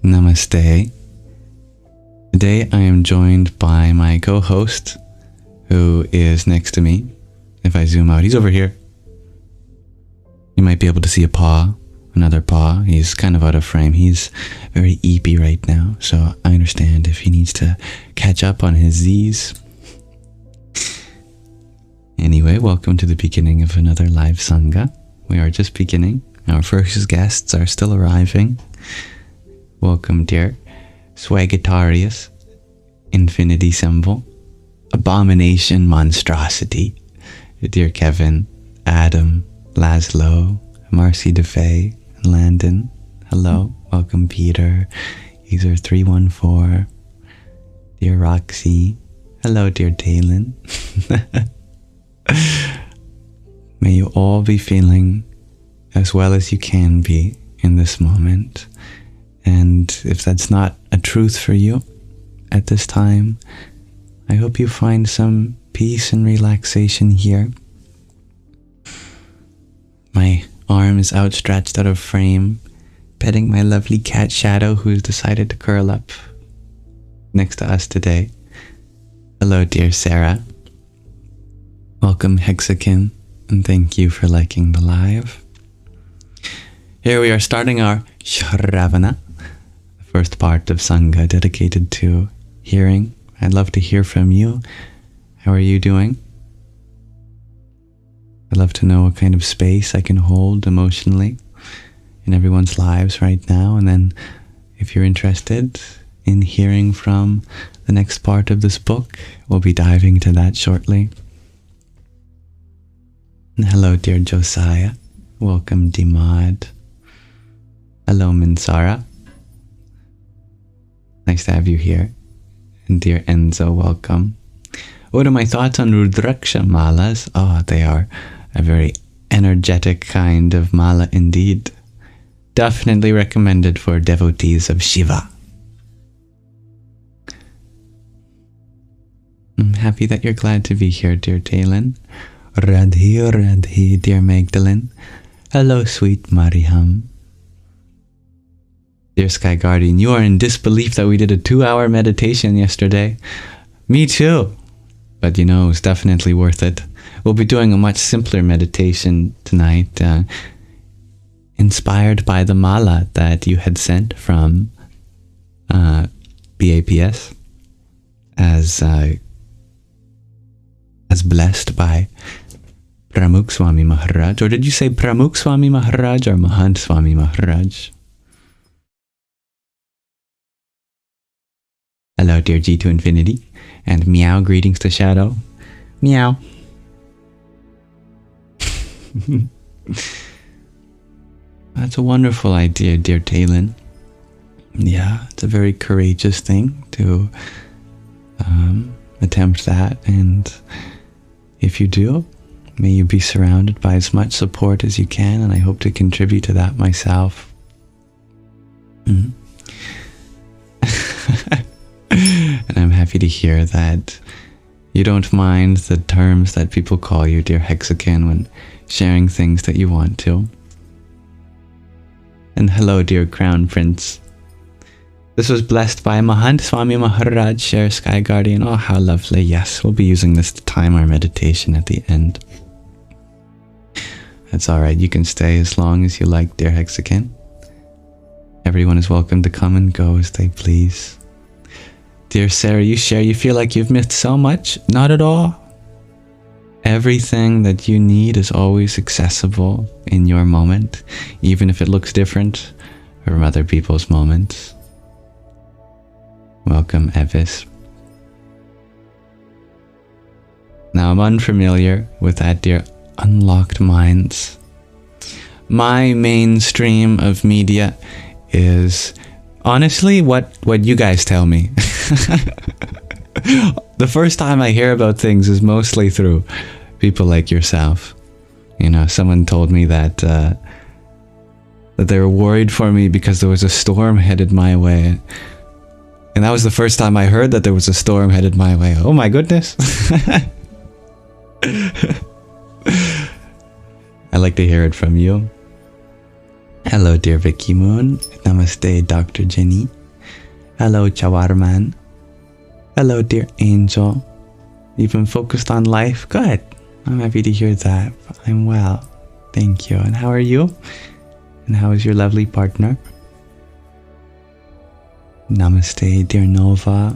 Namaste. Today I am joined by my co-host, who is next to me. If I zoom out, he's over here. You might be able to see a paw, another paw. He's kind of out of frame. He's very eepy right now, so I understand if he needs to catch up on his Z's. Anyway, welcome to the beginning of another live Sangha. We are just beginning. Our first guests are still arriving. Welcome, dear Swagitarius, Infinity Symbol, Abomination Monstrosity, dear Kevin, Adam, Laszlo, Marcy DeFay, Landon. Hello, welcome, Peter, user 314, dear Roxy. Hello, dear Talon. May you all be feeling as well as you can be in this moment. And if that's not a truth for you at this time, I hope you find some peace and relaxation here. My arm is outstretched out of frame, petting my lovely cat Shadow, who's decided to curl up next to us today. Hello, dear Sarah. Welcome, Hexakin, and thank you for liking the live. Here we are starting our Śurrāvaṇa, the first part of Sangha dedicated to hearing. I'd love to hear from you. How are you doing? I'd love to know what kind of space I can hold emotionally in everyone's lives right now. And then if you're interested in hearing from the next part of this book, we'll be diving into that shortly. And hello, dear Josiah. Welcome, Dimad. Hello, Minsara. Nice to have you here. And dear Enzo, welcome. What are my thoughts on Rudraksha malas? Oh, they are a very energetic kind of mala indeed. Definitely recommended for devotees of Shiva. I'm happy that you're glad to be here, dear Talon. Radhi, Radhi, dear Magdalene. Hello, sweet Mariham. Dear Sky Guardian, you are in disbelief that we did a 2-hour meditation yesterday. Me too. But you know, it's definitely worth it. We'll be doing a much simpler meditation tonight, inspired by the mala that you had sent from BAPS, as blessed by Pramukh Swami Maharaj. Or did you say Pramukh Swami Maharaj or Mahant Swami Maharaj? Hello, dear G to Infinity. And meow, greetings to Shadow. Meow. That's a wonderful idea, dear Talon. Yeah, it's a very courageous thing to attempt that. And if you do, may you be surrounded by as much support as you can. And I hope to contribute to that myself. And I'm happy to hear that you don't mind the terms that people call you, dear Hexakin, when sharing things that you want to. And hello, dear Crown Prince. This was blessed by Mahant Swami Maharaj, share Sky Guardian. Oh, how lovely. Yes, we'll be using this to time our meditation at the end. That's alright, you can stay as long as you like, dear Hexakin. Everyone is welcome to come and go as they please. Dear Sarah, you share, you feel like you've missed so much? Not at all. Everything that you need is always accessible in your moment, even if it looks different from other people's moments. Welcome, Evis. Now, I'm unfamiliar with that, dear Unlocked Minds. My mainstream of media is honestly what you guys tell me. The first time I hear about things is mostly through people like yourself. You know, someone told me that that they were worried for me because there was a storm headed my way. And that was the first time I heard that there was a storm headed my way. Oh my goodness. I like to hear it from you. Hello, dear Vicky Moon. Namaste, Dr. Jenny. Hello, Chawarman. Hello, dear Angel. You've been focused on life? Good. I'm happy to hear that. I'm well. Thank you. And how are you? And how is your lovely partner? Namaste, dear Nova.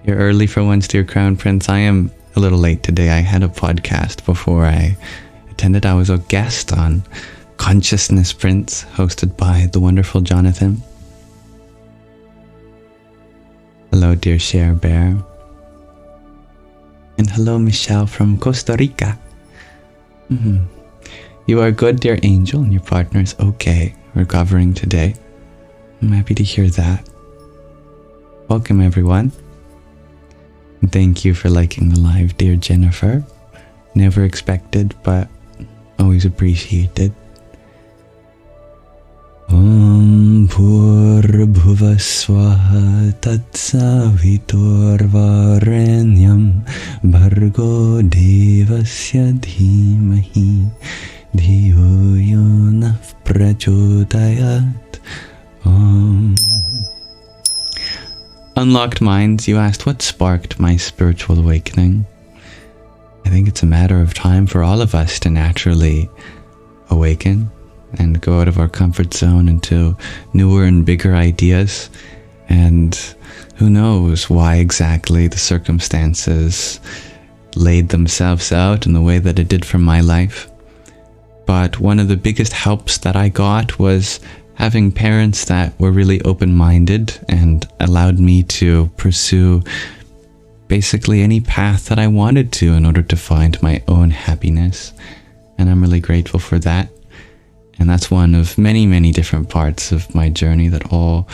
You're early for once, dear Crown Prince. I am a little late today. I had a podcast before I attended. I was a guest on Consciousness Prince, hosted by the wonderful Jonathan. Hello, dear Cher Bear. And hello, Michelle from Costa Rica. You are good, dear Angel, and your partner is okay, recovering today. I'm happy to hear that. Welcome, everyone. And thank you for liking the live, dear Jennifer. Never expected, but always appreciated. Om Bhur-bhuva Swaha Tatsaviturvarenyam Bhargo Devasya Dhimahi Dhiyo Yonah Prachodayat. Unlocked Minds, you asked what sparked my spiritual awakening. I think it's a matter of time for all of us to naturally awaken and go out of our comfort zone into newer and bigger ideas. And who knows why exactly the circumstances laid themselves out in the way that it did for my life. But one of the biggest helps that I got was having parents that were really open-minded and allowed me to pursue basically any path that I wanted to in order to find my own happiness. And I'm really grateful for that. And that's one of many, many different parts of my journey that all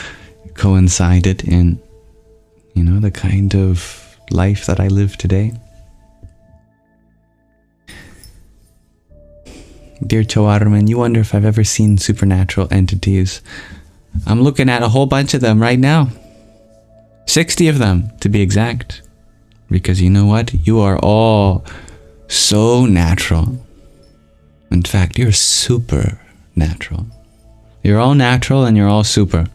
coincided in, the kind of life that I live today. Dear Choarman, you wonder if I've ever seen supernatural entities. I'm looking at a whole bunch of them right now. 60 of them, to be exact. Because you know what? You are all so natural. In fact, you're super natural. You're all natural and you're all super.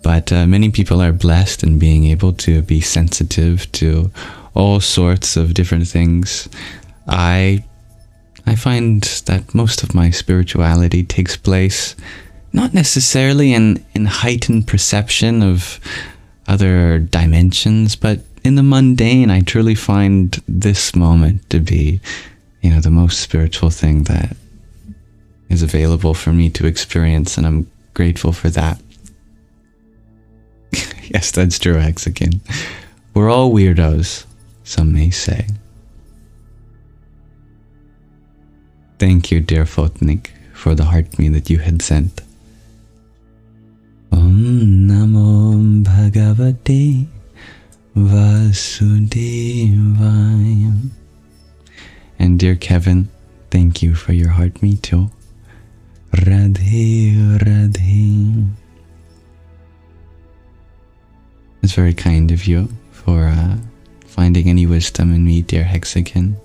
But many people are blessed in being able to be sensitive to all sorts of different things. I find that most of my spirituality takes place not necessarily in heightened perception of other dimensions, but in the mundane. I truly find this moment to be the most spiritual thing that is available for me to experience, and I'm grateful for that. Yes, that's true, Hexagon. We're all weirdos, some may say. Thank you, dear Fotnik, for the heart me that you had sent. Om Namo Bhagavate Vasudevaya. And dear Kevin, thank you for your heart me too. Radhe Radhe. It's very kind of you for finding any wisdom in me, dear Hexagon.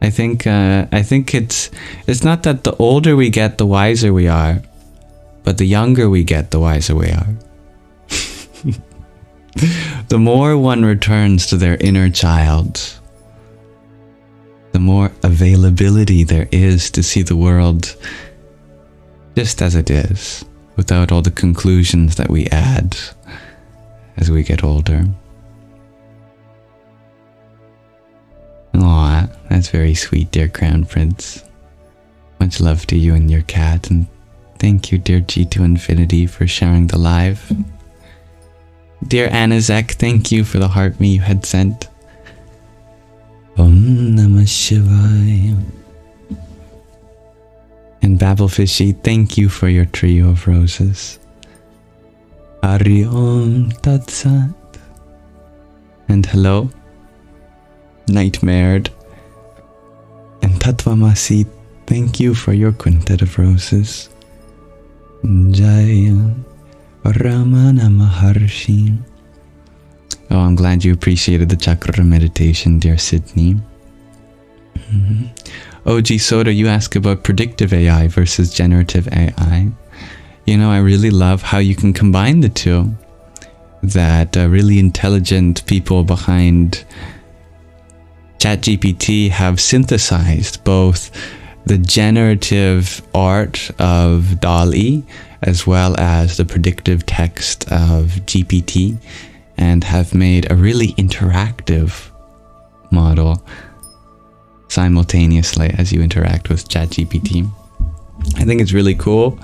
I think it's not that the older we get, the wiser we are, but the younger we get, the wiser we are. The more one returns to their inner child, the more availability there is to see the world just as it is, without all the conclusions that we add as we get older. Aw, that's very sweet, dear Crown Prince. Much love to you and your cat, and thank you, dear G2 Infinity, for sharing the live. Dear Anazek, thank you for the heart me you had sent. Om Namah Shivaya. And Babelfishy, thank you for your trio of roses. Hari Om Tat Sat. And hello, Nightmared. And Tatvamasi, thank you for your quintet of roses. Jaya Ramana Maharshi. Oh, I'm glad you appreciated the chakra meditation, dear Sydney. OG Soda, you ask about predictive AI versus generative AI. You know, I really love how you can combine the two. That really intelligent people behind ChatGPT have synthesized both the generative art of DALL-E as well as the predictive text of GPT, and have made a really interactive model simultaneously as you interact with ChatGPT. I think it's really cool.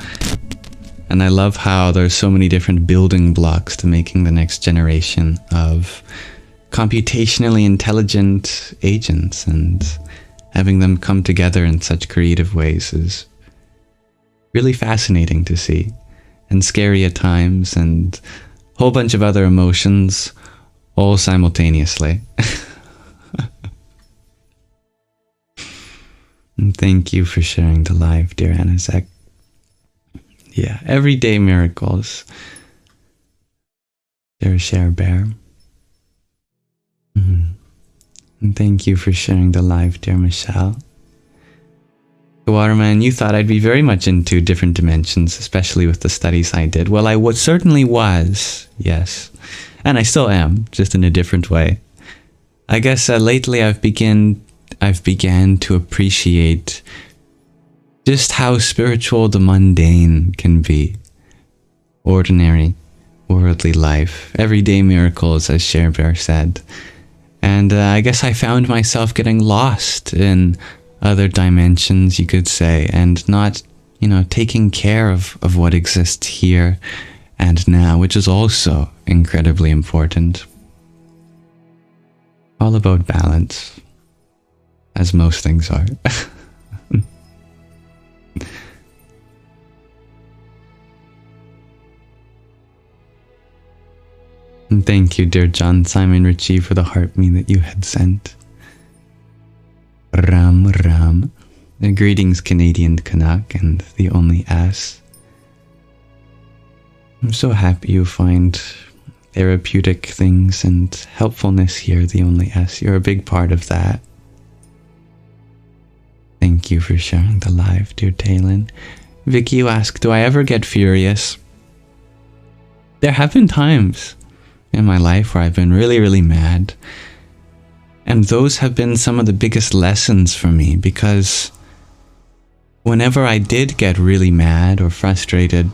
And I love how there's so many different building blocks to making the next generation of computationally intelligent agents, and having them come together in such creative ways is really fascinating to see, and scary at times, and a whole bunch of other emotions all simultaneously. And thank you for sharing the live, dear Anazek. Yeah, everyday miracles. Share bear. And thank you for sharing the live, dear Michelle. The Waterman, you thought I'd be very much into different dimensions, especially with the studies I did. Well, I certainly was, yes. And I still am, just in a different way. I guess lately I've began to appreciate just how spiritual the mundane can be. Ordinary, worldly life, everyday miracles, as Share said. And I guess I found myself getting lost in other dimensions, you could say, and not, taking care of what exists here and now, which is also incredibly important. All about balance, as most things are. And thank you, dear John Simon Ritchie, for the heart me that you had sent. Ram. Greetings, Canadian Canuck and the Only S. I'm so happy you find therapeutic things and helpfulness here, the Only S. You're a big part of that. Thank you for sharing the live, dear Talon. Vicky, you ask, do I ever get furious? There have been times in my life where I've been really, really mad. And those have been some of the biggest lessons for me, because whenever I did get really mad or frustrated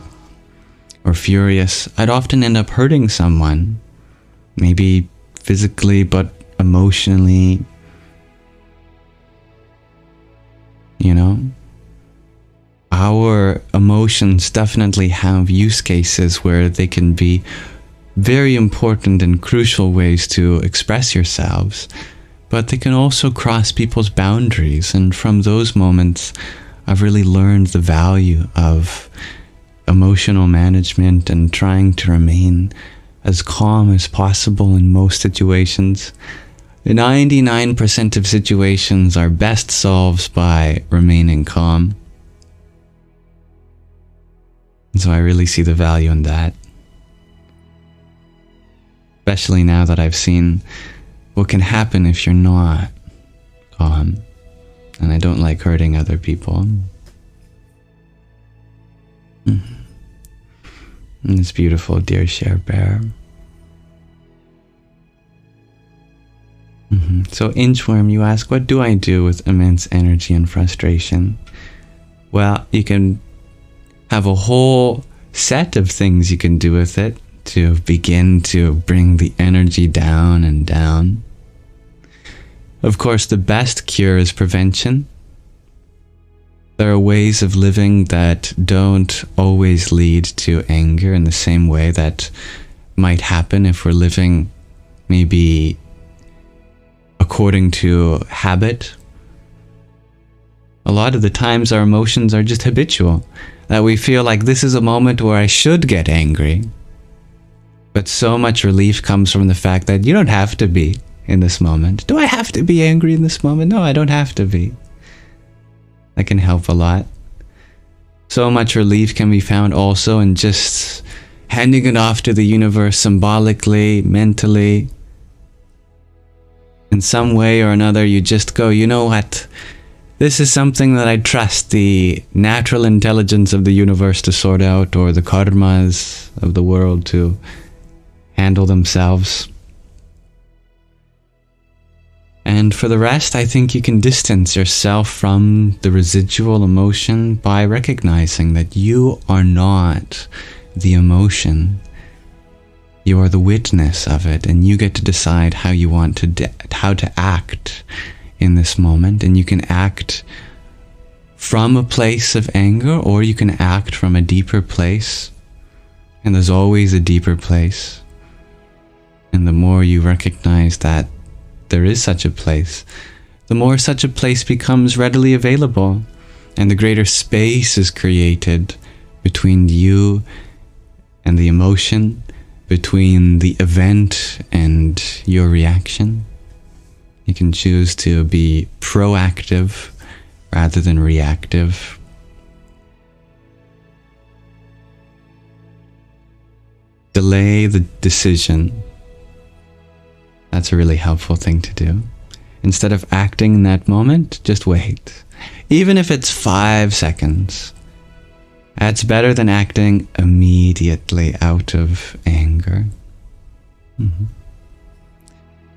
or furious, I'd often end up hurting someone. Maybe physically, but emotionally. Our emotions definitely have use cases where they can be very important and crucial ways to express yourselves, but they can also cross people's boundaries. And from those moments, I've really learned the value of emotional management and trying to remain as calm as possible in most situations. 99% of situations are best solved by remaining calm. And so I really see the value in that. Especially now that I've seen what can happen if you're not calm. And I don't like hurting other people. And it's beautiful, dear Share Bear. So Inchworm, you ask, what do I do with immense energy and frustration? Well, you can have a whole set of things you can do with it to begin to bring the energy down and down. Of course, the best cure is prevention. There are ways of living that don't always lead to anger in the same way that might happen if we're living maybe according to habit. A lot of the times our emotions are just habitual, that we feel like this is a moment where I should get angry. But so much relief comes from the fact that you don't have to be in this moment. Do I have to be angry in this moment? No, I don't have to be. That can help a lot. So much relief can be found also in just handing it off to the universe symbolically, mentally, in some way or another, you just go, you know what? This is something that I trust the natural intelligence of the universe to sort out, or the karmas of the world to handle themselves. And for the rest, I think you can distance yourself from the residual emotion by recognizing that you are not the emotion. You are the witness of it, and you get to decide how you want to how to act in this moment. And you can act from a place of anger, or you can act from a deeper place. And there's always a deeper place. And the more you recognize that there is such a place, the more such a place becomes readily available, and the greater space is created between you and the emotion, between the event and your reaction. You can choose to be proactive rather than reactive. Delay the decision. That's a really helpful thing to do. Instead of acting in that moment, just wait. Even if it's 5 seconds. That's better than acting immediately out of anger.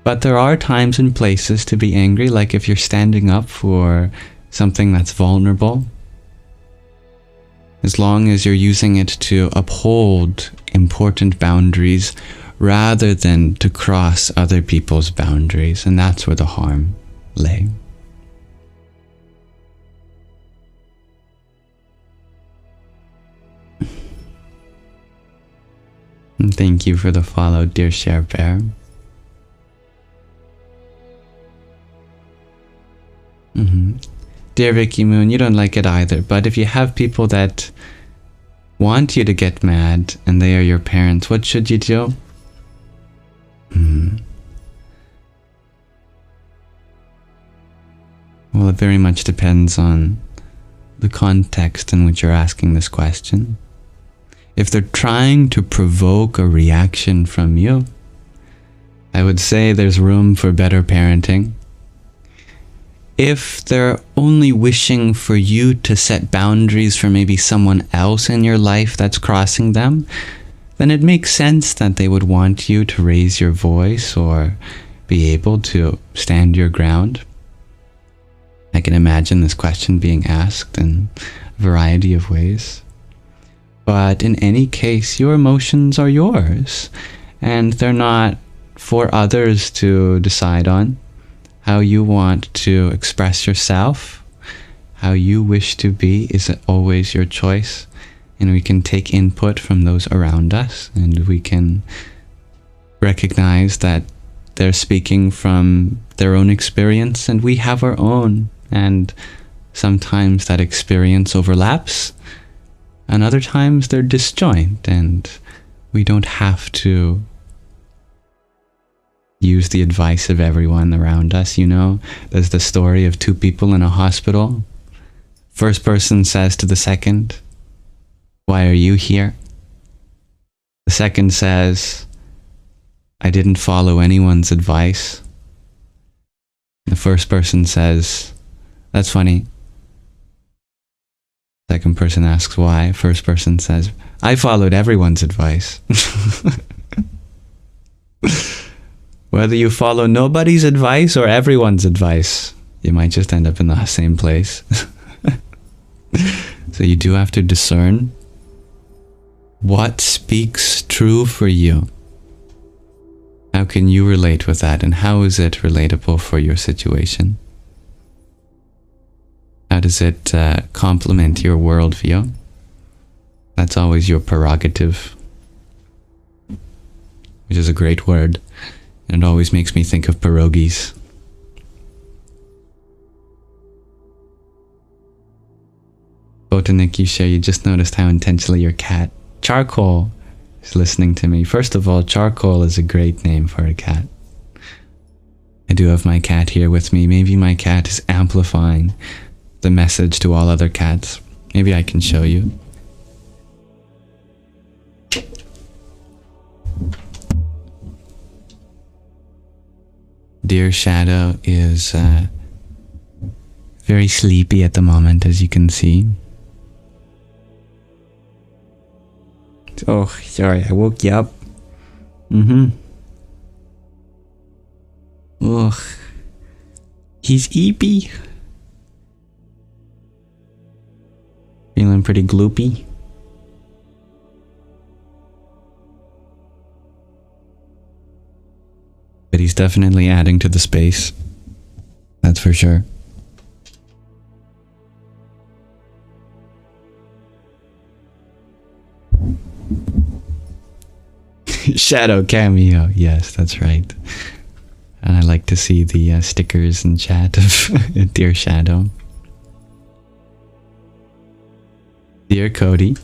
But there are times and places to be angry, like if you're standing up for something that's vulnerable. As long as you're using it to uphold important boundaries rather than to cross other people's boundaries, and that's where the harm lay. And thank you for the follow, dear Share Bear. Dear Vicky Moon, you don't like it either, but if you have people that want you to get mad and they are your parents, what should you do? Well, it very much depends on the context in which you're asking this question. If they're trying to provoke a reaction from you, I would say there's room for better parenting. If they're only wishing for you to set boundaries for maybe someone else in your life that's crossing them, then it makes sense that they would want you to raise your voice or be able to stand your ground. I can imagine this question being asked in a variety of ways. But in any case, your emotions are yours, and they're not for others to decide on. How you want to express yourself, how you wish to be, is always your choice. And we can take input from those around us, and we can recognize that they're speaking from their own experience, and we have our own. And sometimes that experience overlaps, and other times they're disjoint, and we don't have to use the advice of everyone around us. You know, there's the story of two people in a hospital. First person says to the second, "Why are you here?" The second says, "I didn't follow anyone's advice." The first person says, "That's funny." Second person asks why. First person says, "I followed everyone's advice." Whether you follow nobody's advice or everyone's advice, you might just end up in the same place. So you do have to discern what speaks true for you. How can you relate with that, and how is it relatable for your situation? How does it complement your worldview? That's always your prerogative, which is a great word. And it always makes me think of pierogies. Botanik, you share, you just noticed how intentionally your cat, Charcoal, is listening to me. First of all, Charcoal is a great name for a cat. I do have my cat here with me. Maybe my cat is amplifying the message to all other cats. Maybe I can show you. Dear Shadow is very sleepy at the moment, as you can see. Oh, sorry, I woke you up. Ugh. He's eepy. Feeling pretty gloopy. But he's definitely adding to the space. That's for sure. Shadow cameo. Yes, that's right. And I like to see the stickers in chat of Dear Shadow. Dear Cody,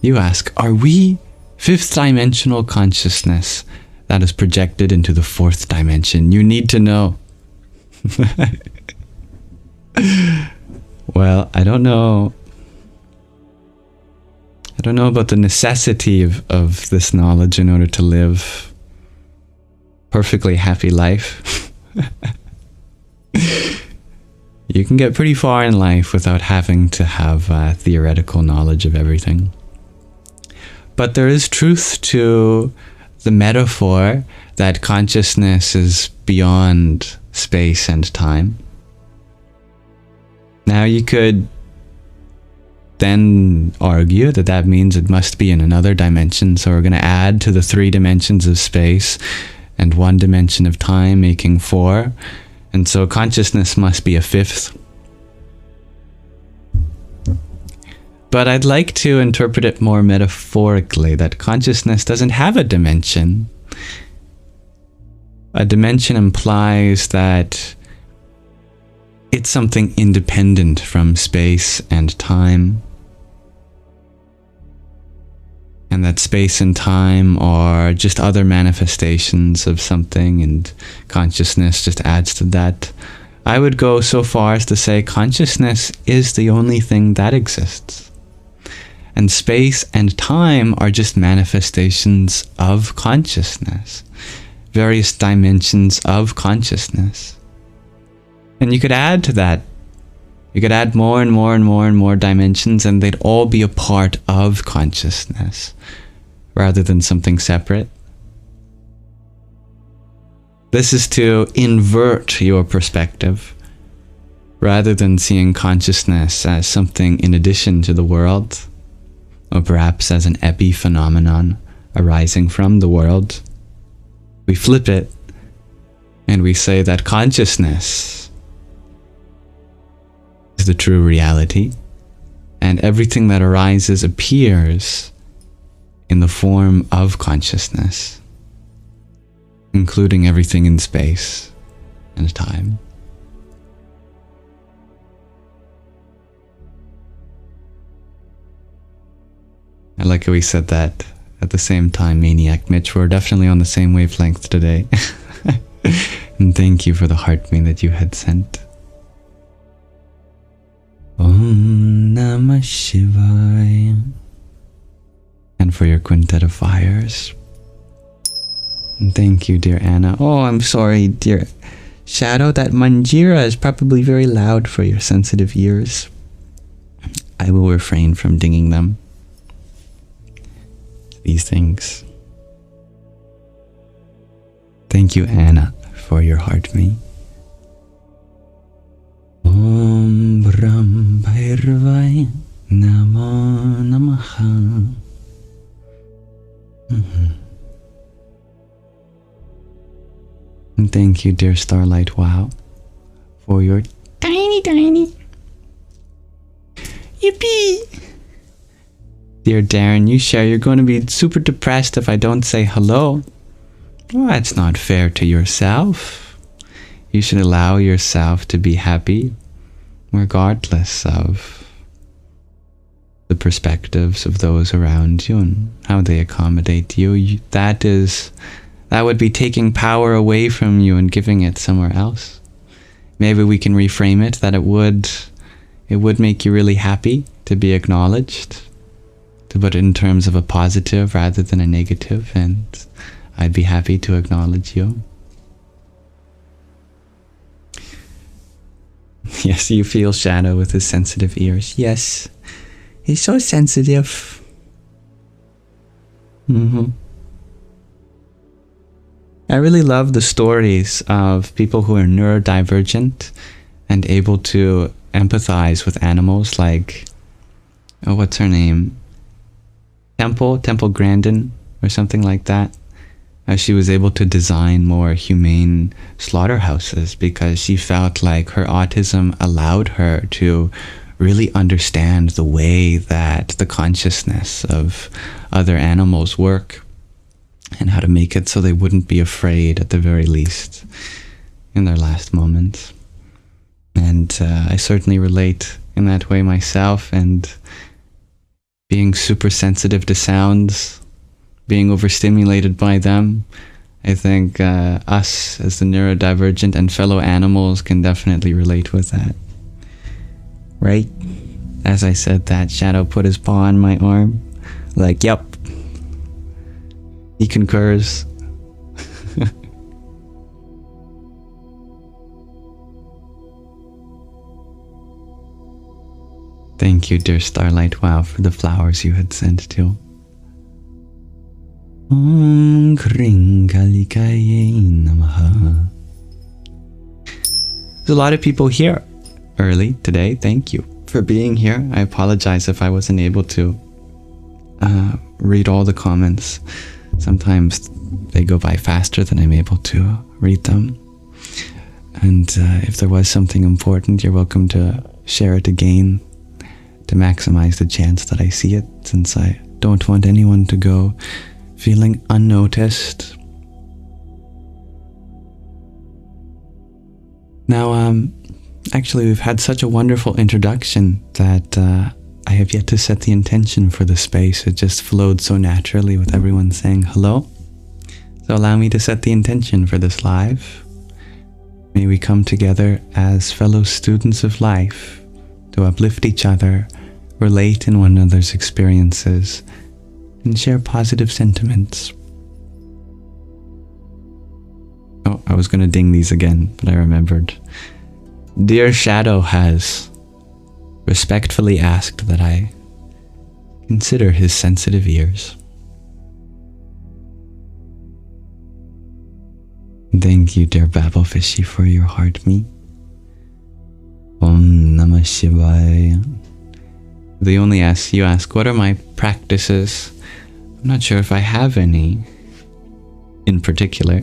you ask, are we fifth dimensional consciousness that is projected into the fourth dimension? You need to know. Well, I don't know. I don't know about the necessity of this knowledge in order to live perfectly happy life. You can get pretty far in life without having to have theoretical knowledge of everything. But there is truth to the metaphor that consciousness is beyond space and time. Now you could then argue that that means it must be in another dimension, so we're going to add to the 3 dimensions of space and 1 dimension of time, making 4. And so consciousness must be a 5th. But I'd like to interpret it more metaphorically, that consciousness doesn't have a dimension. A dimension implies that it's something independent from space and time. And that space and time are just other manifestations of something, and consciousness just adds to that. I would go so far as to say consciousness is the only thing that exists. And space and time are just manifestations of consciousness, various dimensions of consciousness. And you could add to that. You could add more and more and more and more dimensions, and they'd all be a part of consciousness, rather than something separate. This is to invert your perspective, rather than seeing consciousness as something in addition to the world, or perhaps as an epiphenomenon arising from the world. We flip it, and we say that consciousness is the true reality, and everything that arises appears in the form of consciousness, including everything in space and time. I like how we said that at the same time, Maniac Mitch. We're definitely on the same wavelength today. And thank you for the heart me that you had sent. Om Namah Shivaya. And for your quintet of fires. And thank you, dear Anna. Oh, I'm sorry, dear Shadow. That Manjira is probably very loud for your sensitive ears. I will refrain from dinging them. These things. Thank you, Anna, for your heart me. Om Brahm Bhairvaya Namo Namaha. And thank you, dear Starlight Wow, for your tiny yippee. Dear Darren, you share you're going to be super depressed if I don't say hello. Well, that's not fair to yourself. You should allow yourself to be happy, regardless of the perspectives of those around you and how they accommodate you. That would be taking power away from you and giving it somewhere else. Maybe we can reframe it that it would make you really happy to be acknowledged, to put it in terms of a positive rather than a negative, and I'd be happy to acknowledge you. Yes, you feel Shadow with his sensitive ears. Yes, he's so sensitive. I really love the stories of people who are neurodivergent and able to empathize with animals, like, oh, what's her name? Temple Grandin, or something like that. She was able to design more humane slaughterhouses because she felt like her autism allowed her to really understand the way that the consciousness of other animals work and how to make it so they wouldn't be afraid, at the very least, in their last moments. And I certainly relate in that way myself, and being super sensitive to sounds, being overstimulated by them, I think us as the neurodivergent and fellow animals can definitely relate with that. Right? As I said that, Shadow put his paw on my arm. Like, yep. He concurs. Thank you, dear Starlight Wow, for the flowers you had sent too. Om Kring Kalikaye Namaha. There's a lot of people here early today. Thank you for being here. I apologize if I wasn't able to read all the comments. Sometimes they go by faster than I'm able to read them. And if there was something important, you're welcome to share it again to maximize the chance that I see it, since I don't want anyone to go feeling unnoticed. Now, actually, we've had such a wonderful introduction that I have yet to set the intention for the space. It just flowed so naturally with everyone saying hello. So allow me to set the intention for this live. May we come together as fellow students of life to uplift each other, relate in one another's experiences, and share positive sentiments. Oh, I was going to ding these again, but I remembered. Dear Shadow has respectfully asked that I consider his sensitive ears. Thank you, dear Babelfishy, for your heart me. Om Namah Shivaya. They only ask, you ask, what are my practices? I'm not sure if I have any in particular.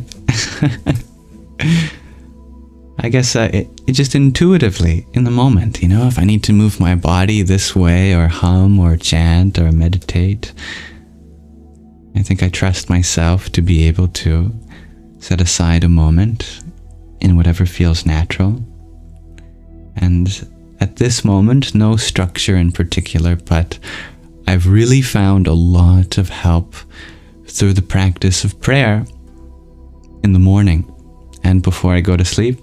I guess it just intuitively, in the moment, you know, if I need to move my body this way, or hum, or chant, or meditate, I think I trust myself to be able to set aside a moment in whatever feels natural. And at this moment, no structure in particular, but I've really found a lot of help through the practice of prayer in the morning and before I go to sleep.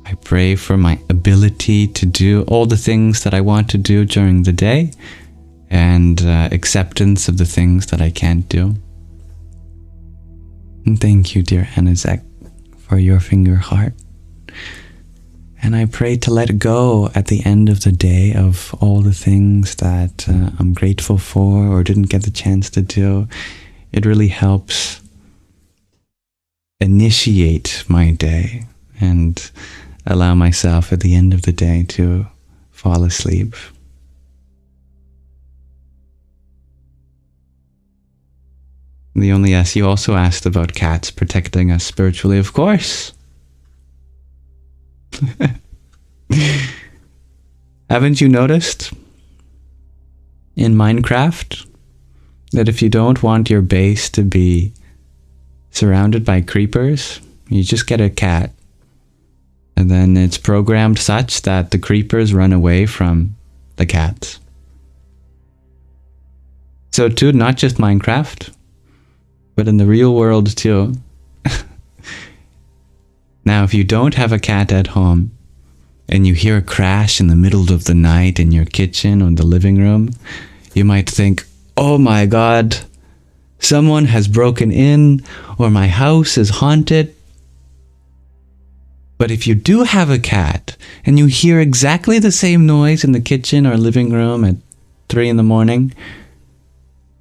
I pray for my ability to do all the things that I want to do during the day, and acceptance of the things that I can't do. And thank you, dear Anazek, for your finger heart. And I pray to let go at the end of the day of all the things that I'm grateful for or didn't get the chance to do. It really helps initiate my day and allow myself at the end of the day to fall asleep. The only S, you also asked about cats protecting us spiritually. Of course. Haven't you noticed in Minecraft that if you don't want your base to be surrounded by creepers, you just get a cat, and then it's programmed such that the creepers run away from the cats? So too, not just Minecraft, but in the real world too. Now, if you don't have a cat at home and you hear a crash in the middle of the night in your kitchen or the living room, you might think, oh my God, someone has broken in, or my house is haunted. But if you do have a cat and you hear exactly the same noise in the kitchen or living room at 3 in the morning,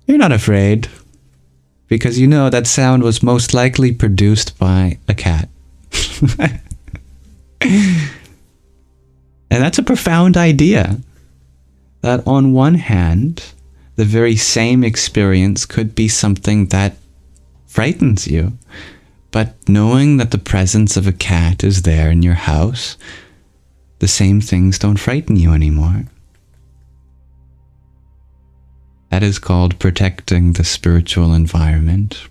you're not afraid, because you know that sound was most likely produced by a cat. And that's a profound idea, that on one hand, the very same experience could be something that frightens you. But knowing that the presence of a cat is there in your house, the same things don't frighten you anymore. That is called protecting the spiritual environment.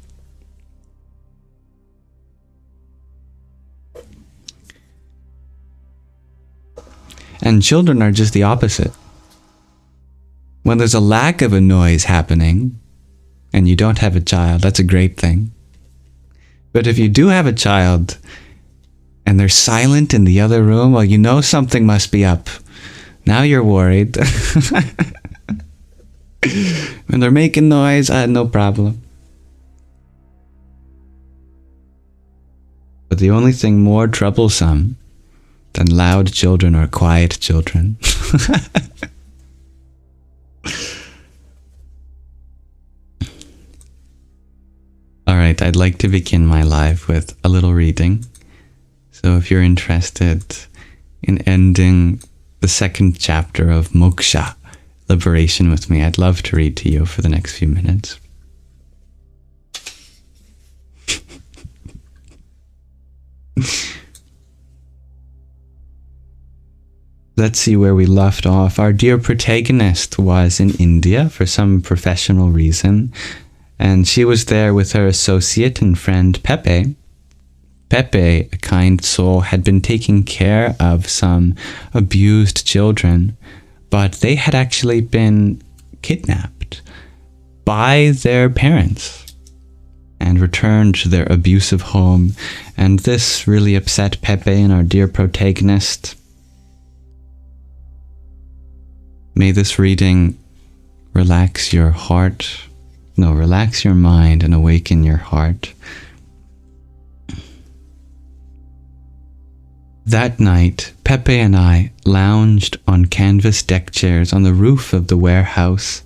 And children are just the opposite. When there's a lack of a noise happening, and you don't have a child, that's a great thing. But if you do have a child, and they're silent in the other room, well, you know something must be up. Now you're worried. When they're making noise, no problem. But the only thing more troublesome than loud children are quiet children. Alright, I'd like to begin my live with a little reading. So if you're interested in ending the second chapter of Moksha, Liberation with me, I'd love to read to you for the next few minutes. Let's see where we left off. Our dear protagonist was in India for some professional reason, and she was there with her associate and friend Pepe. Pepe, a kind soul, had been taking care of some abused children, but they had actually been kidnapped by their parents and returned to their abusive home, and this really upset Pepe and our dear protagonist. May this reading relax your heart, relax your mind and awaken your heart. That night, Pepe and I lounged on canvas deck chairs on the roof of the warehouse.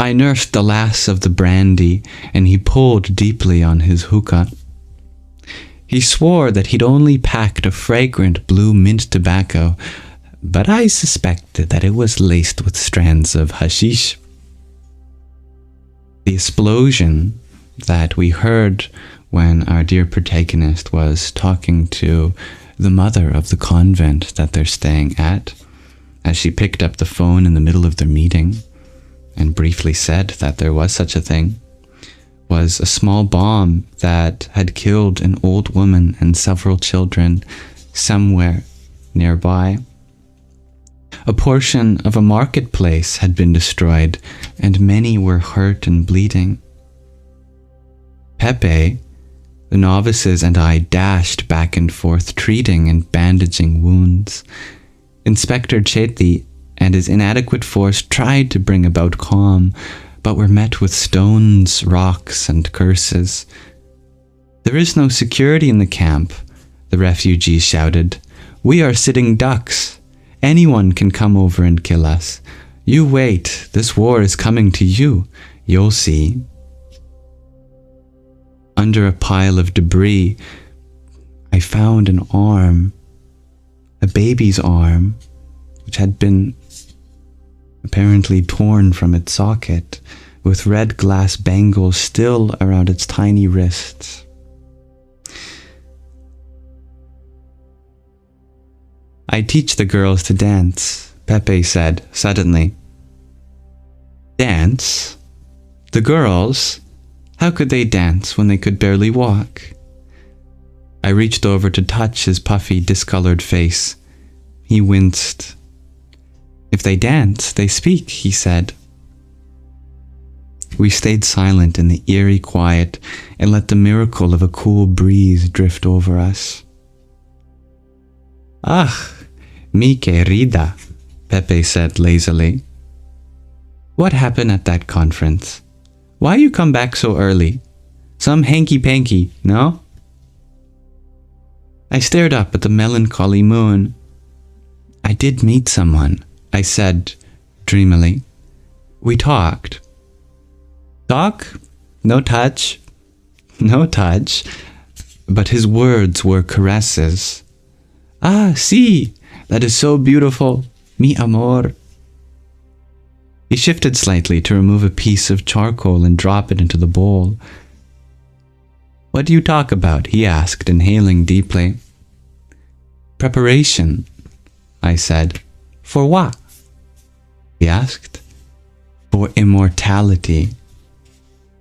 I nursed the lass of the brandy, and he pulled deeply on his hookah. He swore that he'd only packed a fragrant blue mint tobacco, but I suspected that it was laced with strands of hashish. The explosion that we heard when our dear protagonist was talking to the mother of the convent that they're staying at, as she picked up the phone in the middle of their meeting and briefly said that there was such a thing, was a small bomb that had killed an old woman and several children somewhere nearby. A portion of a marketplace had been destroyed, and many were hurt and bleeding. Pepe, the novices, and I dashed back and forth, treating and bandaging wounds. Inspector Chetty and his inadequate force tried to bring about calm, but were met with stones, rocks, and curses. "There is no security in the camp," the refugees shouted. "We are sitting ducks. Anyone can come over and kill us. You wait, this war is coming to you. You'll see." Under a pile of debris, I found an arm, a baby's arm, which had been apparently torn from its socket, with red glass bangles still around its tiny wrists. "I teach the girls to dance," Pepe said suddenly. "Dance? The girls? How could they dance when they could barely walk?" I reached over to touch his puffy, discolored face. He winced. "If they dance, they speak," he said. We stayed silent in the eerie quiet and let the miracle of a cool breeze drift over us. "Ah, mi querida," Pepe said lazily. "What happened at that conference? Why you come back so early? Some hanky-panky, no?" I stared up at the melancholy moon. I did meet someone, I said dreamily. We talked. Talk? No touch. No touch. But his words were caresses. Ah, sí, that is so beautiful. Mi amor. He shifted slightly to remove a piece of charcoal and drop it into the bowl. What do you talk about? He asked, inhaling deeply. Preparation, I said. For what? He asked. For immortality,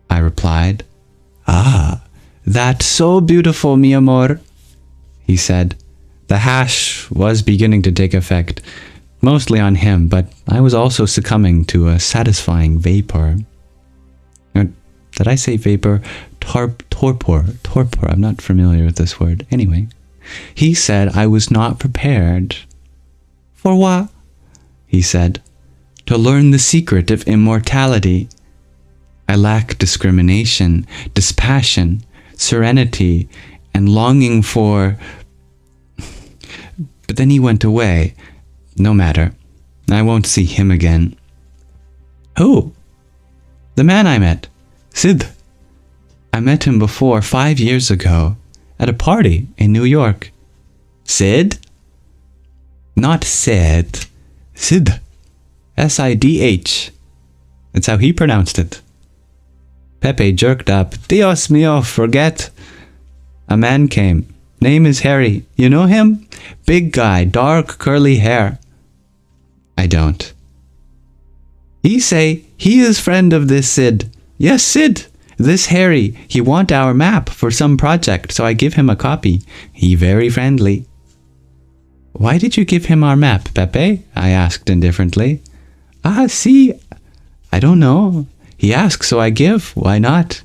I replied. Ah, that's so beautiful, mi amor, he said. The hash was beginning to take effect, mostly on him, but I was also succumbing to a satisfying vapor. Did I say vapor? Torpor. I'm not familiar with this word. Anyway, he said I was not prepared. For what? He said. To learn the secret of immortality. I lack discrimination, dispassion, serenity, and longing for... But then he went away. No matter. I won't see him again. Who? The man I met. Sid. I met him before 5 years ago at a party in New York. Sid? Not Sid. Sid. S-I-D-H. That's how he pronounced it. Pepe jerked up. Dios mío, forget. A man came. Name is Harry. You know him? Big guy, dark curly hair. I don't. He say he is friend of this Sid. Yes, Sid. This Harry. He want our map for some project, so I give him a copy. He very friendly. Why did you give him our map, Pepe? I asked indifferently. Ah, see. I don't know. He asked, so I give. Why not?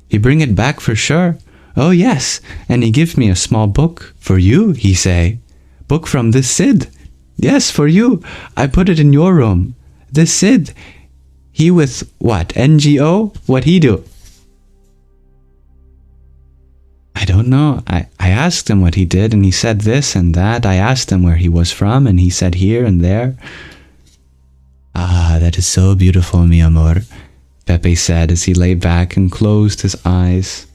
He bring it back for sure. Oh, yes. And he give me a small book. For you, he say. Book from this Sid. Yes, for you. I put it in your room. This Sid. He with what? NGO? What he do? I don't know. I asked him what he did, and he said this and that. I asked him where he was from, and he said here and there. Ah, that is so beautiful, mi amor, Pepe said as he lay back and closed his eyes.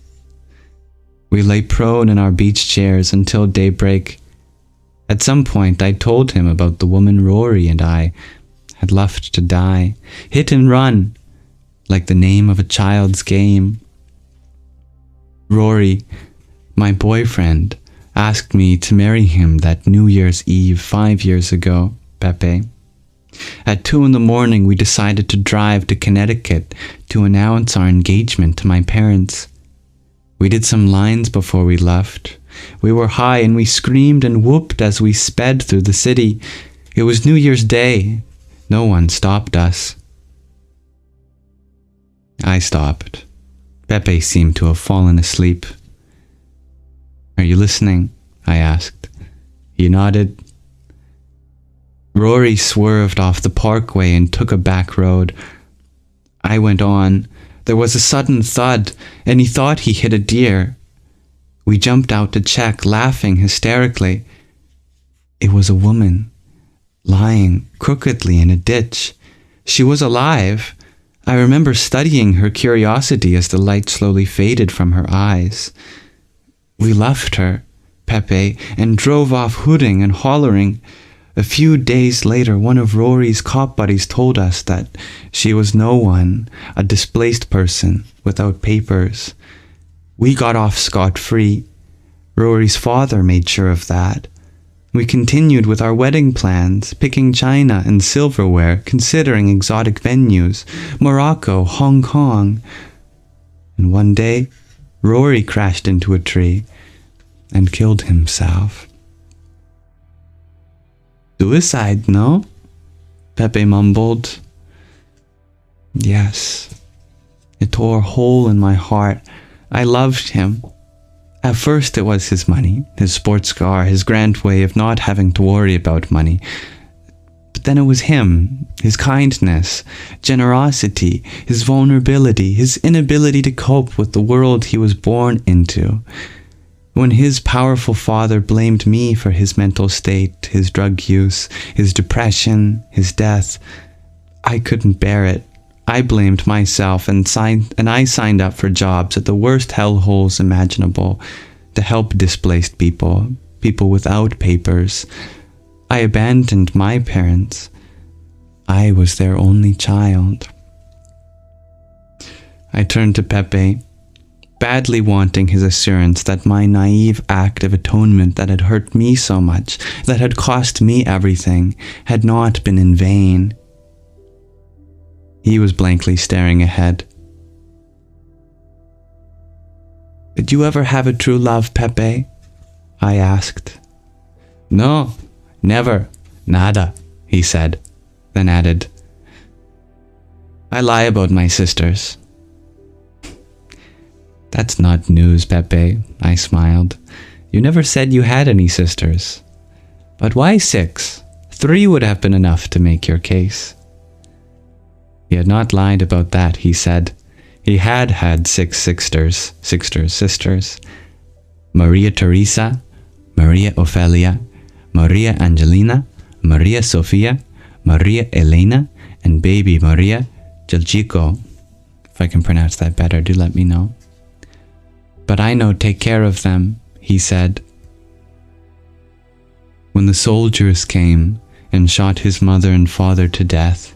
We lay prone in our beach chairs until daybreak. At some point, I told him about the woman Rory and I had left to die. Hit and run, like the name of a child's game. Rory, my boyfriend, asked me to marry him that New Year's Eve 5 years ago, Pepe. At 2 a.m, we decided to drive to Connecticut to announce our engagement to my parents. We did some lines before we left. We were high and we screamed and whooped as we sped through the city. It was New Year's Day. No one stopped us. I stopped. Pepe seemed to have fallen asleep. Are you listening? I asked. He nodded. Rory swerved off the parkway and took a back road. I went on. There was a sudden thud, and he thought he hit a deer. We jumped out to check, laughing hysterically. It was a woman, lying crookedly in a ditch. She was alive. I remember studying her curiosity as the light slowly faded from her eyes. We left her, Pepe, and drove off hooting and hollering. A few days later, one of Rory's cop buddies told us that she was no one, a displaced person without papers. We got off scot-free. Rory's father made sure of that. We continued with our wedding plans, picking china and silverware, considering exotic venues, Morocco, Hong Kong. And one day, Rory crashed into a tree and killed himself. Suicide, no? Pepe mumbled. Yes. It tore a hole in my heart. I loved him. At first it was his money, his sports car, his grand way of not having to worry about money. But then it was him, his kindness, generosity, his vulnerability, his inability to cope with the world he was born into. When his powerful father blamed me for his mental state, his drug use, his depression, his death, I couldn't bear it. I blamed myself and I signed up for jobs at the worst hellholes imaginable to help displaced people, people without papers. I abandoned my parents. I was their only child. I turned to Pepe, badly wanting his assurance that my naive act of atonement that had hurt me so much, that had cost me everything, had not been in vain. He was blankly staring ahead. Did you ever have a true love, Pepe? I asked. No, never, nada, he said, then added, I lie about my sisters. That's not news, Pepe, I smiled. You never said you had any sisters. But why 6? 3 would have been enough to make your case. He had not lied about that, he said. He had 6 sisters. Maria Teresa, Maria Ophelia, Maria Angelina, Maria Sofia, Maria Elena, and baby Maria Jeljico. If I can pronounce that better, do let me know. But I know take care of them, he said. When the soldiers came and shot his mother and father to death,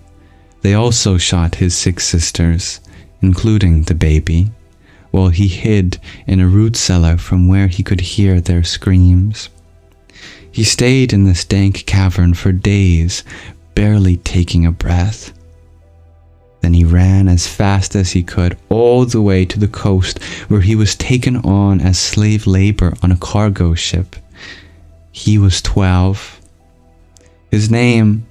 they also shot his 6 sisters, including the baby, while he hid in a root cellar from where he could hear their screams. He stayed in this dank cavern for days, barely taking a breath. Then he ran as fast as he could all the way to the coast, where he was taken on as slave labor on a cargo ship. He was 12. His name,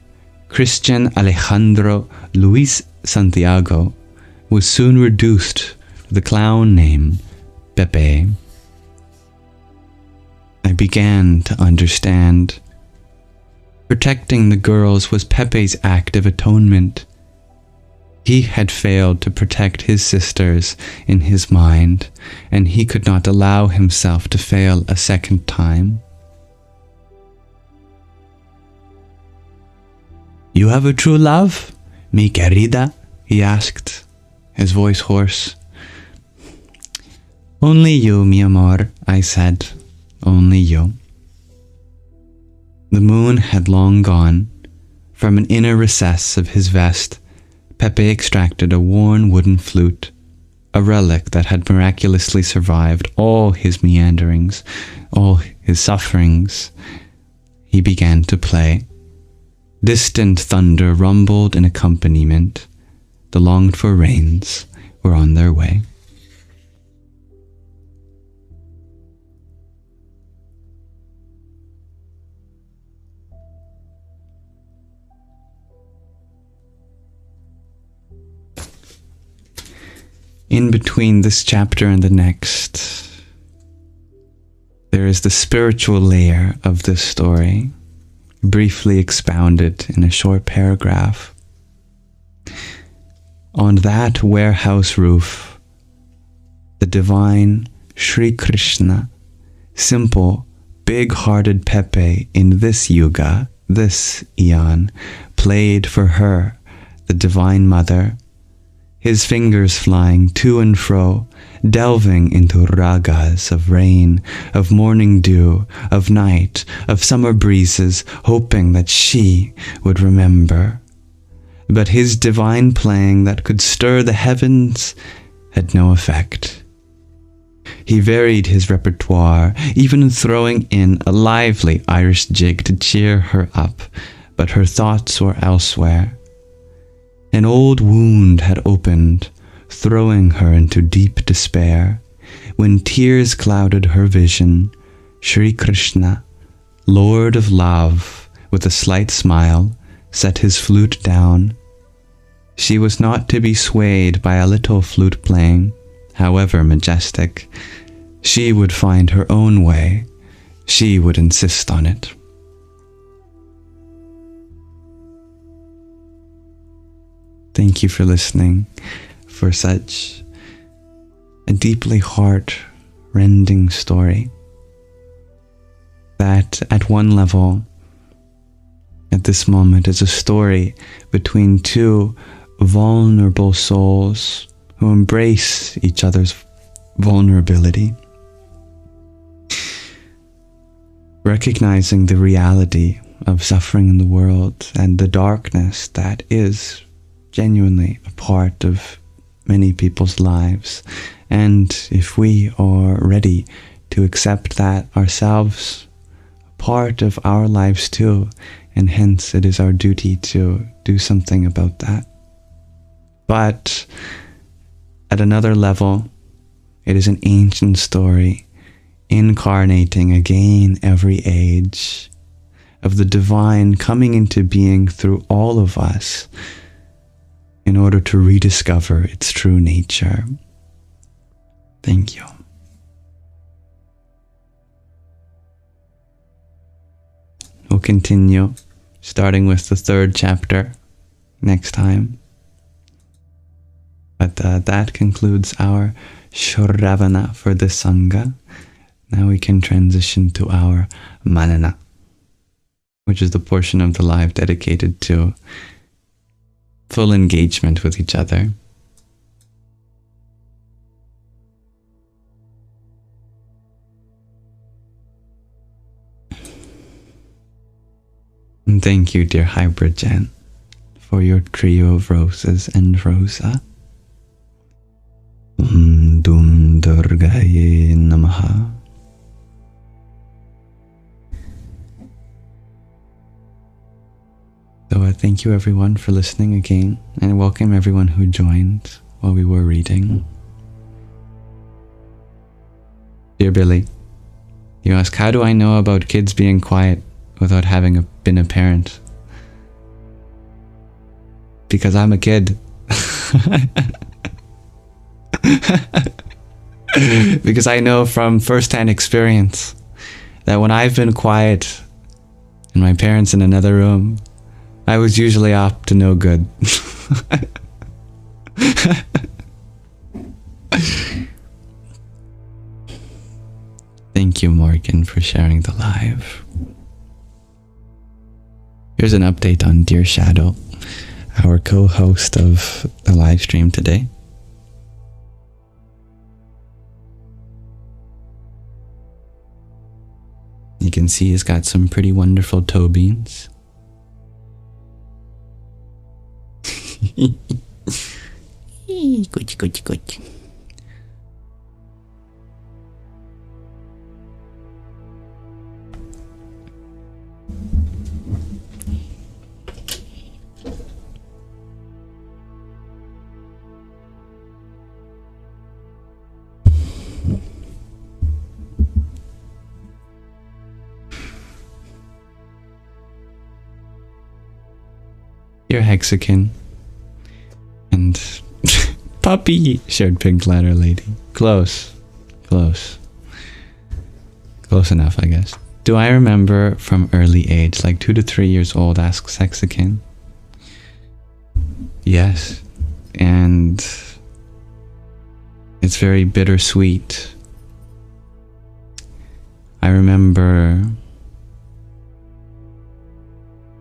Christian Alejandro Luis Santiago, was soon reduced to the clown name Pepe. I began to understand. Protecting the girls was Pepe's act of atonement. He had failed to protect his sisters in his mind, and he could not allow himself to fail a second time. You have a true love, mi querida? He asked, his voice hoarse. Only you, mi amor, I said. Only you. The moon had long gone. From an inner recess of his vest, Pepe extracted a worn wooden flute, a relic that had miraculously survived all his meanderings, all his sufferings. He began to play. Distant thunder rumbled in accompaniment. The longed-for rains were on their way. In between this chapter and the next, there is the spiritual layer of this story, briefly expounded in a short paragraph. On that warehouse roof, the divine Sri Krishna, simple, big-hearted Pepe in this yuga, this eon, played for her, the Divine Mother, his fingers flying to and fro, delving into ragas of rain, of morning dew, of night, of summer breezes, hoping that she would remember. But his divine playing that could stir the heavens had no effect. He varied his repertoire, even throwing in a lively Irish jig to cheer her up, but her thoughts were elsewhere. An old wound had opened, throwing her into deep despair. When tears clouded her vision, Sri Krishna, Lord of Love, with a slight smile, set his flute down. She was not to be swayed by a little flute playing, however majestic. She would find her own way. She would insist on it. Thank you for listening, for such a deeply heart-rending story. that at one level, at this moment, is a story between two vulnerable souls who embrace each other's vulnerability, recognizing the reality of suffering in the world and the darkness that is genuinely a part of many people's lives. And if we are ready to accept that ourselves, a part of our lives too, and hence it is our duty to do something about that. But at another level, it is an ancient story incarnating again every age of the divine coming into being through all of us in order to rediscover its true nature. Thank you. We'll continue, starting with the 3rd chapter next time. But that concludes our Śurrāvaṇa for the Sangha. Now we can transition to our Manana, which is the portion of the life dedicated to full engagement with each other. And thank you, dear Hybrid Jen, for your trio of roses and Rosa. Dum Durgaye Namaha. So thank you everyone for listening again, and welcome everyone who joined while we were reading. Dear Billy, you ask, how do I know about kids being quiet without having been a parent? Because I'm a kid. Because I know from first-hand experience that when I've been quiet and my parents in another room, I was usually up to no good. Thank you, Morgan, for sharing the live. Here's an update on Dear Shadow, our co-host of the live stream today. You can see he's got some pretty wonderful toe beans. Good. Your Hexakin and puppy, shared pink ladder lady. Close enough, I guess. Do I remember from early age, like 2 to 3 years old, asks Hexakin? Yes, and it's very bittersweet. I remember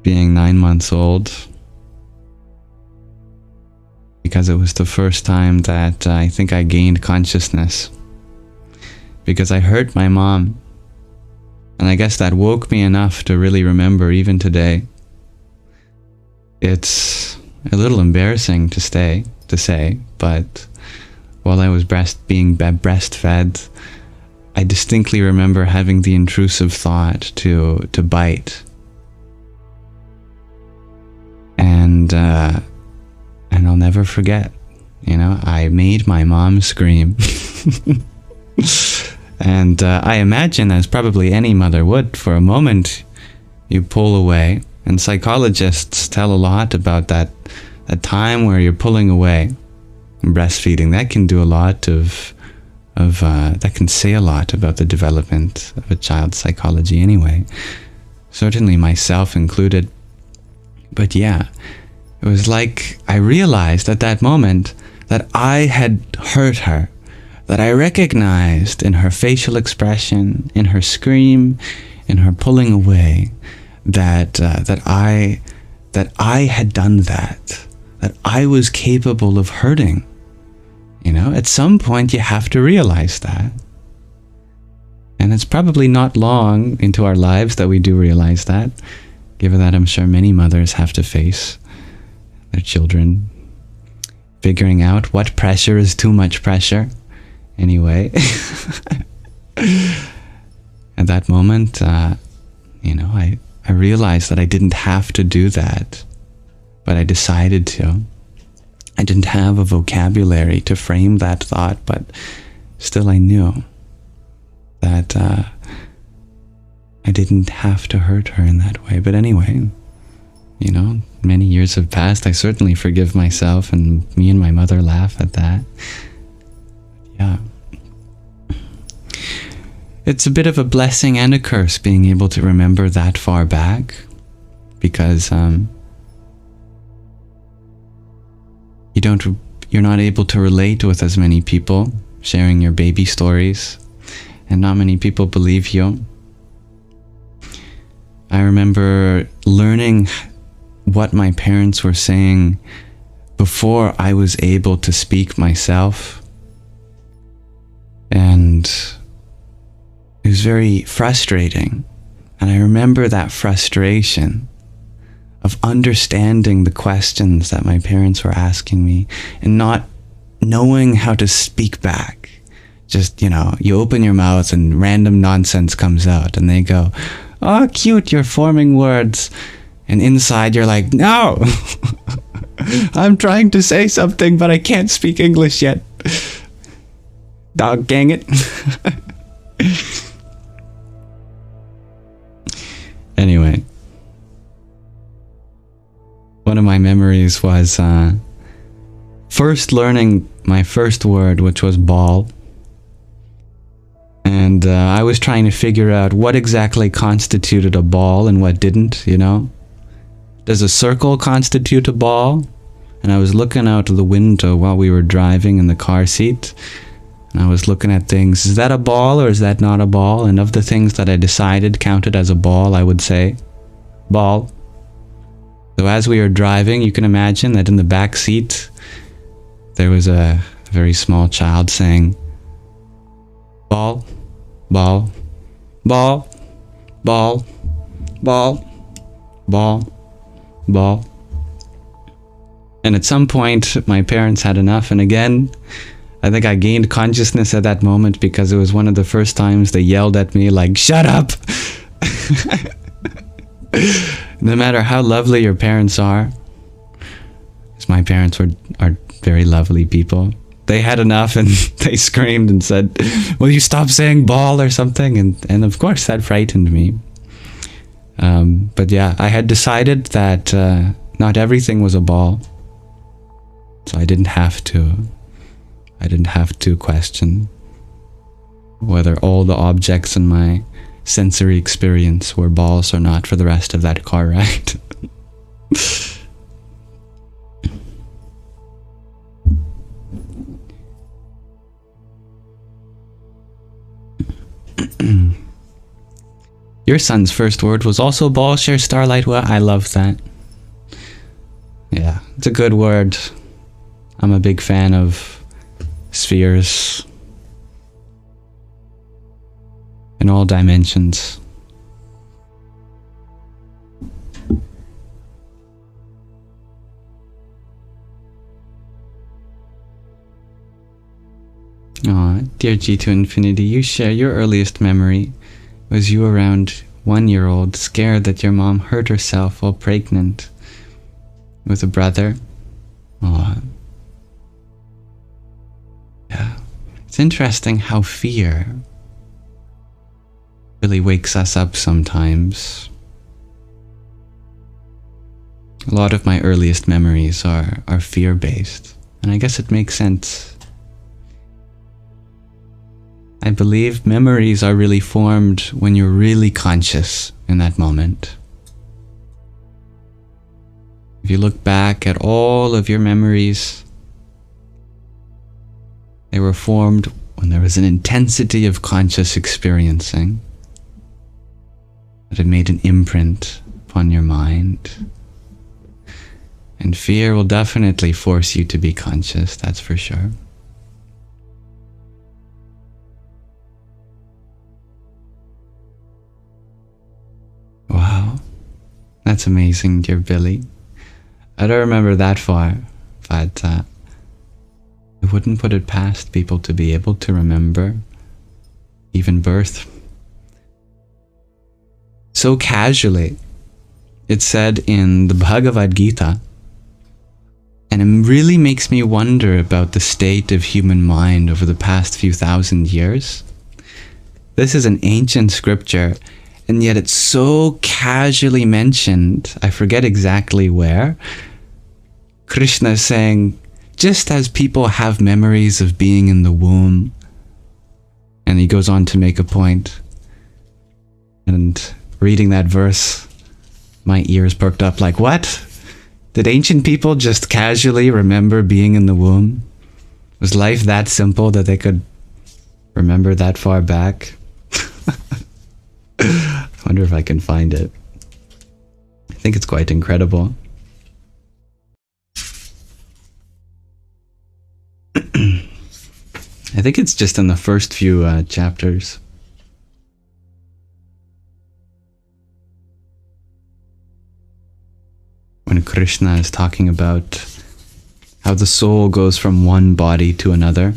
being 9 months old, because it was the first time that I think I gained consciousness, because I hurt my mom, and I guess that woke me enough to really remember even today. It's a little embarrassing to say, but while I was being breastfed, I distinctly remember having the intrusive thought to bite, and I'll never forget, I made my mom scream. And I imagine, as probably any mother would, for a moment you pull away, and psychologists tell a lot about that time where you're pulling away. Breastfeeding, that can do a lot that can say a lot about the development of a child's psychology anyway. Certainly myself included. But yeah, it was like I realized at that moment that I had hurt her, that I recognized in her facial expression, in her scream, in her pulling away, that I had done that I was capable of hurting. You know, at some point you have to realize that. And it's probably not long into our lives that we do realize that, given that I'm sure many mothers have to face their children figuring out what pressure is too much pressure. Anyway, at that moment, you know, I realized that I didn't have to do that, but I decided to. I didn't have a vocabulary to frame that thought, but still I knew that I didn't have to hurt her in that way. But anyway, you know, many years have passed. I certainly forgive myself, and me and my mother laugh at that. Yeah. It's a bit of a blessing and a curse being able to remember that far back, because you're not able to relate with as many people sharing your baby stories, and not many people believe you. I remember learning what my parents were saying before I was able to speak myself, and it was very frustrating. And I remember that frustration of understanding the questions that my parents were asking me and not knowing how to speak back. Just, you know, you open your mouth and random nonsense comes out and they go, "Oh, cute, you're forming words." And inside you're like, "No, I'm trying to say something, but I can't speak English yet. Dog, dang it." Anyway, one of my memories was first learning my first word, which was ball. And I was trying to figure out what exactly constituted a ball and what didn't, you know? Does a circle constitute a ball? And I was looking out the window while we were driving in the car seat. And I was looking at things. Is that a ball or is that not a ball? And of the things that I decided counted as a ball, I would say, ball. So as we were driving, you can imagine that in the back seat, there was a very small child saying, "Ball, ball, ball, ball, ball, ball, ball." And at some point, my parents had enough. And again, I think I gained consciousness at that moment because it was one of the first times they yelled at me like, "Shut up!" No matter how lovely your parents are, because my parents are very lovely people, they had enough and they screamed and said, "Will you stop saying ball" or something? And of course that frightened me. But yeah, I had decided that not everything was a ball. So I didn't have to question whether all the objects in my sensory experience were balls or not for the rest of that car ride. Your son's first word was also ball, share starlight. Well, I love that. Yeah, it's a good word. I'm a big fan of spheres in all dimensions. Aw, dear G to Infinity, you share your earliest memory was you around 1 year old, scared that your mom hurt herself while pregnant with a brother. Aw. Yeah. It's interesting how fear really wakes us up sometimes. A lot of my earliest memories are fear-based, and I guess it makes sense. I believe memories are really formed when you're really conscious in that moment. If you look back at all of your memories, they were formed when there was an intensity of conscious experiencing. that it made an imprint upon your mind. And fear will definitely force you to be conscious, that's for sure. Wow, that's amazing, dear Billy. I don't remember that far, but I wouldn't put it past people to be able to remember even birth so casually. It's said in the Bhagavad Gita, and it really makes me wonder about the state of human mind over the past few thousand years. This is an ancient scripture, and yet it's so casually mentioned. I forget exactly where. Krishna is saying, just as people have memories of being in the womb, and he goes on to make a point. And reading that verse, my ears perked up like, what? Did ancient people just casually remember being in the womb? Was life that simple that they could remember that far back? I wonder if I can find it. I think it's quite incredible. I think it's just in the first few chapters. When Krishna is talking about how the soul goes from one body to another.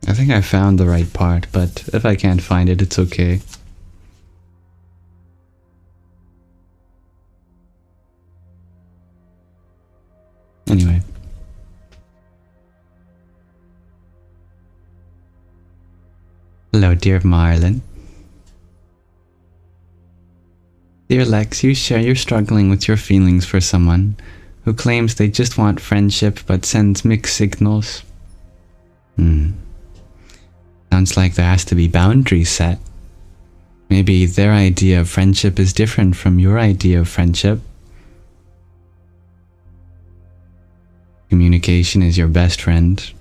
I think I found the right part, but if I can't find it, it's okay. Anyway. Hello, dear Marlon. Dear Lex, you share you're struggling with your feelings for someone who claims they just want friendship but sends mixed signals. Sounds like there has to be boundaries set. Maybe their idea of friendship is different from your idea of friendship. Communication is your best friend.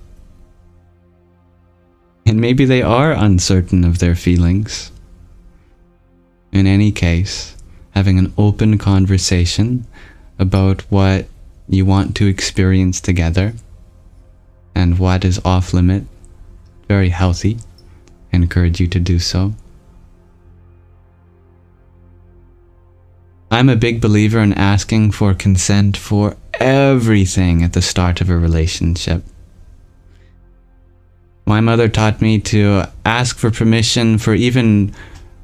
And maybe they are uncertain of their feelings. In any case, having an open conversation about what you want to experience together and what is off limit, very healthy. I encourage you to do so. I'm a big believer in asking for consent for everything at the start of a relationship. My mother taught me to ask for permission for even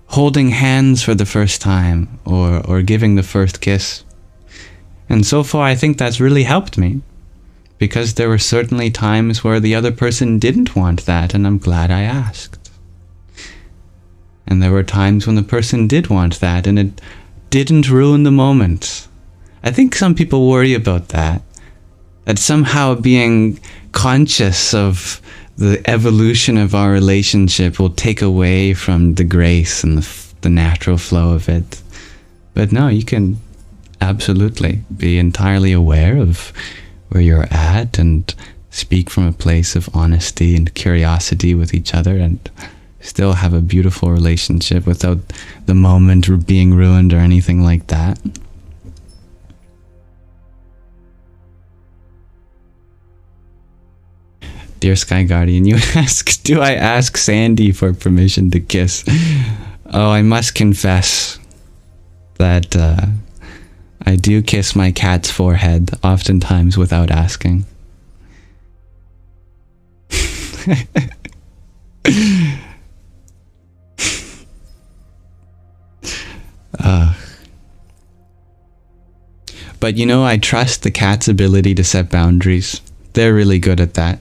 holding hands for the first time or giving the first kiss. And so far I think that's really helped me, because there were certainly times where the other person didn't want that, and I'm glad I asked. And there were times when the person did want that, and it didn't ruin the moment. I think some people worry about that somehow being conscious of the evolution of our relationship will take away from the grace and the natural flow of it. But no, you can absolutely be entirely aware of where you're at and speak from a place of honesty and curiosity with each other and still have a beautiful relationship without the moment being ruined or anything like that. Dear Sky Guardian, you ask, do I ask Sandy for permission to kiss? Oh, I must confess that I do kiss my cat's forehead, oftentimes without asking. But you know, I trust the cat's ability to set boundaries. They're really good at that.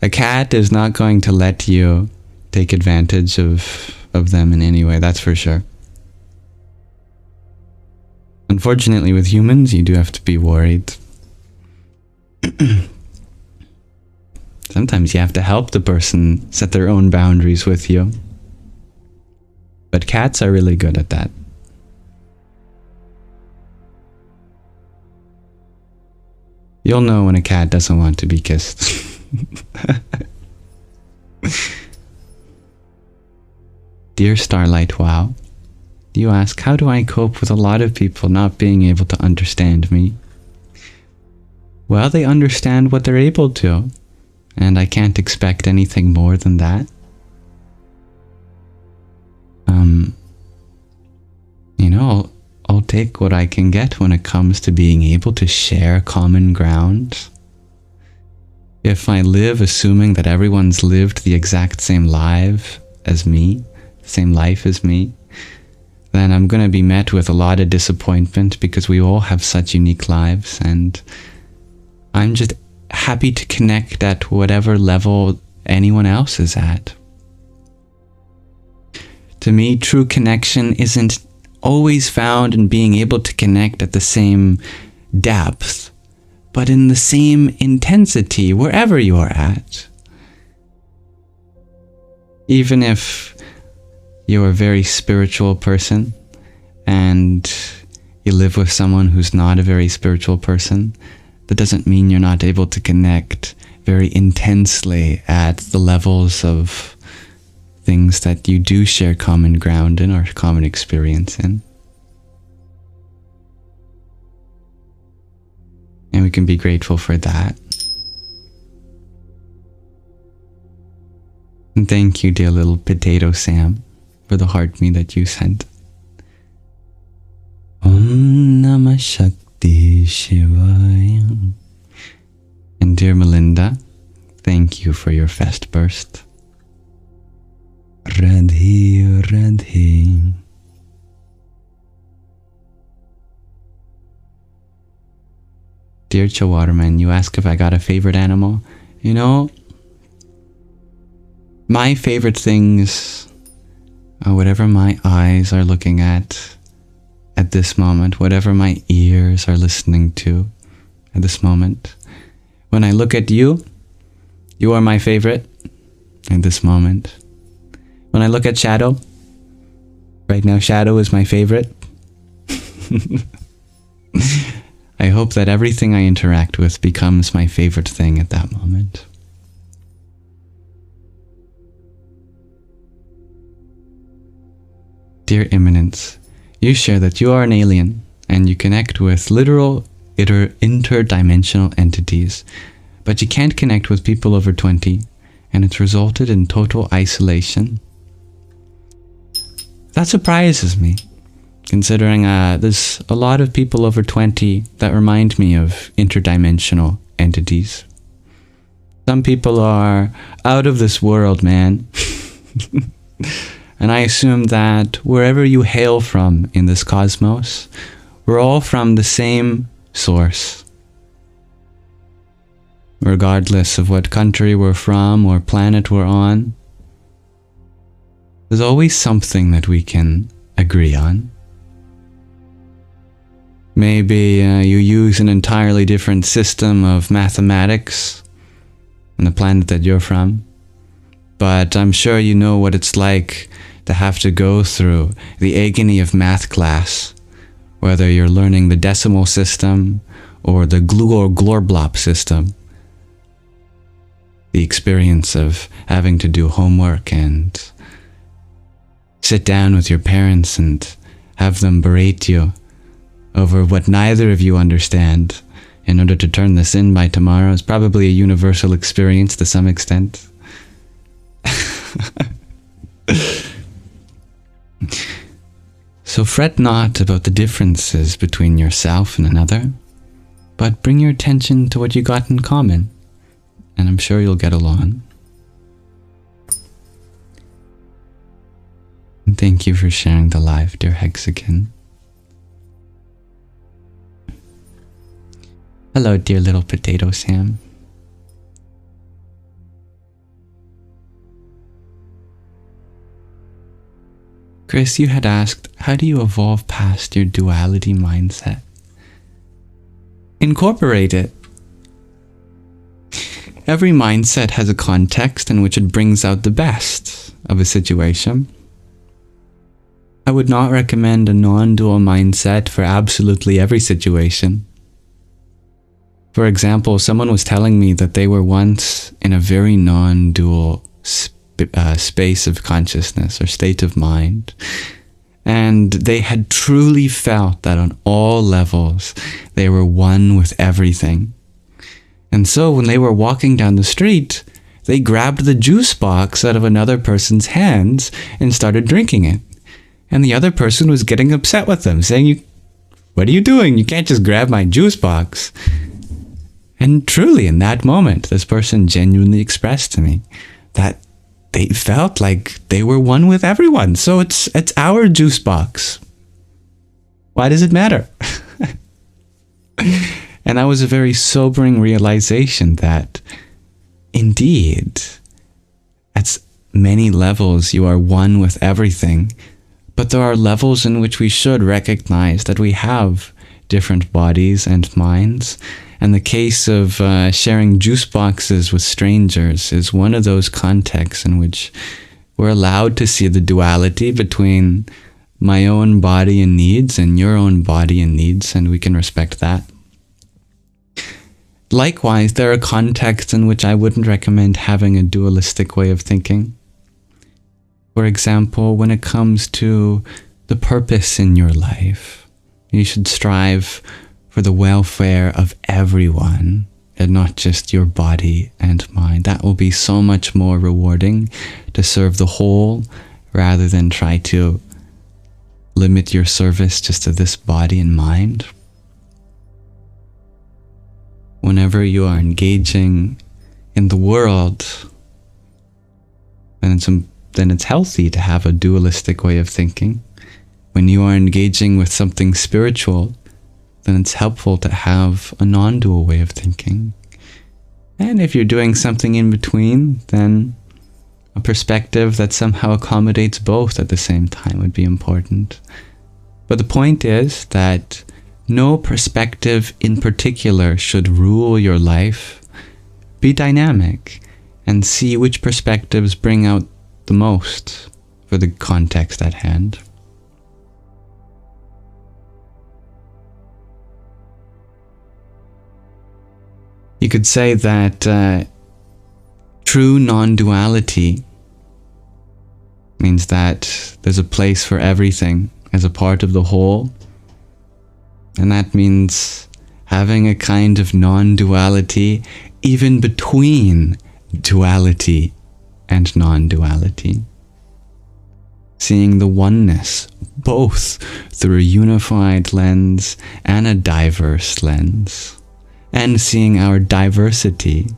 A cat is not going to let you take advantage of them in any way, that's for sure. Unfortunately, with humans, you do have to be worried. Sometimes you have to help the person set their own boundaries with you. But cats are really good at that. You'll know when a cat doesn't want to be kissed. Dear Starlight Wow, you ask, how do I cope with a lot of people not being able to understand me? Well, they understand what they're able to, and I can't expect anything more than that. You know, I'll take what I can get when it comes to being able to share common ground. If I live assuming that everyone's lived the exact same life as me, then I'm going to be met with a lot of disappointment because we all have such unique lives, and I'm just happy to connect at whatever level anyone else is at. To me, true connection isn't always found in being able to connect at the same depth, but in the same intensity wherever you are at. Even if you're a very spiritual person and you live with someone who's not a very spiritual person, that doesn't mean you're not able to connect very intensely at the levels of things that you do share common ground in or common experience in. And we can be grateful for that. And thank you, dear little potato Sam, for the heart me that you sent. Om Namah Shakti Shivaya. And dear Melinda, thank you for your fest burst. Radhe Radhe. Dear Chawaterman, you ask if I got a favorite animal. You know, my favorite things are whatever my eyes are looking at this moment, whatever my ears are listening to at this moment. When I look at you, you are my favorite at this moment. When I look at Shadow, right now Shadow is my favorite. I hope that everything I interact with becomes my favorite thing at that moment. Dear Immanence, you share that you are an alien and you connect with literal interdimensional entities, but you can't connect with people over 20, and it's resulted in total isolation. That surprises me, considering there's a lot of people over 20 that remind me of interdimensional entities. Some people are out of this world, man. And I assume that wherever you hail from in this cosmos, we're all from the same source. Regardless of what country we're from or planet we're on, there's always something that we can agree on. Maybe you use an entirely different system of mathematics on the planet that you're from, but I'm sure you know what it's like to have to go through the agony of math class, whether you're learning the decimal system or the Glorblop system. The experience of having to do homework and sit down with your parents and have them berate you over what neither of you understand in order to turn this in by tomorrow is probably a universal experience to some extent. So fret not about the differences between yourself and another, but bring your attention to what you got in common, and I'm sure you'll get along. And thank you for sharing the live, dear Hexagon. Hello, dear little potato Sam. Chris, you had asked, how do you evolve past your duality mindset? Incorporate it. every mindset has a context in which it brings out the best of a situation. I would not recommend a non-dual mindset for absolutely every situation. For example, someone was telling me that they were once in a very non-dual space of consciousness or state of mind, and they had truly felt that on all levels they were one with everything. And so when they were walking down the street, they grabbed the juice box out of another person's hands and started drinking it. And the other person was getting upset with them, saying, "What are you doing? You can't just grab my juice box." And truly, in that moment, this person genuinely expressed to me that they felt like they were one with everyone. So it's our juice box. Why does it matter? And that was a very sobering realization that, indeed, at many levels, you are one with everything. But there are levels in which we should recognize that we have different bodies and minds. And the case of sharing juice boxes with strangers is one of those contexts in which we're allowed to see the duality between my own body and needs and your own body and needs, and we can respect that. Likewise, there are contexts in which I wouldn't recommend having a dualistic way of thinking. For example, when it comes to the purpose in your life, you should strive for the welfare of everyone and not just your body and mind. That will be so much more rewarding to serve the whole rather than try to limit your service just to this body and mind. Whenever you are engaging in the world, then it's healthy to have a dualistic way of thinking. When you are engaging with something spiritual, then it's helpful to have a non-dual way of thinking. And if you're doing something in between, then a perspective that somehow accommodates both at the same time would be important. But the point is that no perspective in particular should rule your life. Be dynamic and see which perspectives bring out the most for the context at hand. You could say that true non-duality means that there's a place for everything as a part of the whole. And that means having a kind of non-duality even between duality and non-duality. Seeing the oneness both through a unified lens and a diverse lens. And seeing our diversity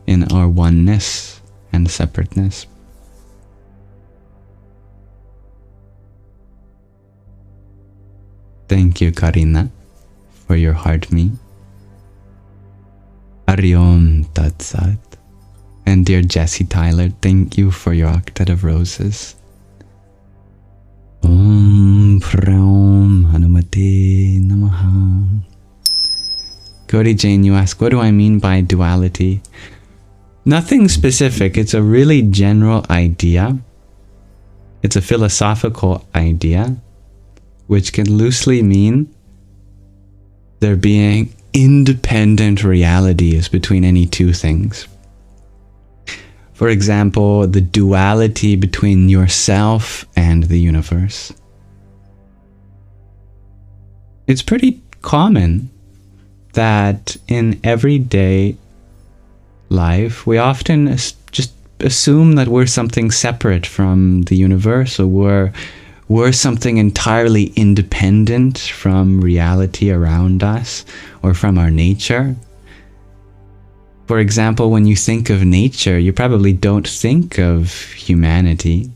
in our oneness and separateness. Thank you, Karina, for your heart me. Ariom Tat Sat. And dear Jessie Tyler, thank you for your octet of roses. Om Pram Hanumate Namaha. Cody Jane, you ask, what do I mean by duality? Nothing specific. It's a really general idea. It's a philosophical idea, which can loosely mean there being independent realities between any two things. For example, the duality between yourself and the universe. It's pretty common that in everyday life, we often just assume that we're something separate from the universe, or we're something entirely independent from reality around us or from our nature. For example, when you think of nature, you probably don't think of humanity.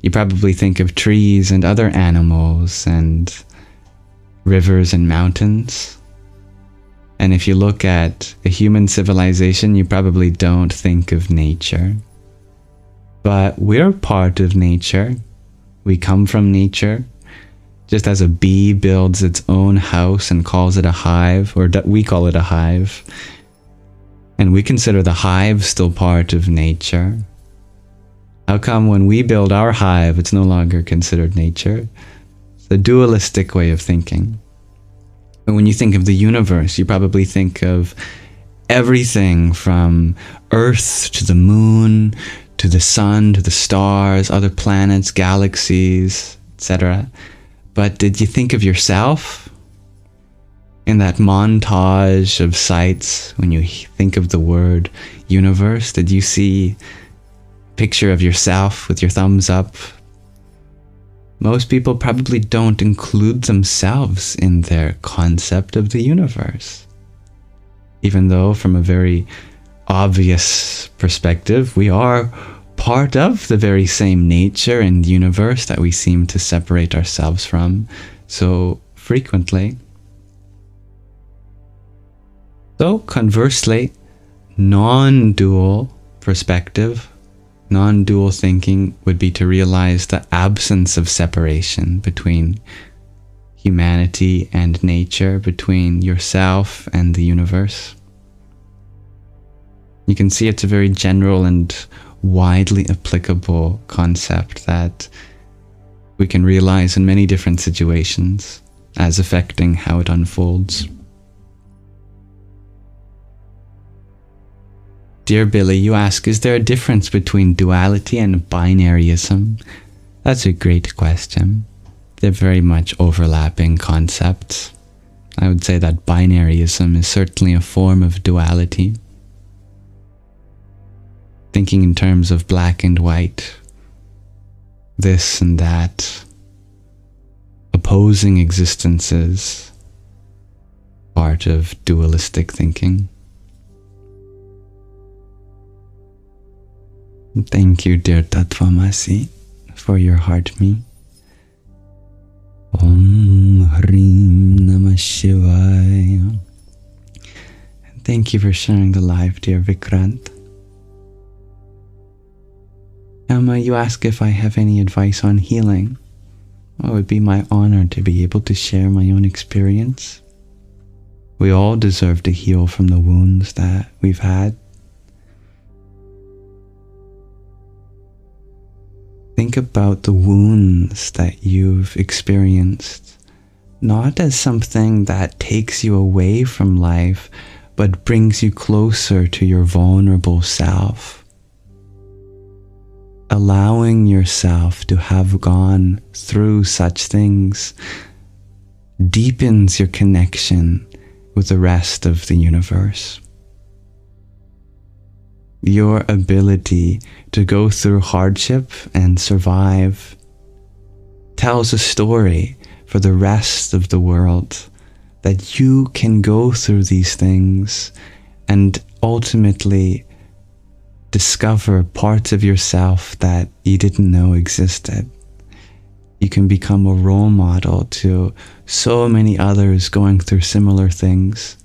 You probably think of trees and other animals and rivers and mountains. And if you look at a human civilization, you probably don't think of nature. But we're part of nature. We come from nature. Just as a bee builds its own house and calls it a hive, or we call it a hive, And we consider the hive still part of nature. How come when we build our hive, it's no longer considered nature? It's a dualistic way of thinking. But when you think of the universe, you probably think of everything from Earth to the moon, to the sun, to the stars, other planets, galaxies, etc. But did you think of yourself? In that montage of sights, when you think of the word universe, did you see a picture of yourself with your thumbs up? Most people probably don't include themselves in their concept of the universe. Even though from a very obvious perspective, we are part of the very same nature and universe that we seem to separate ourselves from so frequently. So conversely, non-dual perspective, non-dual thinking would be to realize the absence of separation between humanity and nature, between yourself and the universe. You can see it's a very general and widely applicable concept that we can realize in many different situations as affecting how it unfolds. Dear Billy, you ask, is there a difference between duality and binaryism? That's a great question. They're very much overlapping concepts. I would say that binaryism is certainly a form of duality. Thinking in terms of black and white, this and that, opposing existences, part of dualistic thinking. Thank you, dear Tattvamasi, for your heart me. Om Hrim Namah Shivaya. And thank you for sharing the live, dear Vikrant. Emma, you ask if I have any advice on healing. Well, it would be my honor to be able to share my own experience. We all deserve to heal from the wounds that we've had. Think about the wounds that you've experienced, not as something that takes you away from life, but brings you closer to your vulnerable self. Allowing yourself to have gone through such things deepens your connection with the rest of the universe. Your ability to go through hardship and survive tells a story for the rest of the world that you can go through these things and ultimately discover parts of yourself that you didn't know existed. You can become a role model to so many others going through similar things.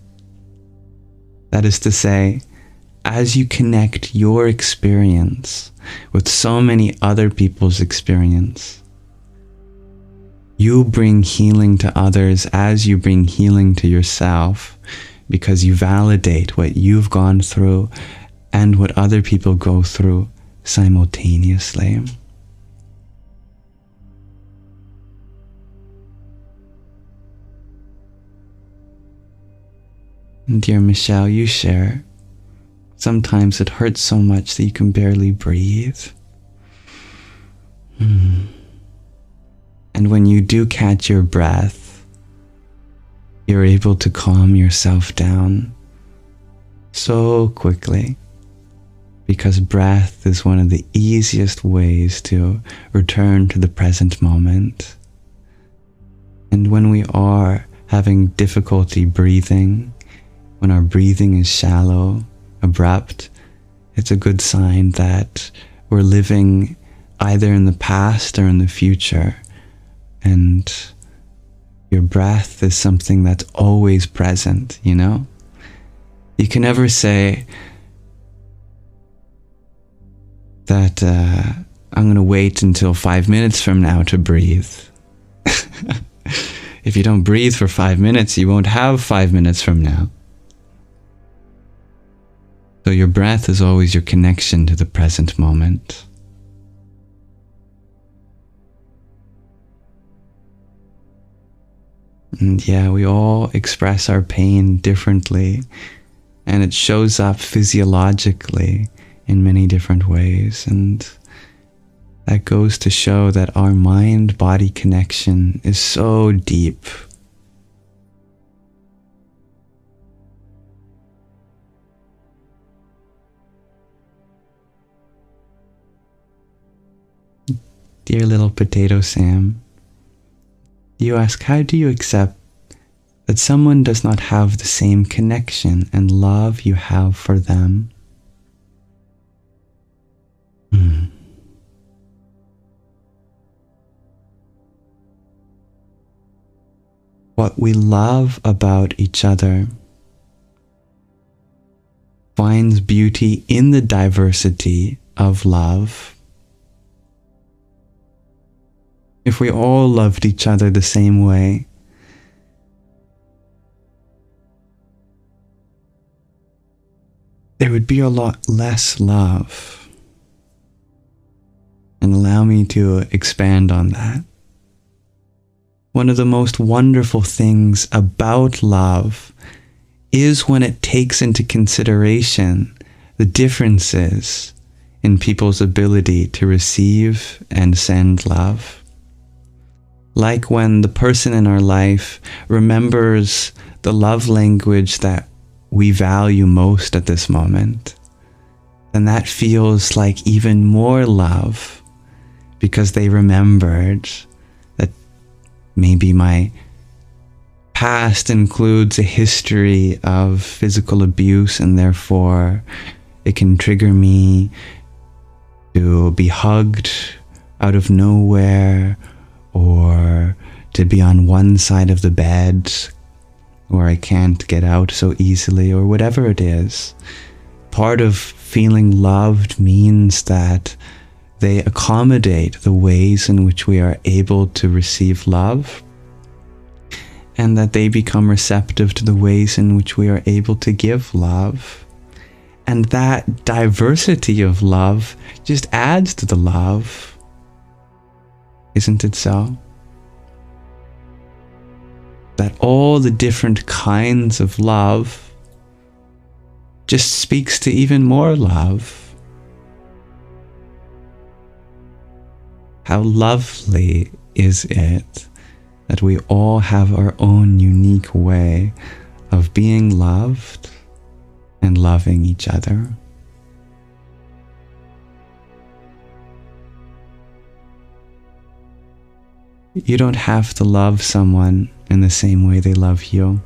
That is to say, as you connect your experience with so many other people's experience, you bring healing to others as you bring healing to yourself, because you validate what you've gone through and what other people go through simultaneously. And dear Michelle, you share, sometimes it hurts so much that you can barely breathe. And when you do catch your breath, you're able to calm yourself down so quickly, because breath is one of the easiest ways to return to the present moment. And when we are having difficulty breathing, when our breathing is shallow, abrupt, it's a good sign that we're living either in the past or in the future, and your breath is something that's always present, you know? You can never say that I'm going to wait until 5 minutes from now to breathe. If you don't breathe for 5 minutes, you won't have 5 minutes from now. So your breath is always your connection to the present moment. And yeah, we all express our pain differently, and it shows up physiologically in many different ways. And that goes to show that our mind-body connection is so deep. Dear little potato Sam, you ask, how do you accept that someone does not have the same connection and love you have for them? What we love about each other finds beauty in the diversity of love. If we all loved each other the same way, there would be a lot less love. And allow me to expand on that. One of the most wonderful things about love is when it takes into consideration the differences in people's ability to receive and send love. Like when the person in our life remembers the love language that we value most at this moment, then that feels like even more love, because they remembered that maybe my past includes a history of physical abuse, and therefore it can trigger me to be hugged out of nowhere, or to be on one side of the bed where I can't get out so easily, or whatever it is. Part of feeling loved means that they accommodate the ways in which we are able to receive love, and that they become receptive to the ways in which we are able to give love. And that diversity of love just adds to the love. Isn't it so? That all the different kinds of love just speaks to even more love. How lovely is it that we all have our own unique way of being loved and loving each other. You don't have to love someone in the same way they love you.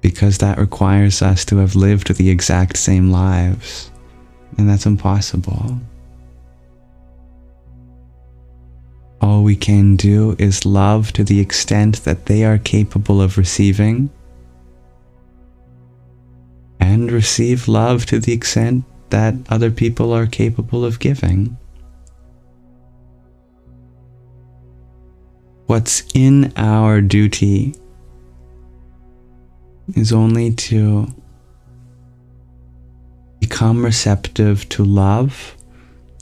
Because that requires us to have lived the exact same lives, and that's impossible. All we can do is love to the extent that they are capable of receiving, and receive love to the extent that other people are capable of giving. What's in our duty is only to become receptive to love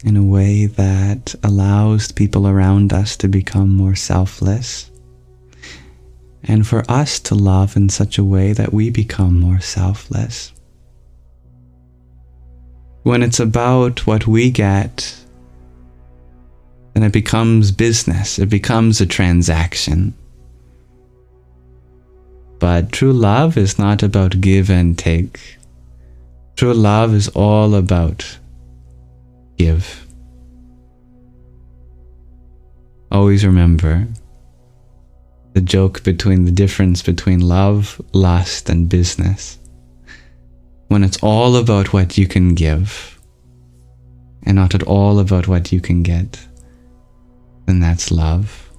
in a way that allows people around us to become more selfless, and for us to love in such a way that we become more selfless. When it's about what we get, then it becomes business, it becomes a transaction. But true love is not about give and take. True love is all about give. Always remember the joke between the difference between love, lust, and business. When it's all about what you can give and not at all about what you can get, then that's love.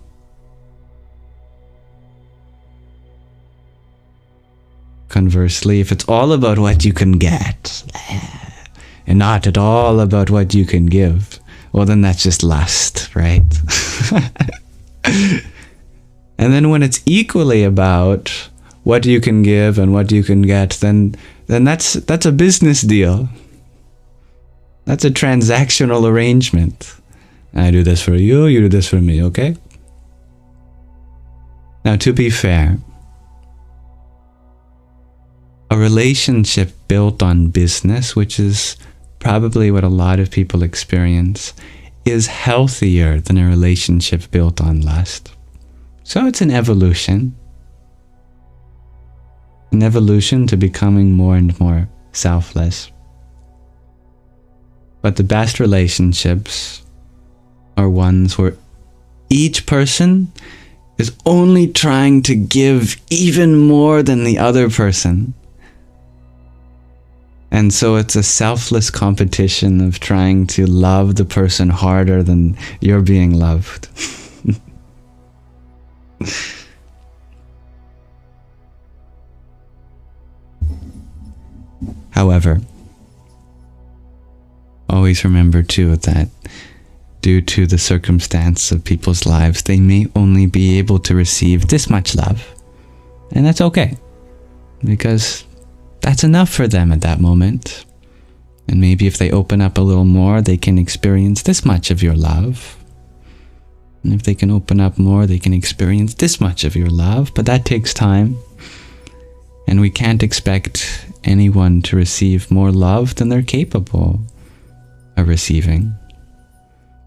Conversely, if it's all about what you can get and not at all about what you can give, well, then that's just lust, right? And then when it's equally about what you can give and what you can get, then that's a business deal. That's a transactional arrangement. I do this for you, you do this for me, okay? Now, to be fair, a relationship built on business, which is probably what a lot of people experience, is healthier than a relationship built on lust. So it's an evolution. An evolution to becoming more and more selfless. But the best relationships are ones where each person is only trying to give even more than the other person. And so it's a selfless competition of trying to love the person harder than you're being loved. However, always remember too that due to the circumstance of people's lives, they may only be able to receive this much love. And that's okay, because that's enough for them at that moment. And maybe if they open up a little more, they can experience this much of your love. And if they can open up more, they can experience this much of your love. But that takes time. And we can't expect anyone to receive more love than they're capable of receiving.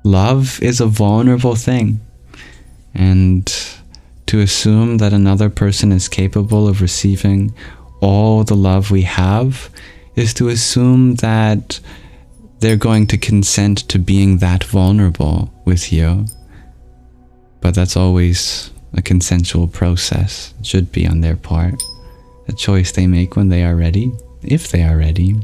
Love is a vulnerable thing. And to assume that another person is capable of receiving all the love we have is to assume that they're going to consent to being that vulnerable with you. But that's always a consensual process. It should be on their part. A choice they make when they are ready, if they are ready.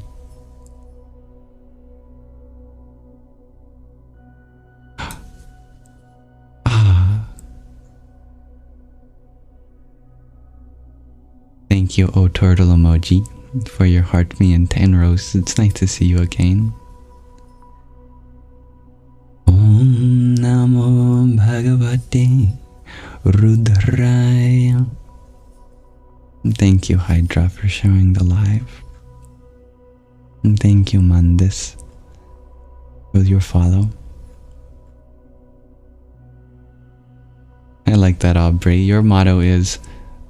Thank you, O Turtle emoji, for your heart, me, and 10 roses. It's nice to see you again. Om Namo Bhagavate Rudraya. Thank you, Hydra, for showing the live. And thank you, Mandis, for your follow. I like that, Aubrey. Your motto is,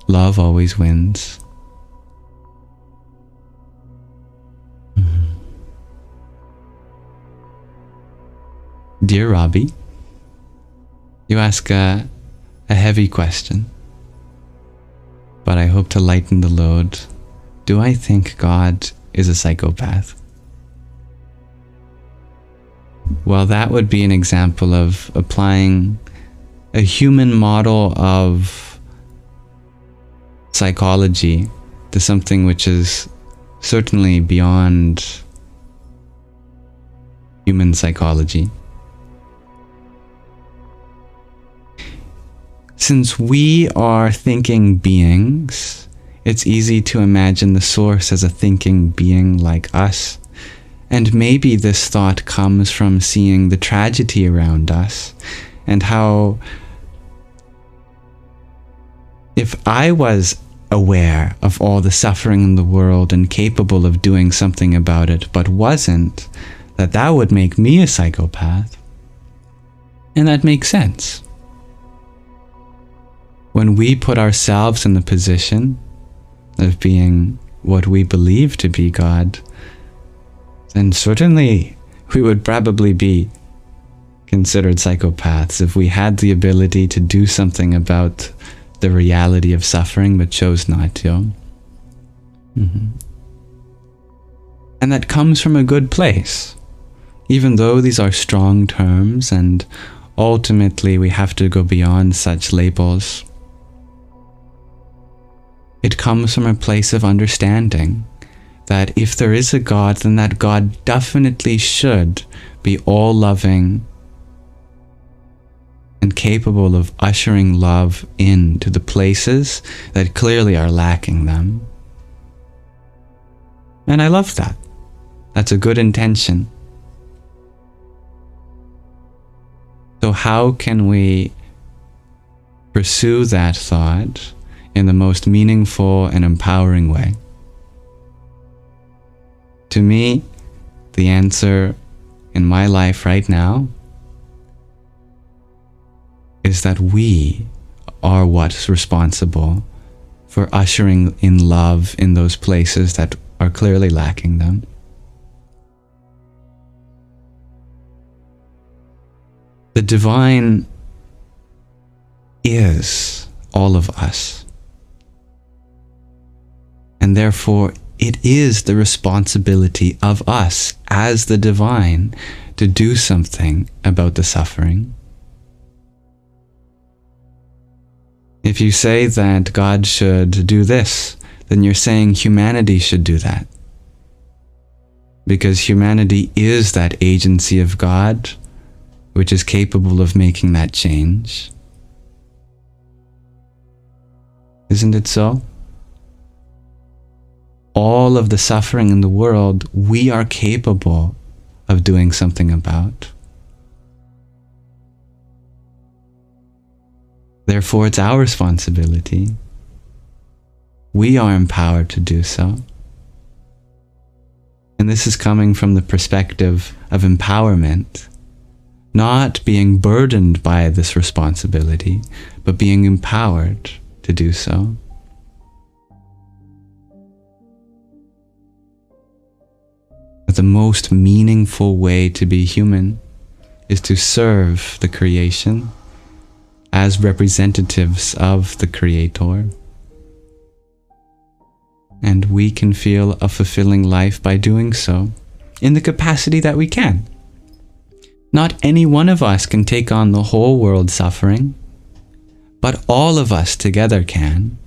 love always wins. Dear Robbie, you ask a heavy question, but I hope to lighten the load. Do I think God is a psychopath? Well, that would be an example of applying a human model of psychology to something which is certainly beyond human psychology. Since we are thinking beings, it's easy to imagine the source as a thinking being like us. And maybe this thought comes from seeing the tragedy around us and how if I was aware of all the suffering in the world and capable of doing something about it, but wasn't, that would make me a psychopath. And that makes sense. When we put ourselves in the position of being what we believe to be God, then certainly we would probably be considered psychopaths if we had the ability to do something about the reality of suffering but chose not to. And that comes from a good place. Even though these are strong terms and ultimately we have to go beyond such labels, it comes from a place of understanding that if there is a God, then that God definitely should be all-loving and capable of ushering love into the places that clearly are lacking them. And I love that. That's a good intention. So how can we pursue that thought in the most meaningful and empowering way? To me, the answer in my life right now is that we are what's responsible for ushering in love in those places that are clearly lacking them. The divine is all of us. And therefore, it is the responsibility of us as the divine to do something about the suffering. If you say that God should do this, then you're saying humanity should do that. Because humanity is that agency of God, which is capable of making that change. Isn't it so? All of the suffering in the world, we are capable of doing something about. Therefore, it's our responsibility. We are empowered to do so. And this is coming from the perspective of empowerment, not being burdened by this responsibility, but being empowered to do so. The most meaningful way to be human is to serve the creation as representatives of the Creator. And we can feel a fulfilling life by doing so, in the capacity that we can. Not any one of us can take on the whole world's suffering, but all of us together can.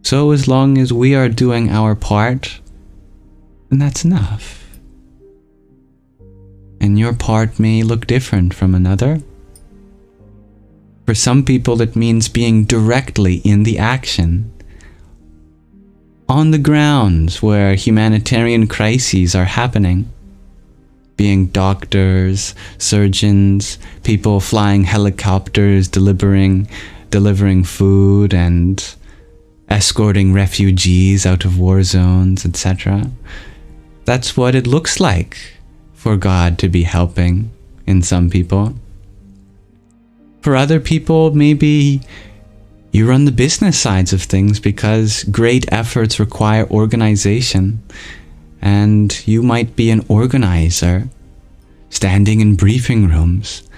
So as long as we are doing our part, then that's enough. And your part may look different from another. For some people, it means being directly in the action, on the grounds where humanitarian crises are happening. Being doctors, surgeons, people flying helicopters, delivering food and escorting refugees out of war zones, etc. That's what it looks like for God to be helping in some people. For other people, maybe you run the business sides of things because great efforts require organization, and you might be an organizer, standing in briefing rooms,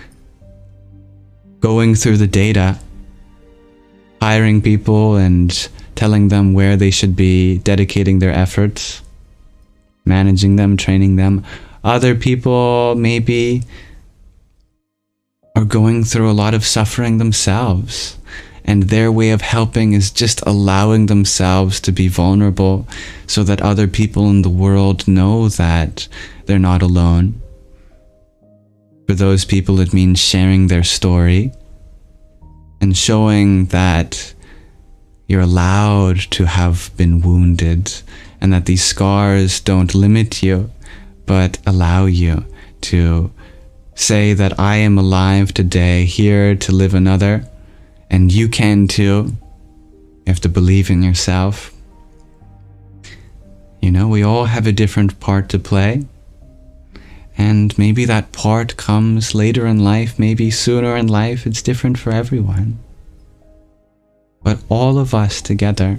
going through the data, hiring people and telling them where they should be dedicating their efforts, managing them, training them. Other people maybe are going through a lot of suffering themselves, and their way of helping is just allowing themselves to be vulnerable so that other people in the world know that they're not alone. For those people, it means sharing their story and showing that you're allowed to have been wounded and that these scars don't limit you, but allow you to say that I am alive today, here to live another, and you can too. You have to believe in yourself. You know, we all have a different part to play, and maybe that part comes later in life, maybe sooner in life. It's different for everyone. But all of us together,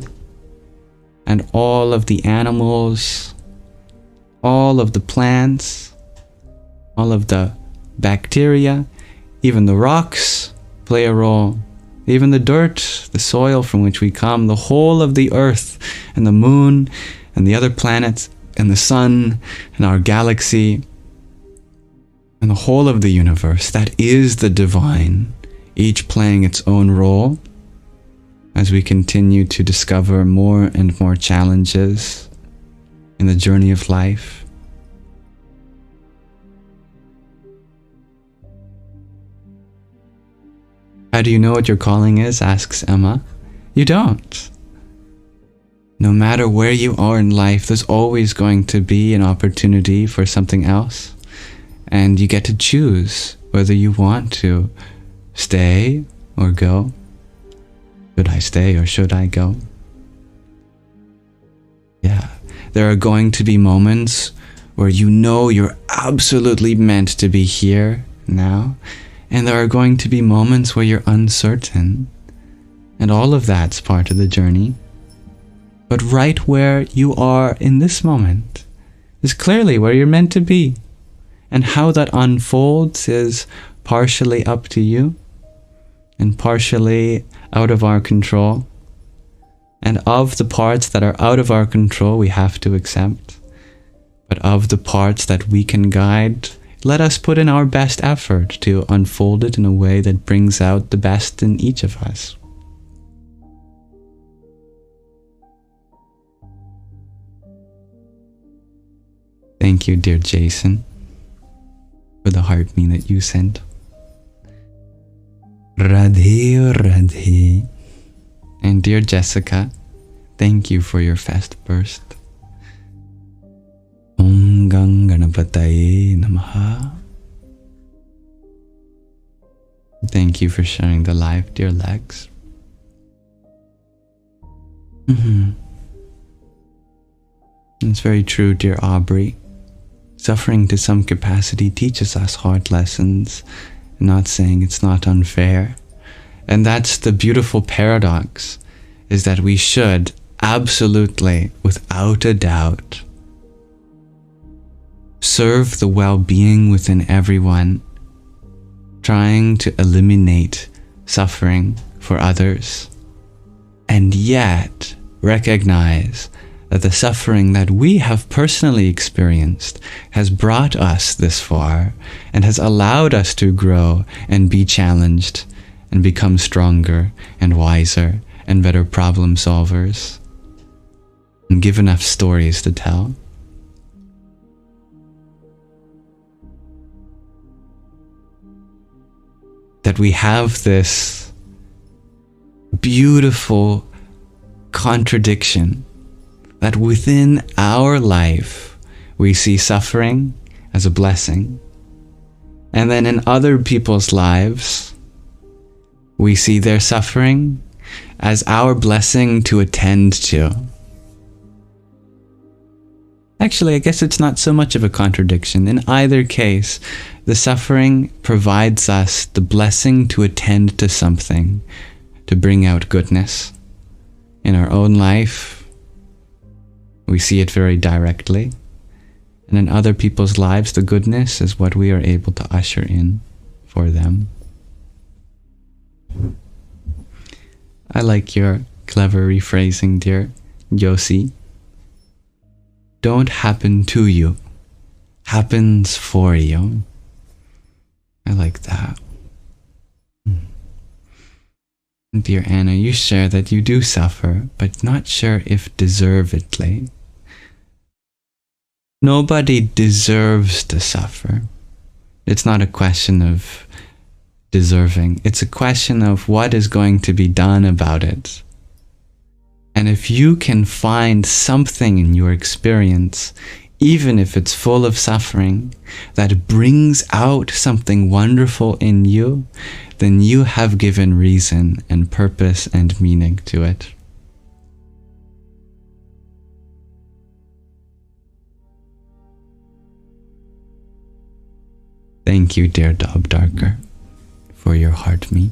and all of the animals, all of the plants, all of the bacteria, even the rocks play a role. Even the dirt, the soil from which we come, the whole of the earth and the moon and the other planets and the sun and our galaxy and the whole of the universe, that is the divine, each playing its own role as we continue to discover more and more challenges in the journey of life. How do you know what your calling is? Asks Emma. You don't. No matter where you are in life, there's always going to be an opportunity for something else. And you get to choose whether you want to stay or go. Should I stay or should I go? Yeah, there are going to be moments where you know you're absolutely meant to be here now, and there are going to be moments where you're uncertain, and all of that's part of the journey. But right where you are in this moment is clearly where you're meant to be, and how that unfolds is partially up to you and partially out of our control. And of the parts that are out of our control, we have to accept. But of the parts that we can guide, let us put in our best effort to unfold it in a way that brings out the best in each of us. Thank you, dear Jason, for the heart me that you sent. Radhe Radhe. And dear Jessica, thank you for your fast burst. Om Gang Ganapataye Namaha. Thank you for sharing the live, dear Lex. It's very true, dear Aubrey. Suffering to some capacity teaches us hard lessons. I'm not saying it's not unfair. And that's the beautiful paradox, is that we should absolutely, without a doubt, serve the well-being within everyone, trying to eliminate suffering for others, and yet recognize that the suffering that we have personally experienced has brought us this far and has allowed us to grow and be challenged and become stronger and wiser and better problem solvers and give enough stories to tell. That we have this beautiful contradiction that within our life we see suffering as a blessing, and then in other people's lives we see their suffering as our blessing to attend to. Actually, I guess it's not so much of a contradiction. In either case, the suffering provides us the blessing to attend to something, to bring out goodness. In our own life, we see it very directly. And in other people's lives, the goodness is what we are able to usher in for them. I like your clever rephrasing, dear Yossi. Don't happen to you, happens for you. I like that. Dear Anna, you share that you do suffer, but not sure if deservedly. Nobody deserves to suffer. It's not a question of deserving. It's a question of what is going to be done about it. And if you can find something in your experience, even if it's full of suffering, that brings out something wonderful in you, then you have given reason and purpose and meaning to it. Thank you, dear Dob Darker, for your heart me.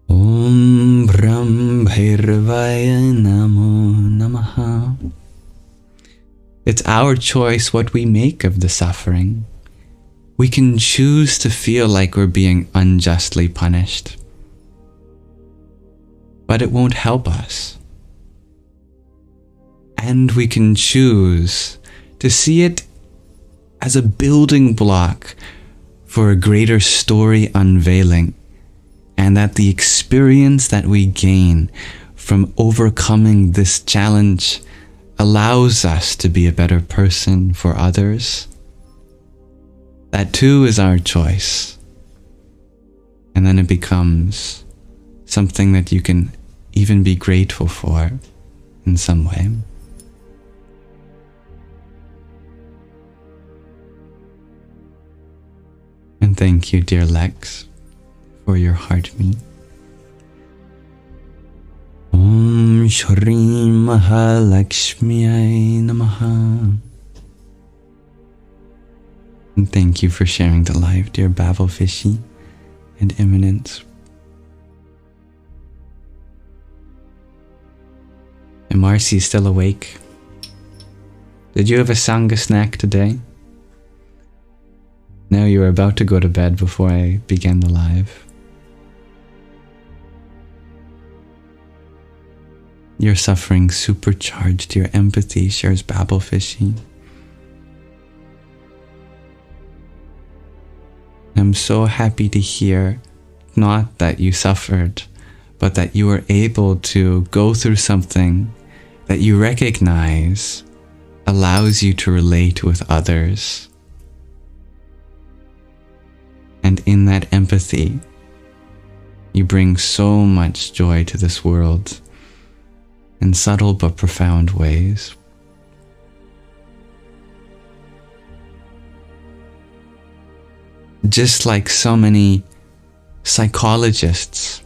Om Brahm Bhairvaya Namo Namaha. It's our choice what we make of the suffering. We can choose to feel like we're being unjustly punished, but it won't help us. And we can choose to see it as a building block for a greater story unveiling, and that the experience that we gain from overcoming this challenge allows us to be a better person for others. That too is our choice. And then it becomes something that you can even be grateful for in some way. And thank you, dear Lex, for your heart me. Shri Mahalakshmiyai Namaha. And thank you for sharing the live, dear Babelfishy and Eminence. And Marcy is still awake. Did you have a Sangha snack today? No, you were about to go to bed before I began the live. Your suffering supercharged your empathy, shares Babelfishy. I'm so happy to hear not that you suffered, but that you were able to go through something that you recognize allows you to relate with others. And in that empathy, you bring so much joy to this world in subtle but profound ways. Just like so many psychologists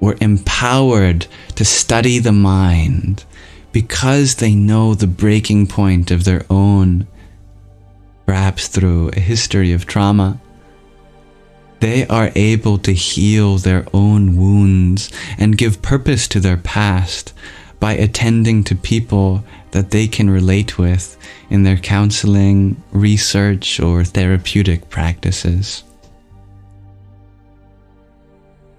were empowered to study the mind because they know the breaking point of their own, perhaps through a history of trauma, they are able to heal their own wounds and give purpose to their past by attending to people that they can relate with in their counseling, research, or therapeutic practices.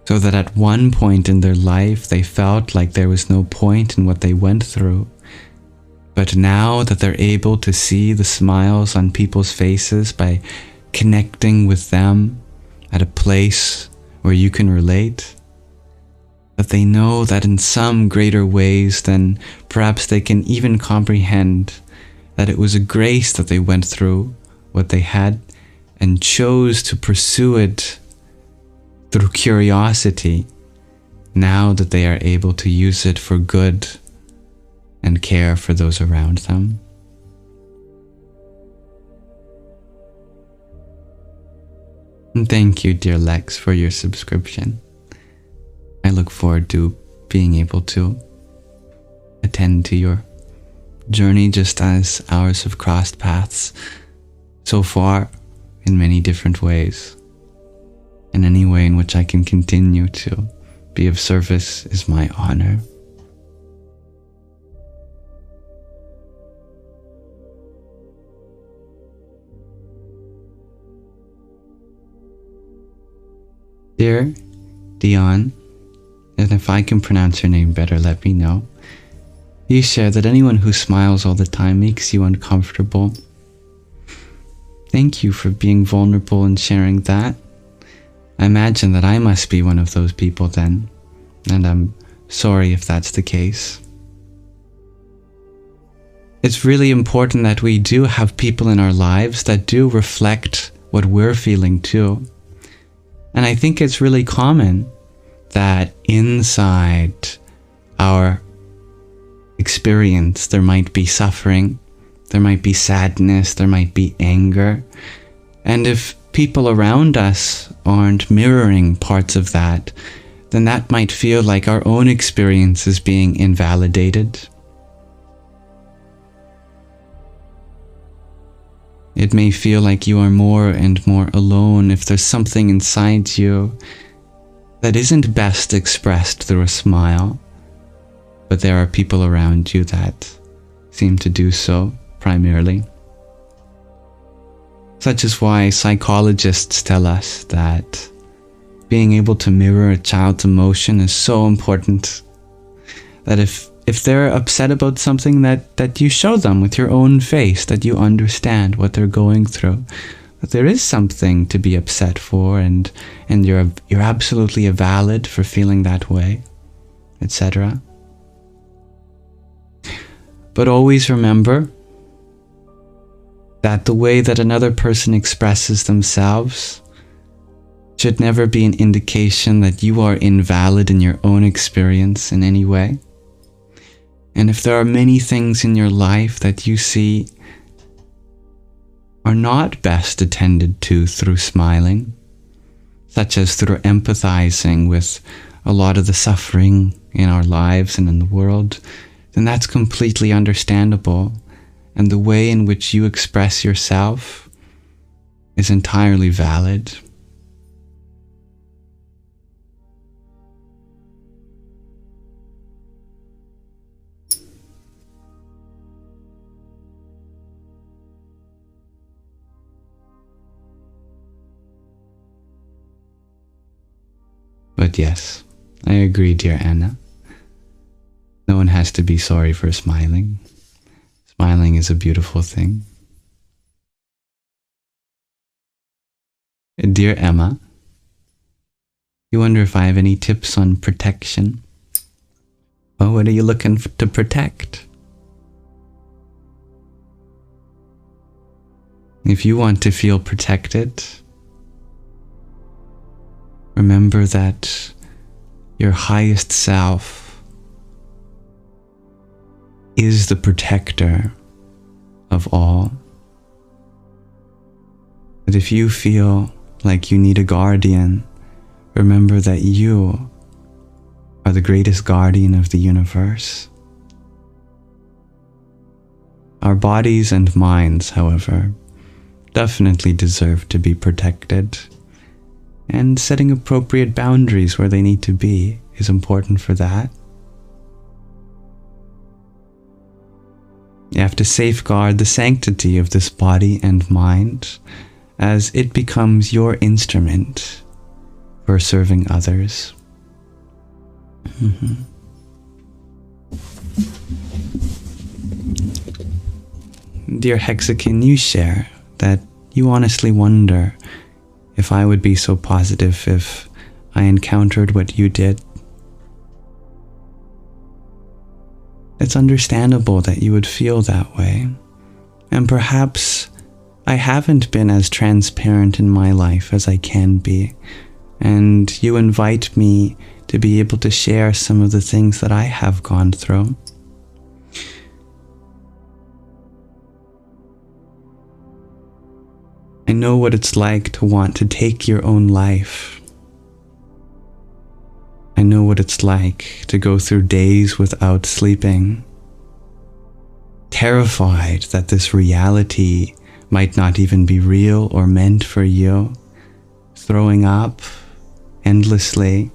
So that at one point in their life they felt like there was no point in what they went through. But now that they're able to see the smiles on people's faces by connecting with them at a place where you can relate, that they know that in some greater ways than perhaps they can even comprehend, that it was a grace that they went through what they had and chose to pursue it through curiosity, now that they are able to use it for good and care for those around them. And thank you, dear Lex, for your subscription. I look forward to being able to attend to your journey just as ours have crossed paths so far in many different ways. And any way in which I can continue to be of service is my honor. Dear Dion, and if I can pronounce your name better, let me know. You share that anyone who smiles all the time makes you uncomfortable. Thank you for being vulnerable and sharing that. I imagine that I must be one of those people then, and I'm sorry if that's the case. It's really important that we do have people in our lives that do reflect what we're feeling too. And I think it's really common that inside our experience there might be suffering, there might be sadness, there might be anger. And if people around us aren't mirroring parts of that, then that might feel like our own experience is being invalidated. It may feel like you are more and more alone if there's something inside you that isn't best expressed through a smile, but there are people around you that seem to do so primarily. Such is why psychologists tell us that being able to mirror a child's emotion is so important. That if they're upset about something, that you show them with your own face, that you understand what they're going through. That there is something to be upset for, and you're absolutely valid for feeling that way, etc. But always remember that the way that another person expresses themselves should never be an indication that you are invalid in your own experience in any way. And if there are many things in your life that you see are not best attended to through smiling, such as through empathizing with a lot of the suffering in our lives and in the world, then that's completely understandable. And the way in which you express yourself is entirely valid. But yes, I agree, dear Anna. No one has to be sorry for smiling. Smiling is a beautiful thing. Dear Emma, you wonder if I have any tips on protection? Well, what are you looking to protect? If you want to feel protected, remember that your highest self is the protector of all. That if you feel like you need a guardian, remember that you are the greatest guardian of the universe. Our bodies and minds, however, definitely deserve to be protected, and setting appropriate boundaries where they need to be is important for that. You have to safeguard the sanctity of this body and mind as it becomes your instrument for serving others. Dear Hexakin, you share that you honestly wonder if I would be so positive if I encountered what you did. It's understandable that you would feel that way, and perhaps I haven't been as transparent in my life as I can be, and you invite me to be able to share some of the things that I have gone through. I know what it's like to want to take your own life. I know what it's like to go through days without sleeping, terrified that this reality might not even be real or meant for you, throwing up endlessly.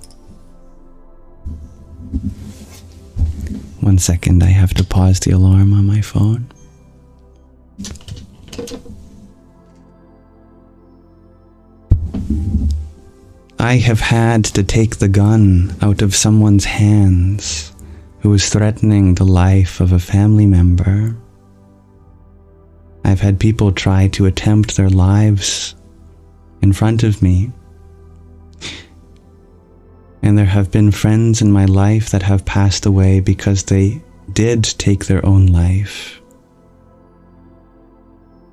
1 second, I have to pause the alarm on my phone. I have had to take the gun out of someone's hands who was threatening the life of a family member. I've had people try to attempt their lives in front of me. And there have been friends in my life that have passed away because they did take their own life.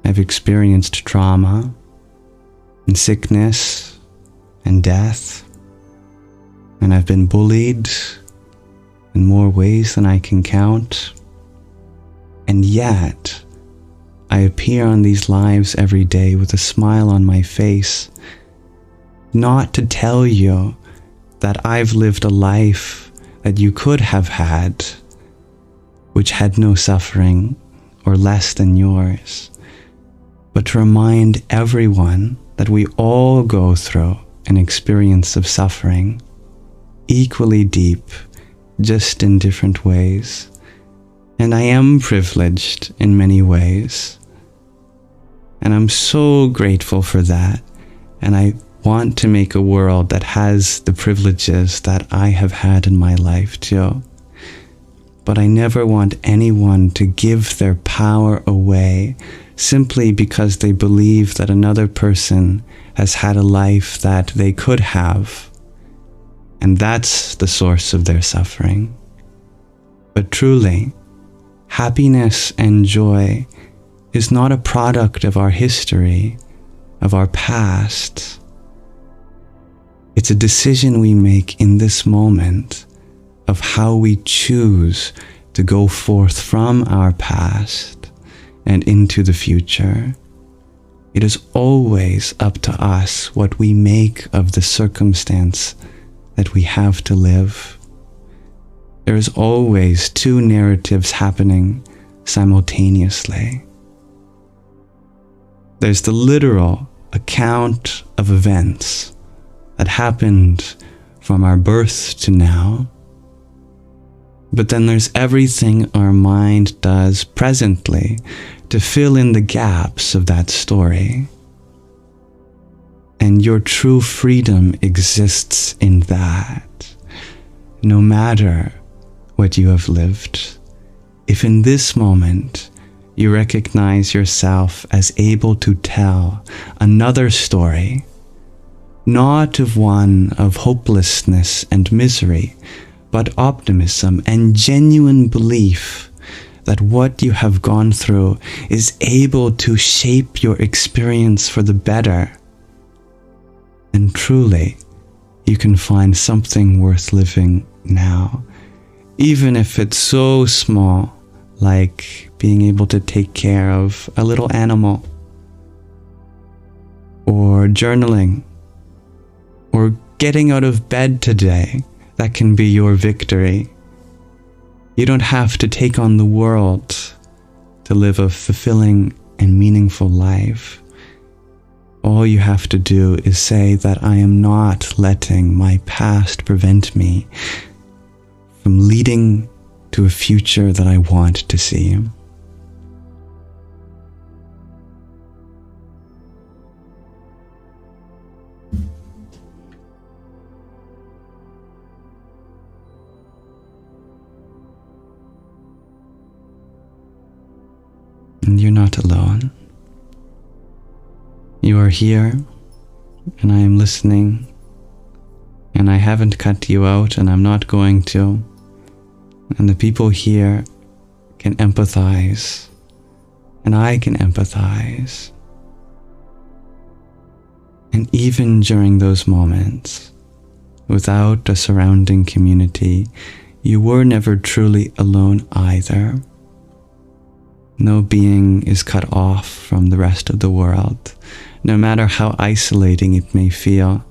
I've experienced trauma and sickness and death, and I've been bullied in more ways than I can count. And yet, I appear on these lives every day with a smile on my face, not to tell you that I've lived a life that you could have had, which had no suffering or less than yours, but to remind everyone that we all go through an experience of suffering, equally deep, just in different ways. And I am privileged in many ways. And I'm so grateful for that. And I want to make a world that has the privileges that I have had in my life too. But I never want anyone to give their power away simply because they believe that another person has had a life that they could have, and that's the source of their suffering. But truly, happiness and joy is not a product of our history, of our past. It's a decision we make in this moment of how we choose to go forth from our past and into the future. It is always up to us what we make of the circumstance that we have to live. There is always two narratives happening simultaneously. There's the literal account of events that happened from our birth to now. But then there's everything our mind does presently to fill in the gaps of that story. And your true freedom exists in that. No matter what you have lived, if in this moment you recognize yourself as able to tell another story, not of one of hopelessness and misery, but optimism and genuine belief that what you have gone through is able to shape your experience for the better, and truly you can find something worth living now, even if it's so small, like being able to take care of a little animal, or journaling, or getting out of bed today. That can be your victory. You don't have to take on the world to live a fulfilling and meaningful life. All you have to do is say that I am not letting my past prevent me from leading to a future that I want to see. And you're not alone. You are here, and I am listening, and I haven't cut you out, and I'm not going to. And the people here can empathize, and I can empathize. And even during those moments, without a surrounding community, you were never truly alone either. No being is cut off from the rest of the world, no matter how isolating it may feel.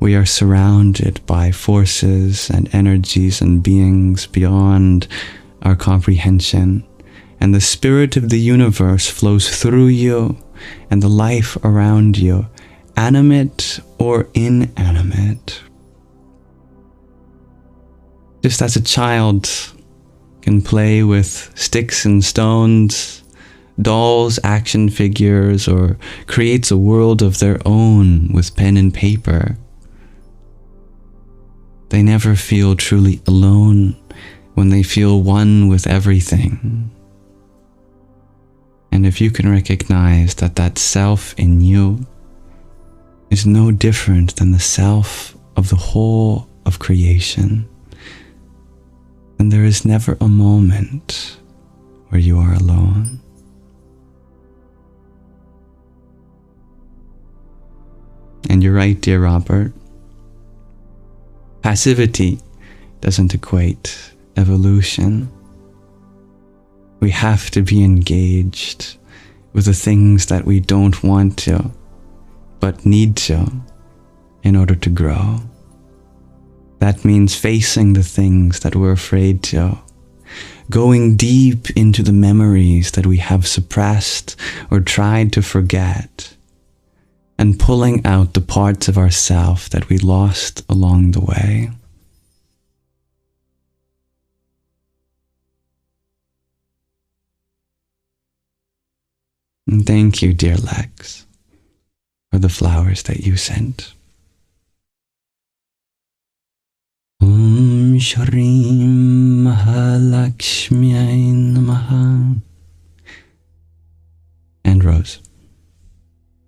We are surrounded by forces and energies and beings beyond our comprehension, and the spirit of the universe flows through you and the life around you, animate or inanimate. Just as a child can play with sticks and stones, dolls, action figures, or creates a world of their own with pen and paper, they never feel truly alone when they feel one with everything. And if you can recognize that that self in you is no different than the self of the whole of creation, then there is never a moment where you are alone. And you're right, dear Robert. Passivity doesn't equate evolution. We have to be engaged with the things that we don't want to, but need to, in order to grow. That means facing the things that we're afraid to, going deep into the memories that we have suppressed or tried to forget, and pulling out the parts of ourself that we lost along the way. And thank you, dear Lex, for the flowers that you sent. Om Shrim Mahalakshmiyai Namaha. And Rose.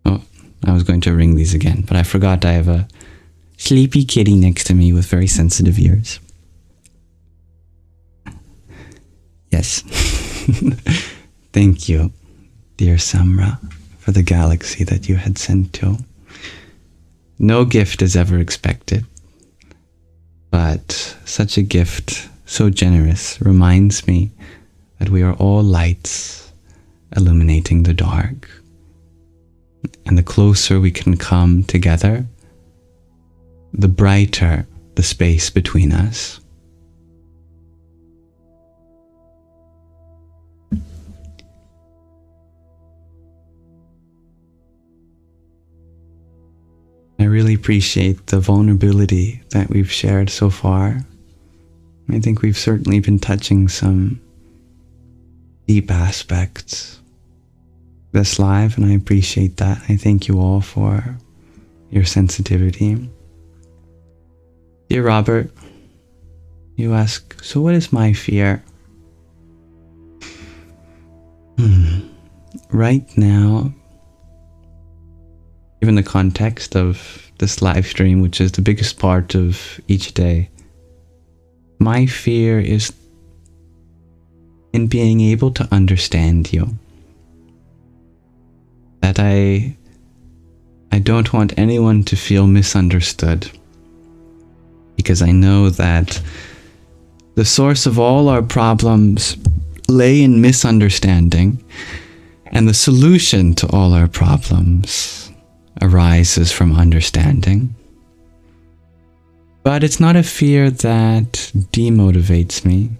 Oh, I was going to ring these again, but I forgot I have a sleepy kitty next to me with very sensitive ears. Yes. Thank you, dear Samra, for the galaxy that you had sent to. No gift is ever expected, but such a gift, so generous, reminds me that we are all lights illuminating the dark. And the closer we can come together, the brighter the space between us. really appreciate the vulnerability that we've shared so far. I think we've certainly been touching some deep aspects of this live, and I appreciate that. I thank you all for your sensitivity. Dear Robert, you ask, so what is my fear? Right now, given the context of this live stream, which is the biggest part of each day, my fear is in being able to understand you. That I don't want anyone to feel misunderstood, because I know that the source of all our problems lay in misunderstanding, and the solution to all our problems arises from understanding. But it's not a fear that demotivates me,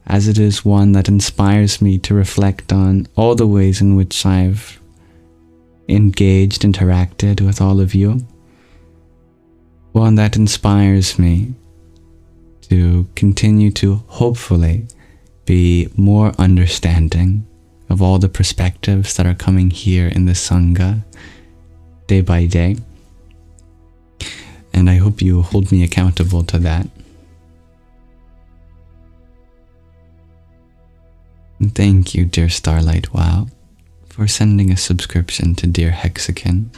as it is one that inspires me to reflect on all the ways in which I've engaged, interacted with all of you. One that inspires me to continue to hopefully be more understanding of all the perspectives that are coming here in the Sangha day by day. And I hope you hold me accountable to that. And thank you, dear Starlight Wow, for sending a subscription to Dear Hexakin.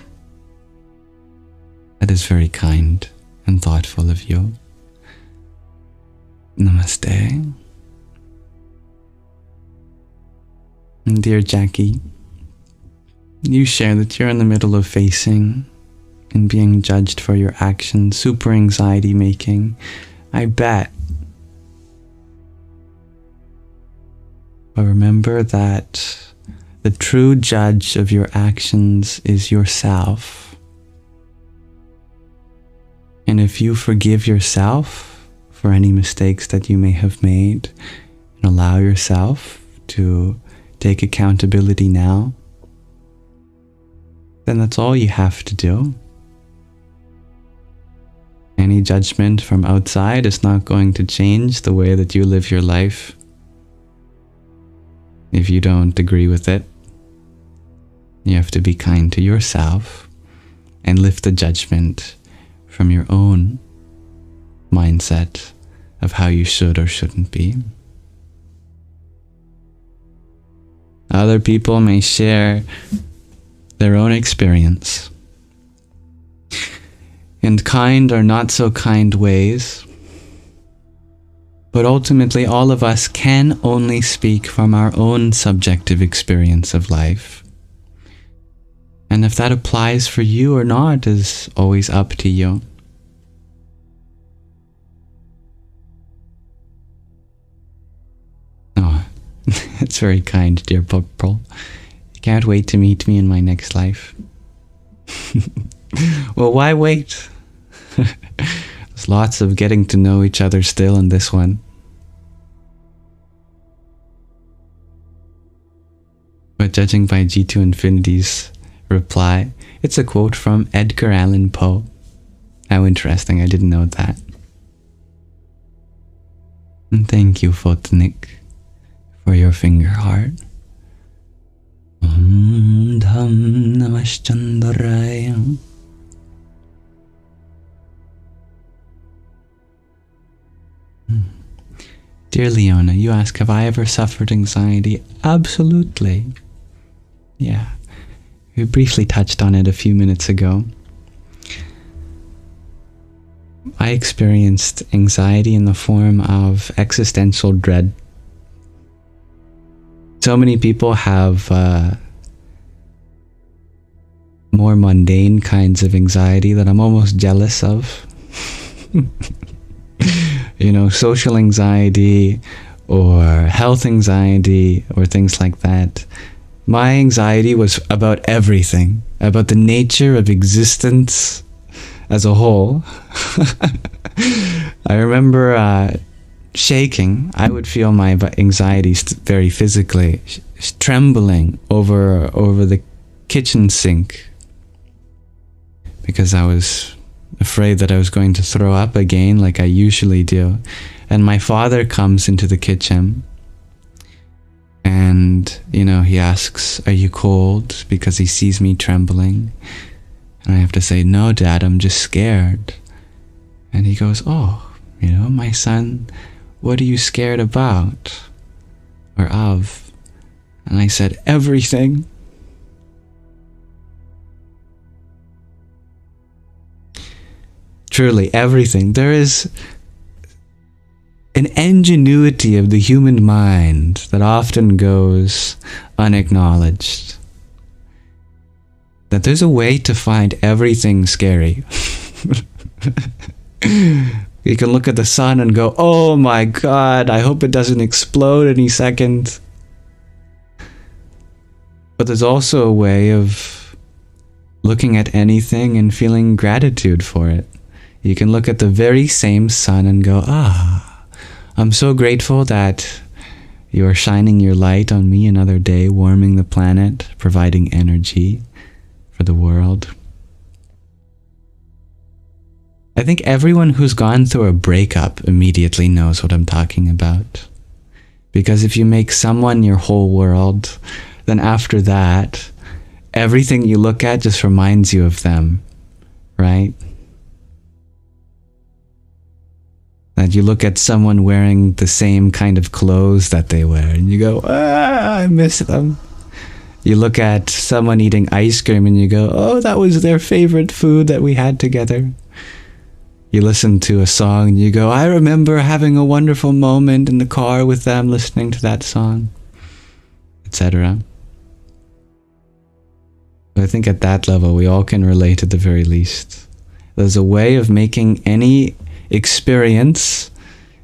That is very kind and thoughtful of you. Namaste. And dear Jackie, you share that you're in the middle of facing and being judged for your actions, super anxiety making. I bet. But remember that the true judge of your actions is yourself. And if you forgive yourself for any mistakes that you may have made and allow yourself to take accountability now, then that's all you have to do. Any judgment from outside is not going to change the way that you live your life. If you don't agree with it, you have to be kind to yourself and lift the judgment from your own mindset of how you should or shouldn't be. Other people may share their own experience in kind or not so kind ways, but ultimately all of us can only speak from our own subjective experience of life. And if that applies for you or not is always up to you. Oh, it's very kind, dear Purple. Can't wait to meet me in my next life. Well, why wait? There's lots of getting to know each other still in this one. But judging by G2 Infinity's reply, it's a quote from Edgar Allan Poe. How interesting, I didn't know that. And thank you, Photonic, for your finger heart. Dham Namaschandaraya. Dear Leona, you ask, have I ever suffered anxiety? Absolutely. Yeah. We briefly touched on it a few minutes ago. I experienced anxiety in the form of existential dread. So many people have more mundane kinds of anxiety that I'm almost jealous of. You know, social anxiety or health anxiety or things like that. My anxiety was about everything, about the nature of existence as a whole. I remember shaking. I would feel my anxiety very physically, trembling over the kitchen sink, because I was afraid that I was going to throw up again like I usually do. And my father comes into the kitchen and, you know, he asks, "Are you cold?" because he sees me trembling. And I have to say, "No, Dad, I'm just scared." And he goes, "Oh, you know, my son, what are you scared about or of?" And I said, "Everything." Truly, everything. There is an ingenuity of the human mind that often goes unacknowledged. That there's a way to find everything scary. You can look at the sun and go, "Oh my God, I hope it doesn't explode any second." But there's also a way of looking at anything and feeling gratitude for it. You can look at the very same sun and go, "Ah, I'm so grateful that you are shining your light on me another day, warming the planet, providing energy for the world." I think everyone who's gone through a breakup immediately knows what I'm talking about. Because if you make someone your whole world, then after that, everything you look at just reminds you of them, right? That you look at someone wearing the same kind of clothes that they wear and you go, "Ah, I miss them." You look at someone eating ice cream and you go, "Oh, that was their favorite food that we had together." You listen to a song and you go, "I remember having a wonderful moment in the car with them listening to that song," etc. But I think at that level, we all can relate at the very least. There's a way of making any experience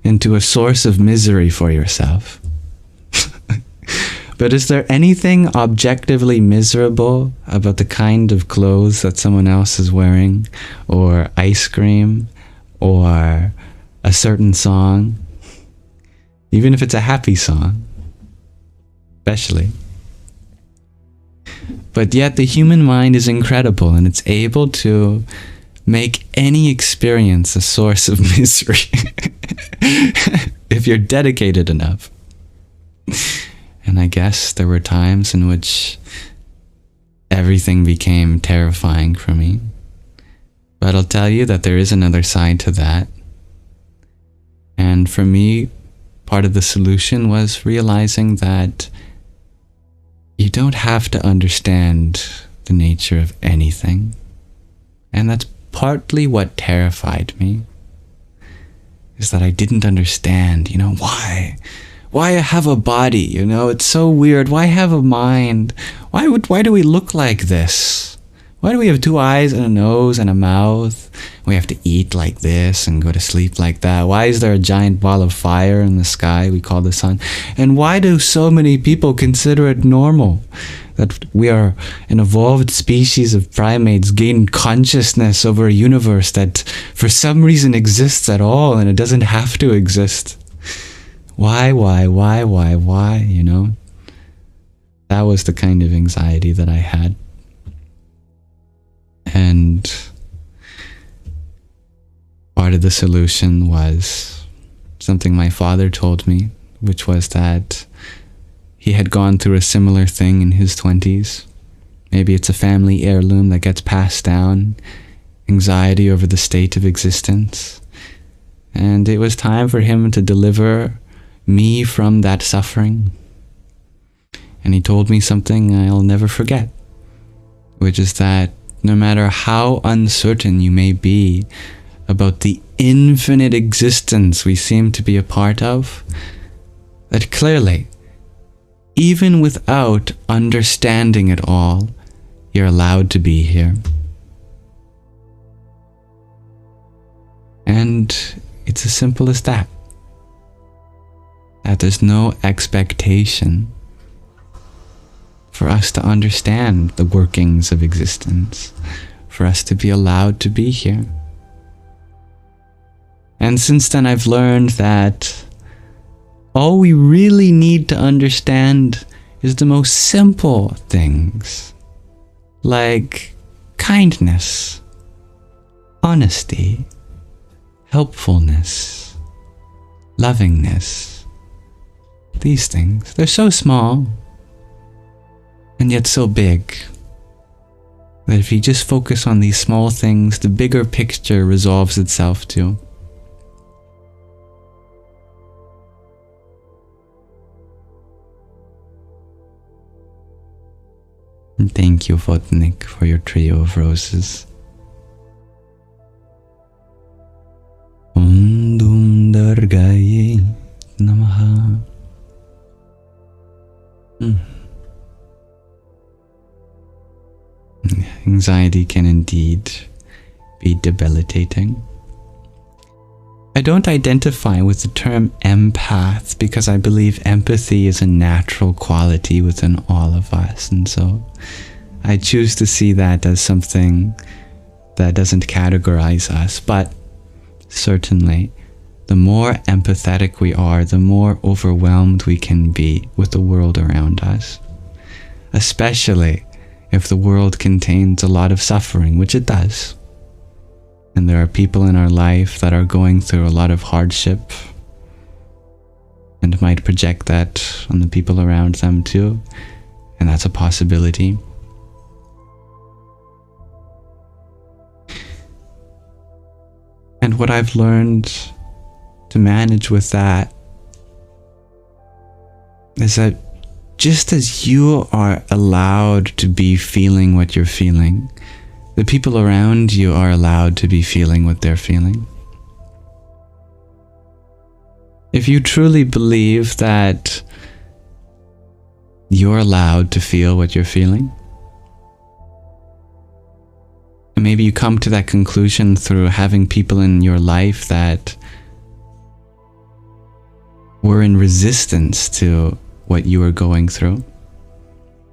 into a source of misery for yourself. But is there anything objectively miserable about the kind of clothes that someone else is wearing, or ice cream, or a certain song? Even if it's a happy song, especially. But yet the human mind is incredible, and it's able to make any experience a source of misery if you're dedicated enough. And I guess there were times in which everything became terrifying for me. But I'll tell you that there is another side to that. And for me, part of the solution was realizing that you don't have to understand the nature of anything. And that's partly what terrified me, is that I didn't understand, you know, why I have a body, you know, it's so weird. Why have a mind? Why do we look like this? Why do we have two eyes and a nose and a mouth? We have to eat like this and go to sleep like that. Why is there a giant ball of fire in the sky we call the sun? And why do so many people consider it normal that we are an evolved species of primates gain consciousness over a universe that for some reason exists at all and it doesn't have to exist? Why, you know? That was the kind of anxiety that I had. And part of the solution was something my father told me, which was that he had gone through a similar thing in his 20s. Maybe it's a family heirloom that gets passed down, anxiety over the state of existence. And it was time for him to deliver me from that suffering. And he told me something I'll never forget, which is that no matter how uncertain you may be about the infinite existence we seem to be a part of, that clearly, even without understanding it all, you're allowed to be here. And it's as simple as that. That there's no expectation for us to understand the workings of existence, for us to be allowed to be here. And since then I've learned that all we really need to understand is the most simple things, like kindness, honesty, helpfulness, lovingness. These things, they're so small and yet so big that if you just focus on these small things, the bigger picture resolves itself too. And thank you, Vodnik, for your trio of roses. Om Dum Durgaye Namaha. Anxiety can indeed be debilitating. I don't identify with the term empath because I believe empathy is a natural quality within all of us, and so I choose to see that as something that doesn't categorize us. But certainly, the more empathetic we are, the more overwhelmed we can be with the world around us, especially if the world contains a lot of suffering, which it does. And there are people in our life that are going through a lot of hardship and might project that on the people around them too, and that's a possibility. And what I've learned to manage with that is that just as you are allowed to be feeling what you're feeling, the people around you are allowed to be feeling what they're feeling. If you truly believe that you're allowed to feel what you're feeling, and maybe you come to that conclusion through having people in your life that were in resistance to what you were going through.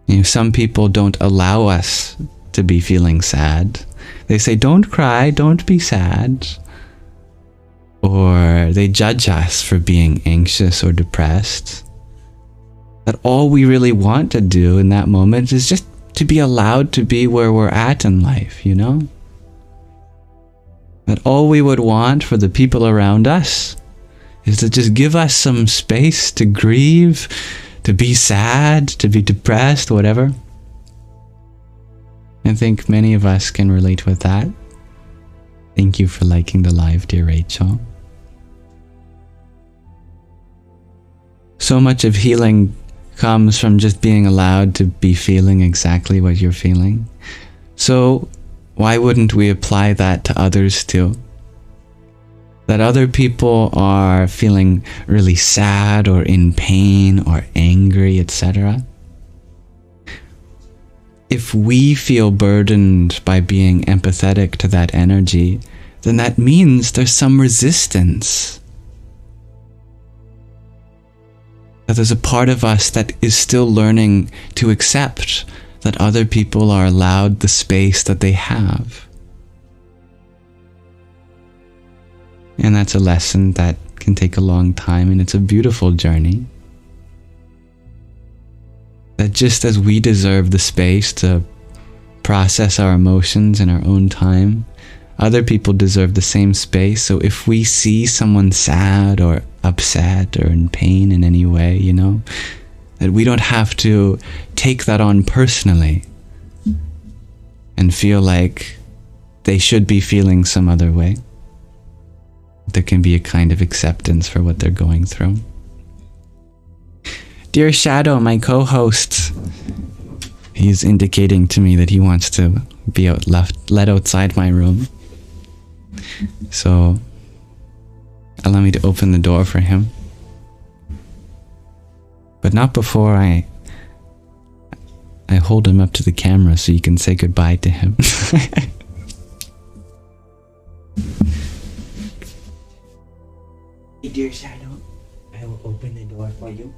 You know, some people don't allow us to be feeling sad. They say, don't cry, don't be sad. Or they judge us for being anxious or depressed. That all we really want to do in that moment is just to be allowed to be where we're at in life, you know? That all we would want for the people around us is to just give us some space to grieve, to be sad, to be depressed, whatever. I think many of us can relate with that. Thank you for liking the live, dear Rachel. So much of healing comes from just being allowed to be feeling exactly what you're feeling. So why wouldn't we apply that to others too? That other people are feeling really sad or in pain or angry, etc. If we feel burdened by being empathetic to that energy, then that means there's some resistance. That there's a part of us that is still learning to accept that other people are allowed the space that they have. And that's a lesson that can take a long time, and it's a beautiful journey. That just as we deserve the space to process our emotions in our own time, other people deserve the same space. So if we see someone sad or upset or in pain in any way, you know, that we don't have to take that on personally and feel like they should be feeling some other way. There can be a kind of acceptance for what they're going through. Dear Shadow, my co-host, he's indicating to me that he wants to be let outside my room. So allow me to open the door for him. But not before I hold him up to the camera so you can say goodbye to him. Dear Shadow, I will open the door for you.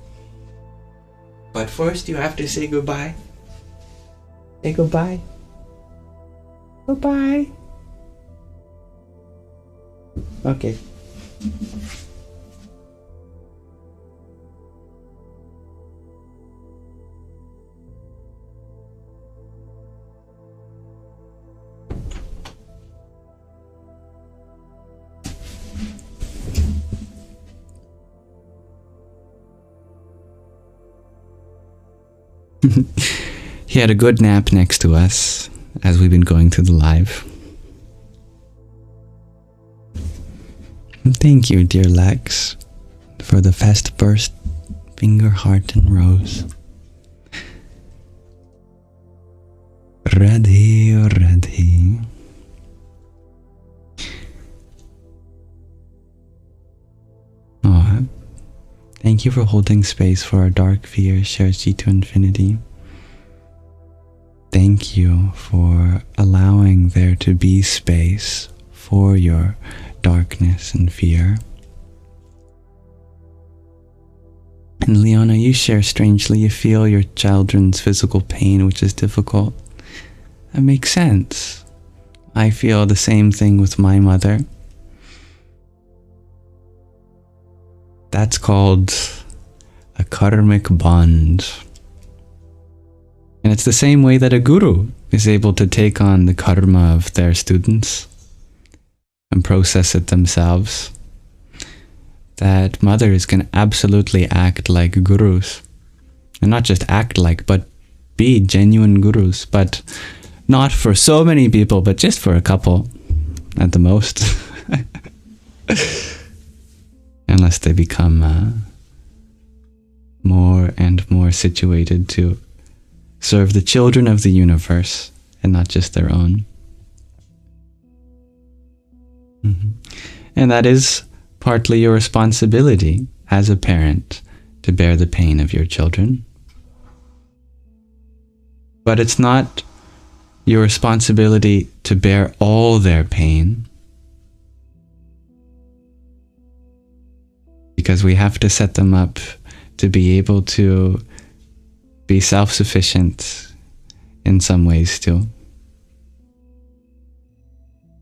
But first you have to say goodbye. Say goodbye. Goodbye. Okay. He had a good nap next to us as we've been going through the live. Thank you, dear Lex, for the fast burst, finger, heart, and rose. Ready, ready. Oh, thank you for holding space for our dark fear, shares G to infinity. Thank you for allowing there to be space for your darkness and fear. And Leona, you share strangely, you feel your children's physical pain, which is difficult. That makes sense. I feel the same thing with my mother. That's called a karmic bond. And it's the same way that a guru is able to take on the karma of their students and process it themselves. That mothers can absolutely act like gurus. And not just act like, but be genuine gurus. But not for so many people, but just for a couple at the most. Unless they become more and more situated to serve the children of the universe and not just their own. And that is partly your responsibility as a parent to bear the pain of your children. But it's not your responsibility to bear all their pain, because we have to set them up to be able to be self-sufficient in some ways too.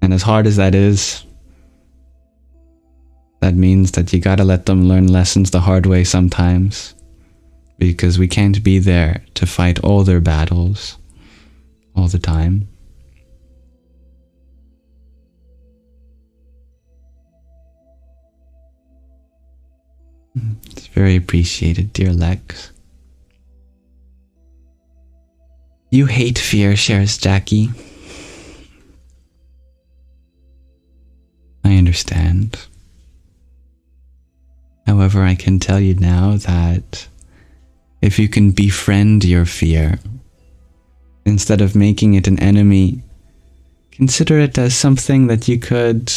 And as hard as that is, that means that you gotta let them learn lessons the hard way sometimes, because we can't be there to fight all their battles all the time. It's very appreciated, dear Lex. You hate fear, shares Jackie. I understand. However, I can tell you now that if you can befriend your fear, instead of making it an enemy, consider it as something that you could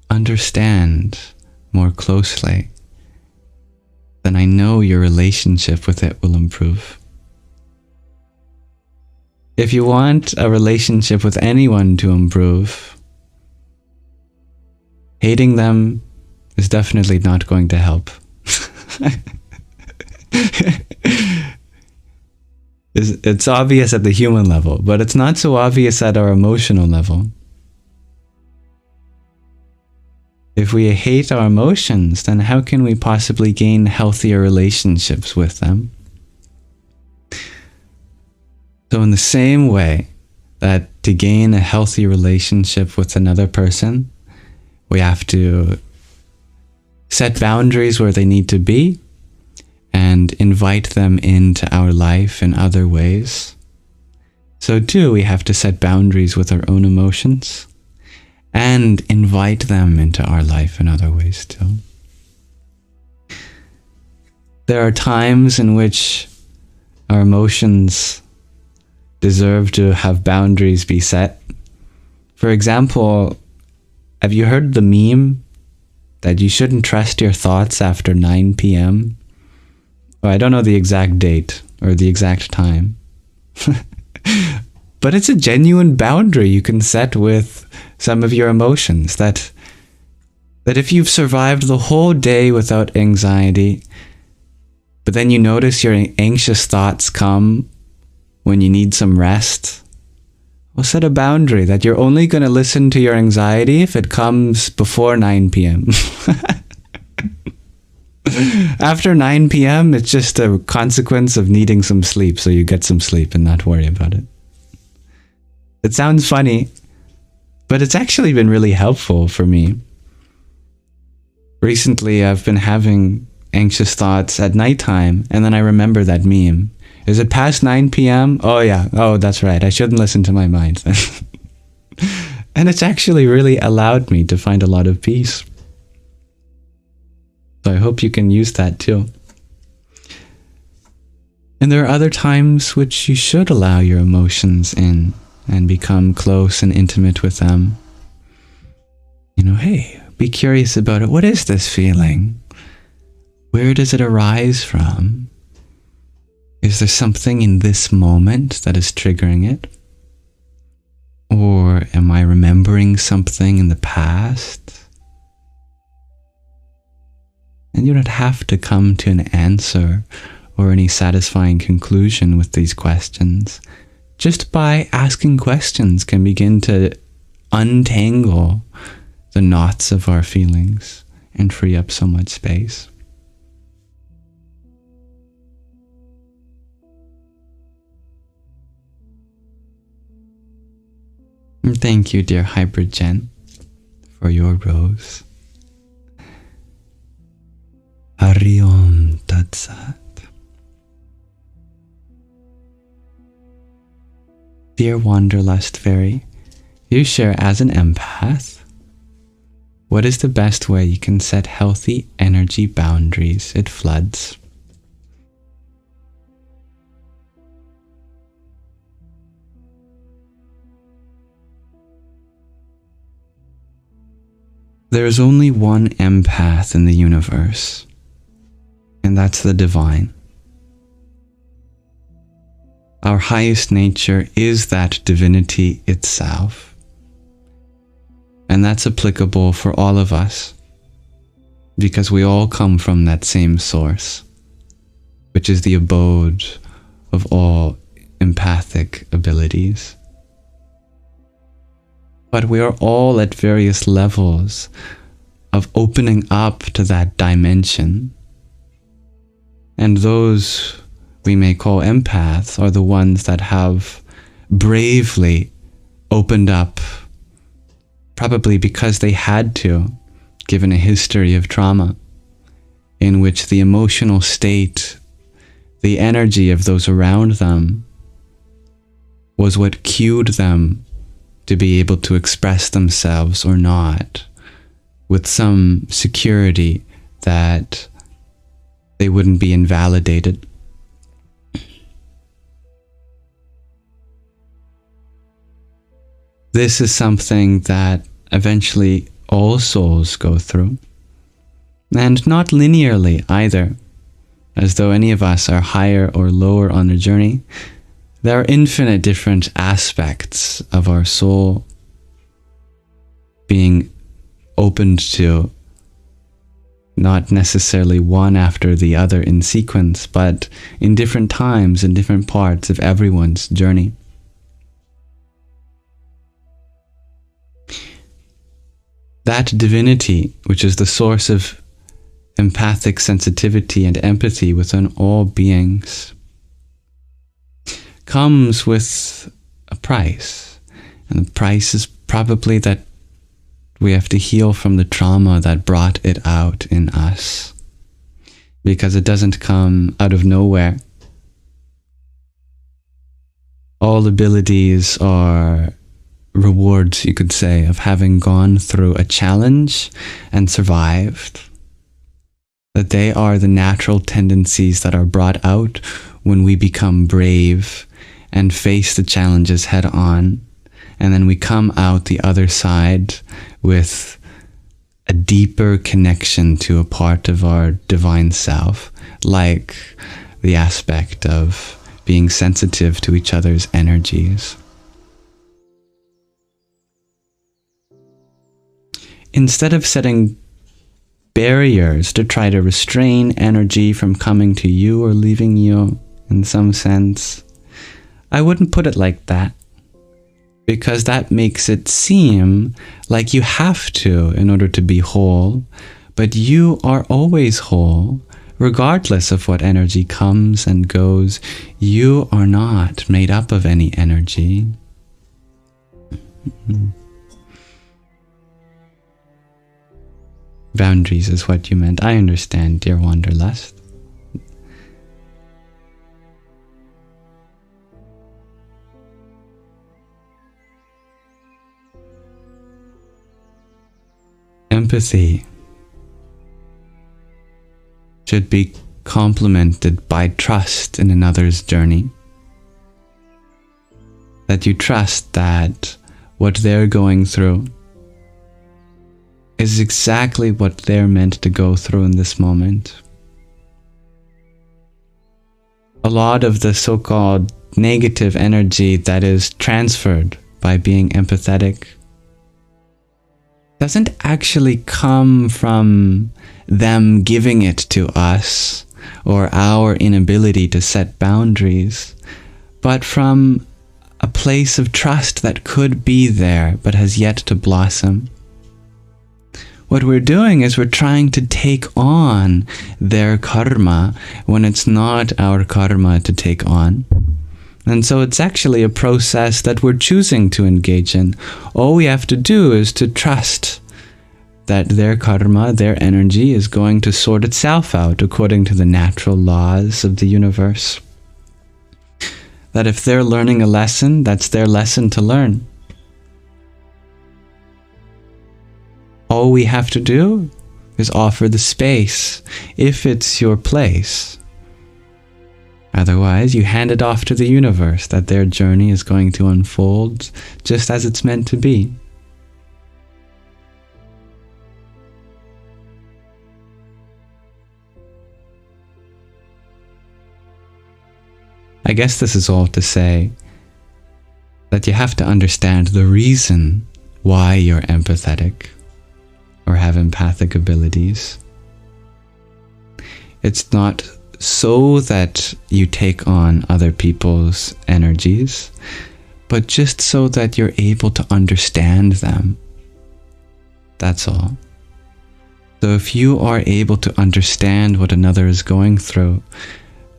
understand more closely, then I know your relationship with it will improve. If you want a relationship with anyone to improve, hating them is definitely not going to help. It's obvious at the human level, but it's not so obvious at our emotional level. If we hate our emotions, then how can we possibly gain healthier relationships with them? So in the same way that to gain a healthy relationship with another person, we have to set boundaries where they need to be and invite them into our life in other ways. So too, we have to set boundaries with our own emotions and invite them into our life in other ways too. There are times in which our emotions deserve to have boundaries be set. For example, have you heard the meme that you shouldn't trust your thoughts after 9 p.m.? Well, I don't know the exact date or the exact time. But it's a genuine boundary you can set with some of your emotions, that if you've survived the whole day without anxiety, but then you notice your anxious thoughts come when you need some rest, well, set a boundary that you're only going to listen to your anxiety if it comes before 9 p.m. After 9 p.m., it's just a consequence of needing some sleep, so you get some sleep and not worry about it. It sounds funny, but it's actually been really helpful for me. Recently, I've been having anxious thoughts at nighttime, and then I remember that meme. Is it past 9 p.m.? Oh yeah. Oh, that's right. I shouldn't listen to my mind then. And it's actually really allowed me to find a lot of peace. So I hope you can use that too. And there are other times which you should allow your emotions in and become close and intimate with them. You know, hey, be curious about it. What is this feeling? Where does it arise from? Is there something in this moment that is triggering it? Or am I remembering something in the past? And you don't have to come to an answer or any satisfying conclusion with these questions. Just by asking questions can begin to untangle the knots of our feelings and free up so much space. And thank you, dear Hybrid Jen, for your rose. Hari Om Tat Sat. Dear Wanderlust Fairy, you share as an empath. What is the best way you can set healthy energy boundaries? It floods. There is only one empath in the universe, and that's the divine. Our highest nature is that divinity itself. And that's applicable for all of us, because we all come from that same source, which is the abode of all empathic abilities. But we are all at various levels of opening up to that dimension. And those we may call empaths are the ones that have bravely opened up, probably because they had to, given a history of trauma, in which the emotional state, the energy of those around them, was what cued them to be able to express themselves or not, with some security that they wouldn't be invalidated. This is something that eventually all souls go through, and not linearly either, as though any of us are higher or lower on a journey. There are infinite different aspects of our soul being opened to, not necessarily one after the other in sequence, but in different times and different parts of everyone's journey. That divinity, which is the source of empathic sensitivity and empathy within all beings, comes with a price. And the price is probably that we have to heal from the trauma that brought it out in us, because it doesn't come out of nowhere. All abilities are rewards, you could say, of having gone through a challenge and survived. That they are the natural tendencies that are brought out when we become brave and face the challenges head on, and then we come out the other side with a deeper connection to a part of our divine self, like the aspect of being sensitive to each other's energies. Instead of setting barriers to try to restrain energy from coming to you or leaving you in some sense, I wouldn't put it like that, because that makes it seem like you have to in order to be whole, but you are always whole, regardless of what energy comes and goes. You are not made up of any energy. Boundaries is what you meant. I understand, dear Wanderlust. empathy should be complemented by trust in another's journey. That you trust that what they're going through is exactly what they're meant to go through in this moment. A lot of the so-called negative energy that is transferred by being empathetic doesn't actually come from them giving it to us or our inability to set boundaries, but from a place of trust that could be there but has yet to blossom. What we're doing is we're trying to take on their karma when it's not our karma to take on. And so it's actually a process that we're choosing to engage in. All we have to do is to trust that their karma, their energy, is going to sort itself out according to the natural laws of the universe. That if they're learning a lesson, that's their lesson to learn. All we have to do is offer the space, if it's your place. Otherwise, you hand it off to the universe, that their journey is going to unfold just as it's meant to be. I guess this is all to say that you have to understand the reason why you're empathetic or have empathic abilities. It's not so that you take on other people's energies, but just so that you're able to understand them. That's all. So if you are able to understand what another is going through,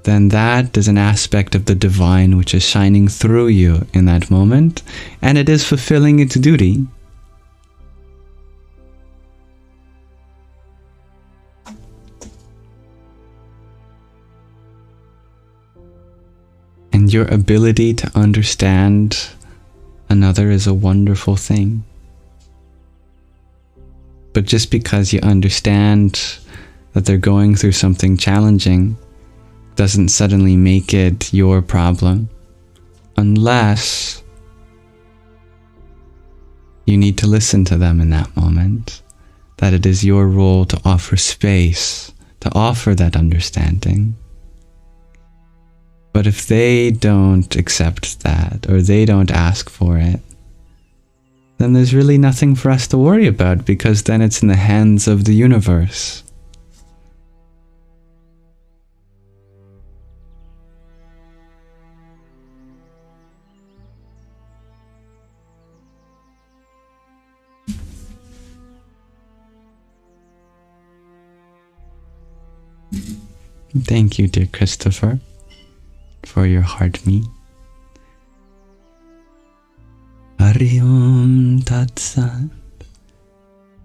then that is an aspect of the divine which is shining through you in that moment, and it is fulfilling its duty. And your ability to understand another is a wonderful thing. But just because you understand that they're going through something challenging doesn't suddenly make it your problem, unless you need to listen to them in that moment, that it is your role to offer space, to offer that understanding. But if they don't accept that, or they don't ask for it, then there's really nothing for us to worry about, because then it's in the hands of the universe. Thank you, dear Christopher, for your heart me. Hari Om Tat Sat.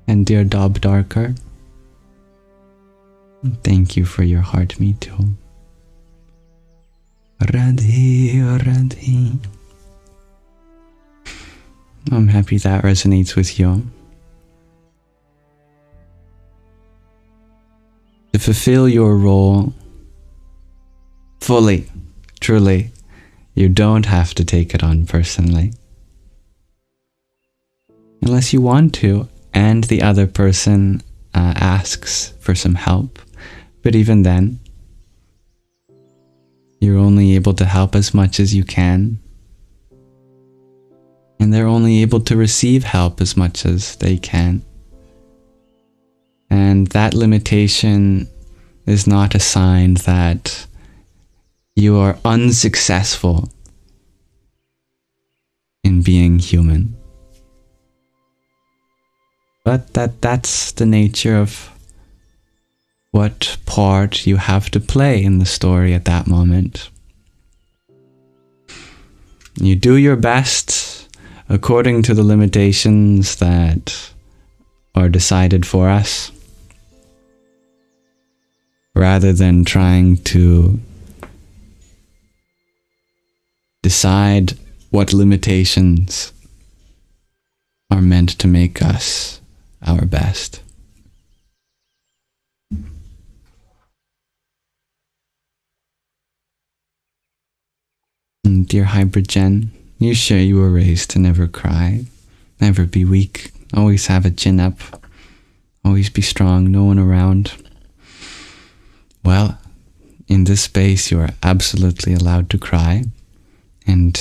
And dear Dob Darker, thank you for your heart me too. Radhe Radhe. I'm happy that resonates with you. To fulfill your role fully, truly, you don't have to take it on personally. Unless you want to, and the other person asks for some help. But even then, you're only able to help as much as you can. And they're only able to receive help as much as they can. And that limitation is not a sign that you are unsuccessful in being human. But that's the nature of what part you have to play in the story at that moment. You do your best according to the limitations that are decided for us, rather than trying to decide what limitations are meant to make us our best. dear hybrid Jen, you share you were raised to never cry, never be weak, always have a chin up, always be strong, no one around. Well, in this space you are absolutely allowed to cry, and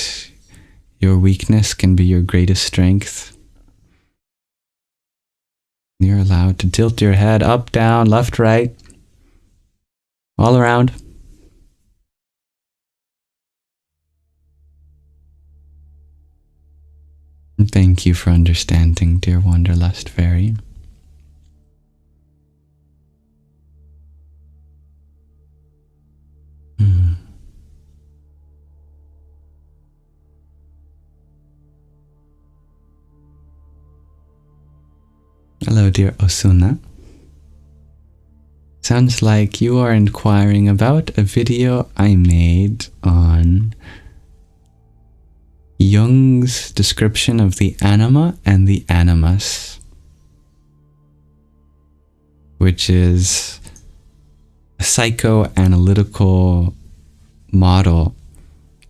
your weakness can be your greatest strength. You're allowed to tilt your head up, down, left, right, all around. Thank you for understanding, dear Wanderlust Fairy. Hello, dear Osuna. Sounds like you are inquiring about a video I made on Jung's description of the Anima and the Animus, which is a psychoanalytical model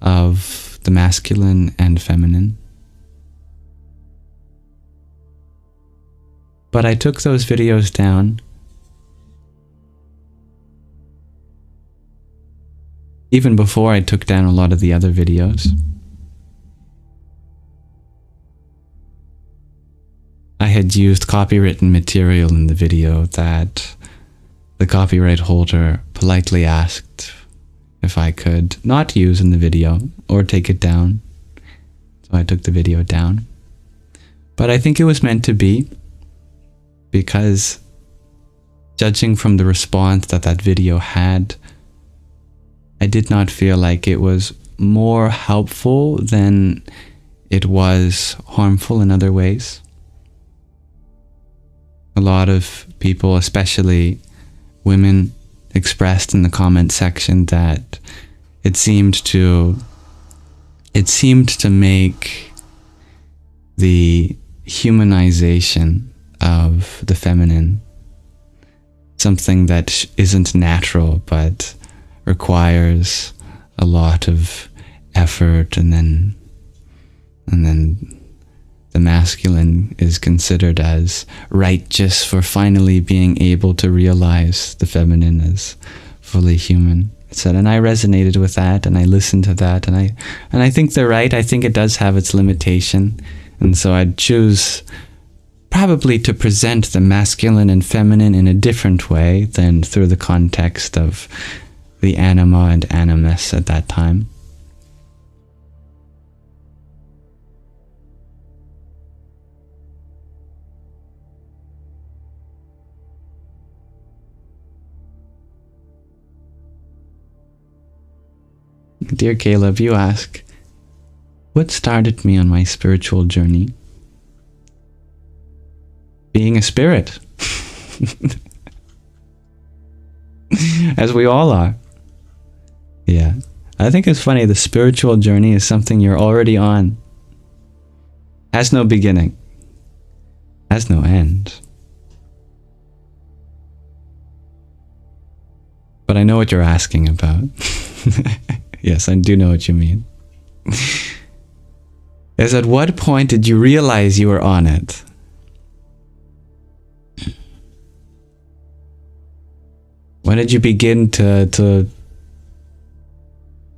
of the masculine and feminine. But I took those videos down even before I took down a lot of the other videos. I had used copywritten material in the video that the copyright holder politely asked if I could not use in the video or take it down. So I took the video down. But I think it was meant to be, because judging from the response that that video had, I did not feel like it was more helpful than it was harmful in other ways. A lot of people, especially women, expressed in the comment section that it seemed to make the humanization of the feminine something that isn't natural but requires a lot of effort, and then the masculine is considered as righteous for finally being able to realize the feminine as fully human. And I resonated with that, and I listened to that, and I think they're right. I think it does have its limitation, and so I'd choose probably to present the masculine and feminine in a different way than through the context of the Anima and Animus at that time. Dear Caleb, you ask, what started me on my spiritual journey? Being a spirit. As we all are. Yeah. I think it's funny, the spiritual journey is something you're already on. Has no beginning. Has no end. But I know what you're asking about. Yes, I do know what you mean. Is at what point did you realize you were on it? When did you begin to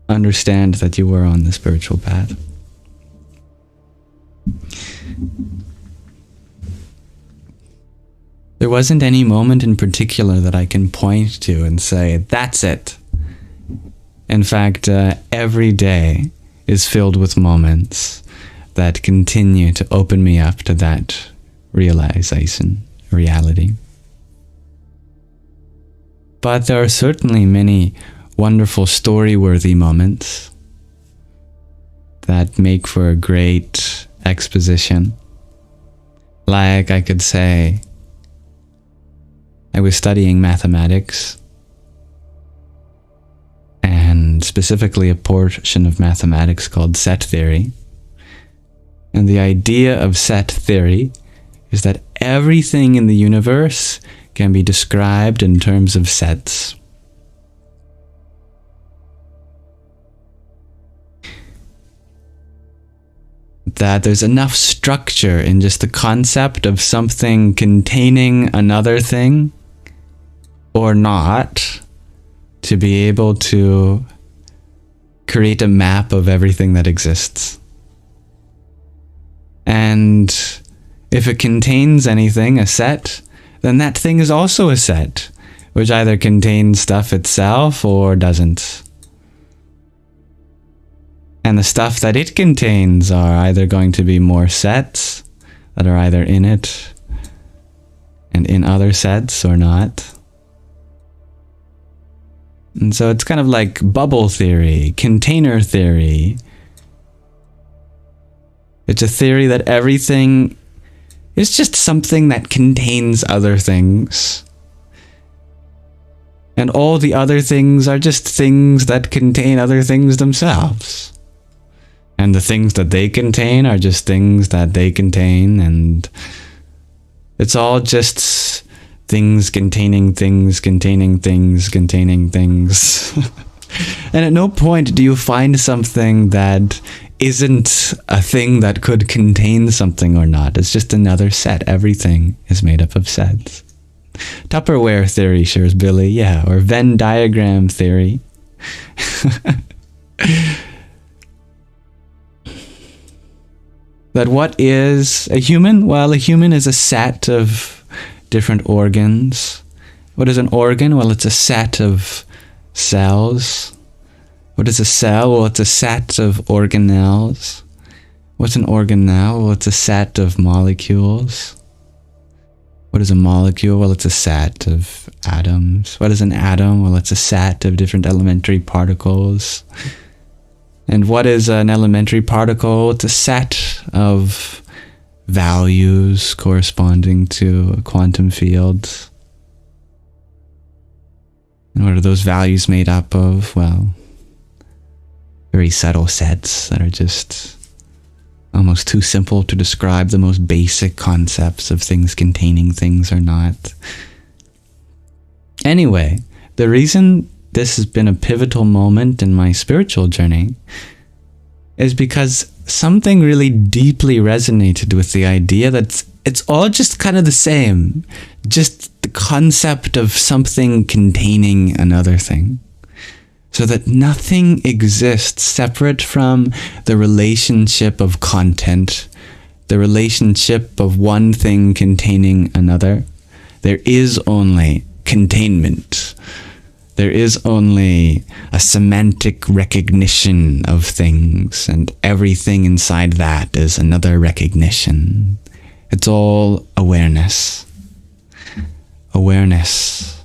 understand that you were on the spiritual path? There wasn't any moment in particular that I can point to and say, that's it. In fact, every day is filled with moments that continue to open me up to that realization, reality. But there are certainly many wonderful story-worthy moments that make for a great exposition. Like I could say, I was studying mathematics, and specifically a portion of mathematics called set theory. And the idea of set theory is that everything in the universe can be described in terms of sets. that there's enough structure in just the concept of something containing another thing or not to be able to create a map of everything that exists. And if it contains anything, a set, then that thing is also a set, which either contains stuff itself or doesn't. And the stuff that it contains are either going to be more sets that are either in it and in other sets or not. And so it's kind of like bubble theory, container theory. It's a theory that everything is just something that contains other things. And all the other things are just things that contain other things themselves. And the things that they contain are just things that they contain, and it's all just things containing things, containing things, containing things. And at no point do you find something that isn't a thing that could contain something or not. It's just another set. Everything is made up of sets. Tupperware theory, shares Billy, yeah, or Venn diagram theory. That what is a human? Well, a human is a set of different organs. What is an organ? Well, it's a set of cells. What is a cell? Well, it's a set of organelles. What's an organelle? Well, it's a set of molecules. What is a molecule? Well, it's a set of atoms. What is an atom? Well, it's a set of different elementary particles. And what is an elementary particle? It's a set of values corresponding to a quantum field. And what are those values made up of? Well, very subtle sets that are just almost too simple to describe the most basic concepts of things containing things or not. Anyway, the reason this has been a pivotal moment in my spiritual journey is because something really deeply resonated with the idea that it's all just kind of the same. Just the concept of something containing another thing. So that nothing exists separate from the relationship of content, the relationship of one thing containing another. There is only containment. There is only a semantic recognition of things, and everything inside that is another recognition. It's all awareness. Awareness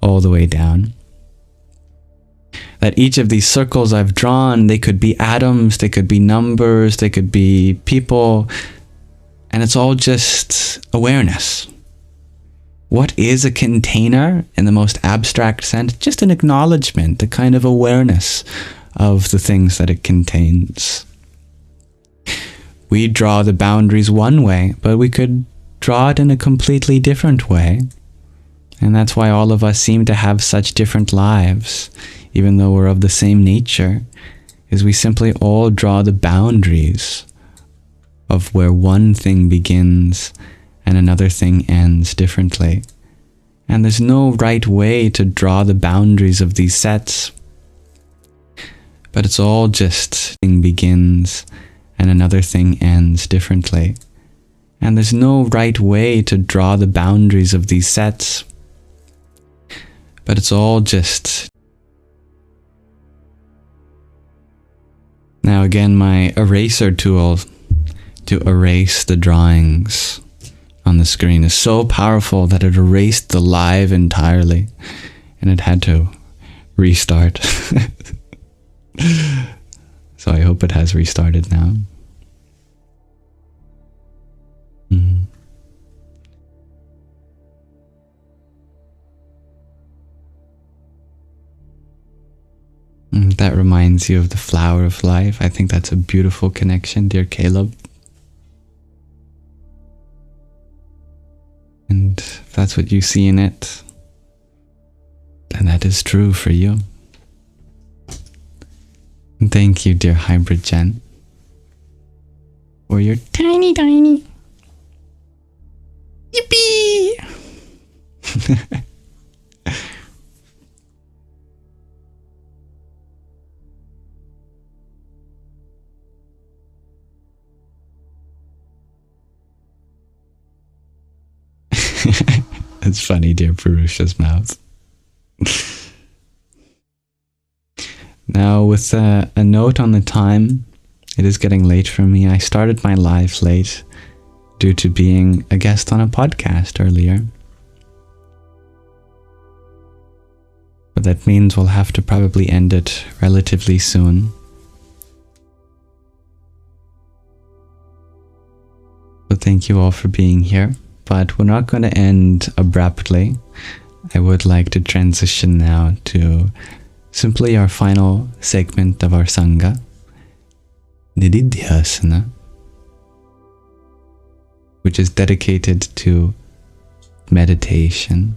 all the way down. That each of these circles I've drawn, they could be atoms, they could be numbers, they could be people, and it's all just awareness. What is a container in the most abstract sense? Just an acknowledgement, a kind of awareness of the things that it contains. We draw the boundaries one way, but we could draw it in a completely different way. And that's why all of us seem to have such different lives, even though we're of the same nature, is we simply all draw the boundaries of where one thing begins and another thing ends differently. And there's no right way to draw the boundaries of these sets, but it's all just thing begins and another thing ends differently. And there's no right way to draw the boundaries of these sets, but it's all just. Now again, my eraser tool to erase the drawings on the screen is so powerful that it erased the live entirely, and it had to restart. So I hope it has restarted now. That reminds you of the flower of life. I think that's a beautiful connection, dear Caleb. And if that's what you see in it, then that is true for you. And thank you, dear Hybrid Jen. for your tiny yippee. It's funny, dear Purusha's mouth. Now, with a note on the time, it is getting late for me. I started my live late due to being a guest on a podcast earlier. But that means we'll have to probably end it relatively soon. So thank you all for being here. But we're not going to end abruptly. I would like to transition now to simply our final segment of our Sangha, Nididhyasana, which is dedicated to meditation.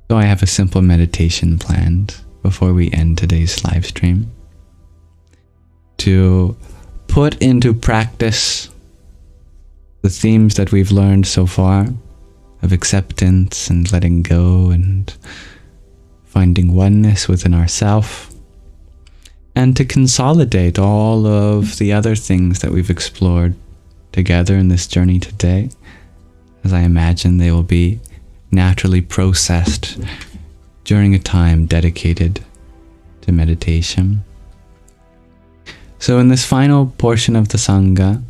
So I have a simple meditation planned before we end today's live stream to put into practice the themes that we've learned so far of acceptance and letting go and finding oneness within ourself, and to consolidate all of the other things that we've explored together in this journey today, as I imagine they will be naturally processed during a time dedicated to meditation. So in this final portion of the Sangha,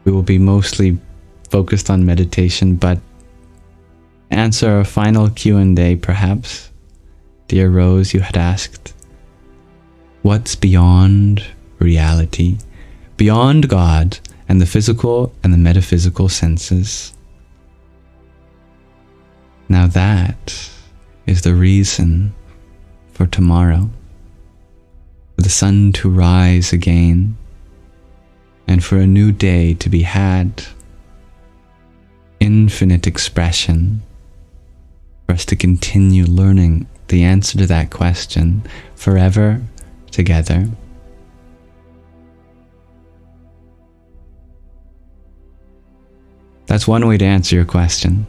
we will be mostly focused on meditation, but answer a final Q&A perhaps. Dear Rose, you had asked, what's beyond reality, beyond God and the physical and the metaphysical senses? Now that is the reason for tomorrow, for the sun to rise again, and for a new day to be had, infinite expression, for us to continue learning the answer to that question forever together. That's one way to answer your question.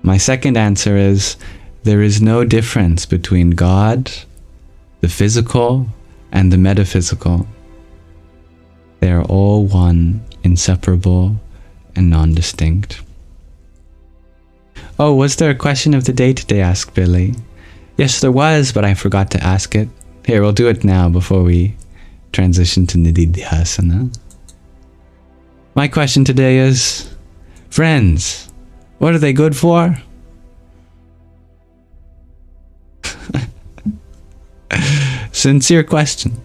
My second answer is, there is no difference between God, the physical, and the metaphysical. They are all one, inseparable, and non-distinct. Oh, was there a question of the day today? Asked Billy. Yes, there was, but I forgot to ask it. Here, we'll do it now before we transition to Nididhyasana. My question today is, friends, what are they good for? Sincere question.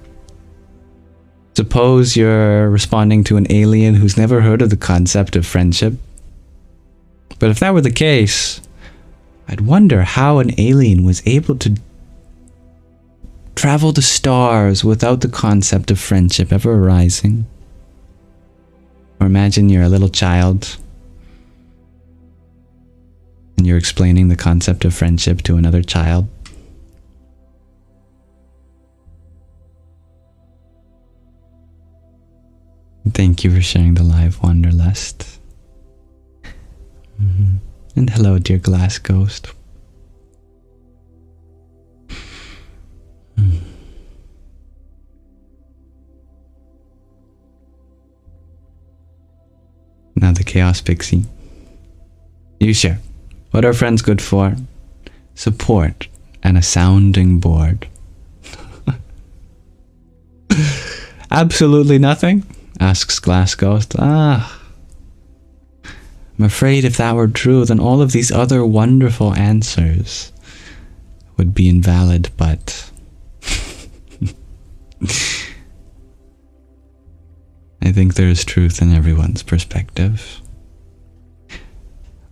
Suppose you're responding to an alien who's never heard of the concept of friendship. But if that were the case, I'd wonder how an alien was able to travel the stars without the concept of friendship ever arising. Or imagine you're a little child and you're explaining the concept of friendship to another child. Thank you for sharing the live wanderlust. And hello, dear glass ghost. Now the chaos pixie. You share. What are friends good for? Support and a sounding board. Absolutely nothing? Asks Glass Ghost. I'm afraid if that were true, then all of these other wonderful answers would be invalid, but I think there is truth in everyone's perspective.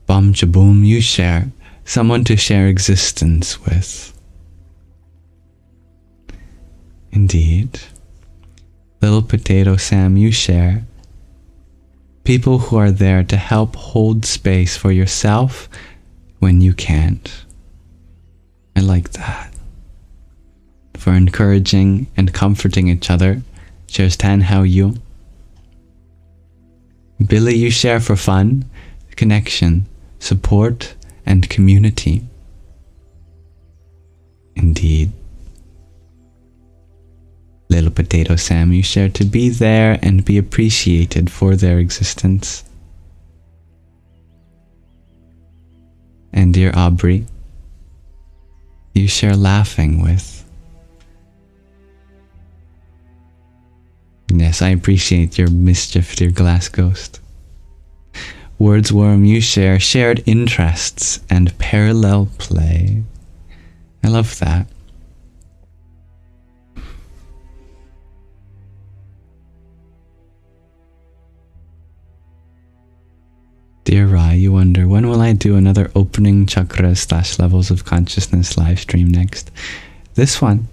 Bum Chaboom, you share. Someone to share existence with. Indeed. Little Potato Sam, you share. People who are there to help hold space for yourself when you can't. I like that. for encouraging and comforting each other, shares Tan Hao Yu. Billy, you share for fun, connection, support, and community. Indeed. Little Potato Sam, you share to be there and be appreciated for their existence. And dear Aubrey, you share laughing with. Yes, I appreciate your mischief, dear Glass Ghost. Wordsworm, you share shared interests and parallel play. I love that. Dear Rai, you wonder, when will I do another opening chakras / levels of consciousness live stream next? This one.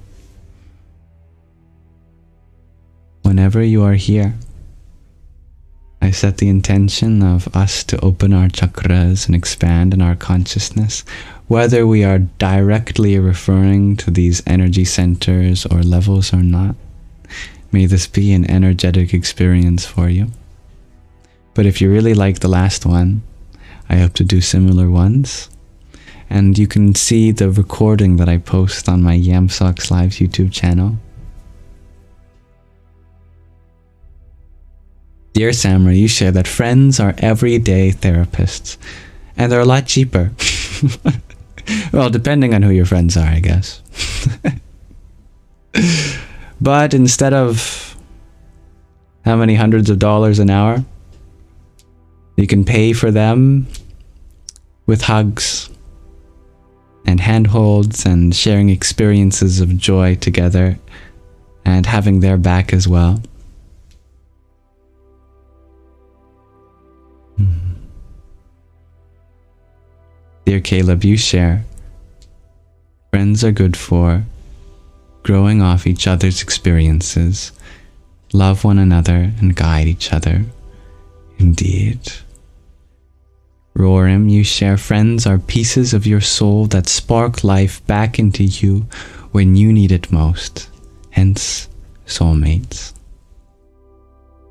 Whenever you are here. I set the intention of us to open our chakras and expand in our consciousness, whether we are directly referring to these energy centers or levels or not. May this be an energetic experience for you. But if you really like the last one, I hope to do similar ones. And you can see the recording that I post on my Yamsox Live YouTube channel. Dear Samurai, you share that friends are everyday therapists, and they're a lot cheaper. Well, depending on who your friends are, I guess. But instead of how many hundreds of dollars an hour, you can pay for them with hugs and handholds and sharing experiences of joy together and having their back as well. Dear Caleb, you share. Friends are good for growing off each other's experiences, love one another and guide each other. Indeed. Rorim, you share. Friends are pieces of your soul that spark life back into you when you need it most. Hence, soulmates.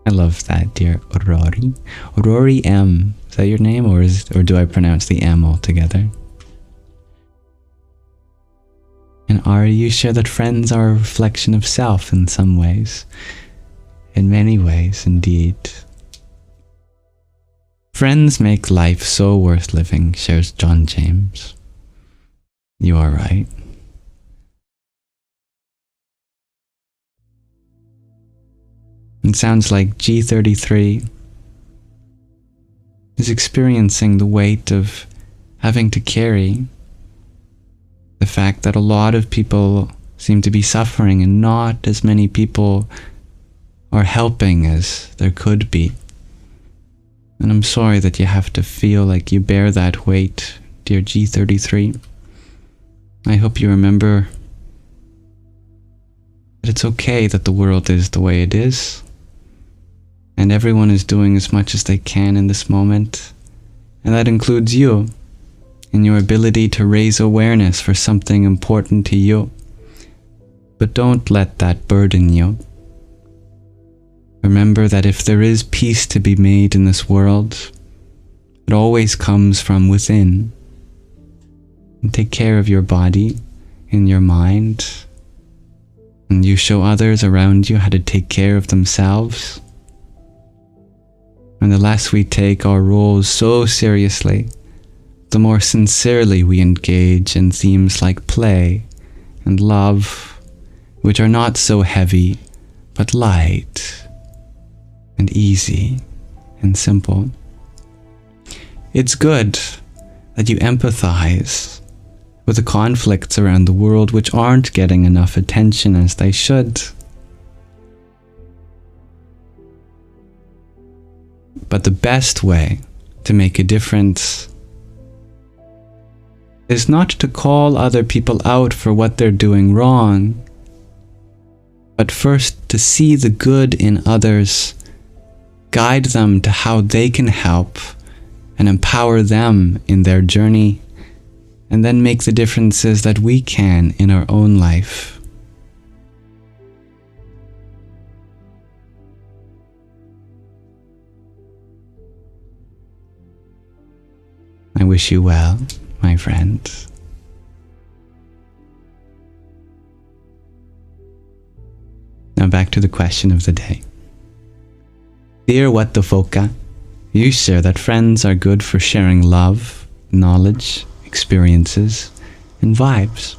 I love that, dear Rory. Rory M. Is that your name, or do I pronounce the M altogether? And Ari, you share that friends are a reflection of self in some ways. In many ways, indeed. Friends make life so worth living, shares John James. You are right. It sounds like G33 is experiencing the weight of having to carry the fact that a lot of people seem to be suffering and not as many people are helping as there could be. And I'm sorry that you have to feel like you bear that weight, dear G33. I hope you remember that it's okay that the world is the way it is. And everyone is doing as much as they can in this moment. And that includes you, and your ability to raise awareness for something important to you. But don't let that burden you. Remember that if there is peace to be made in this world, it always comes from within. And take care of your body and your mind. And you show others around you how to take care of themselves. And the less we take our roles so seriously, the more sincerely we engage in themes like play and love, which are not so heavy, but light and easy and simple. It's good that you empathize with the conflicts around the world which aren't getting enough attention as they should. But the best way to make a difference is not to call other people out for what they're doing wrong, but first to see the good in others, guide them to how they can help, and empower them in their journey, and then make the differences that we can in our own life. wish you well, my friend. Now back to the question of the day. Dear What the Foca, you share that friends are good for sharing love, knowledge, experiences, and vibes.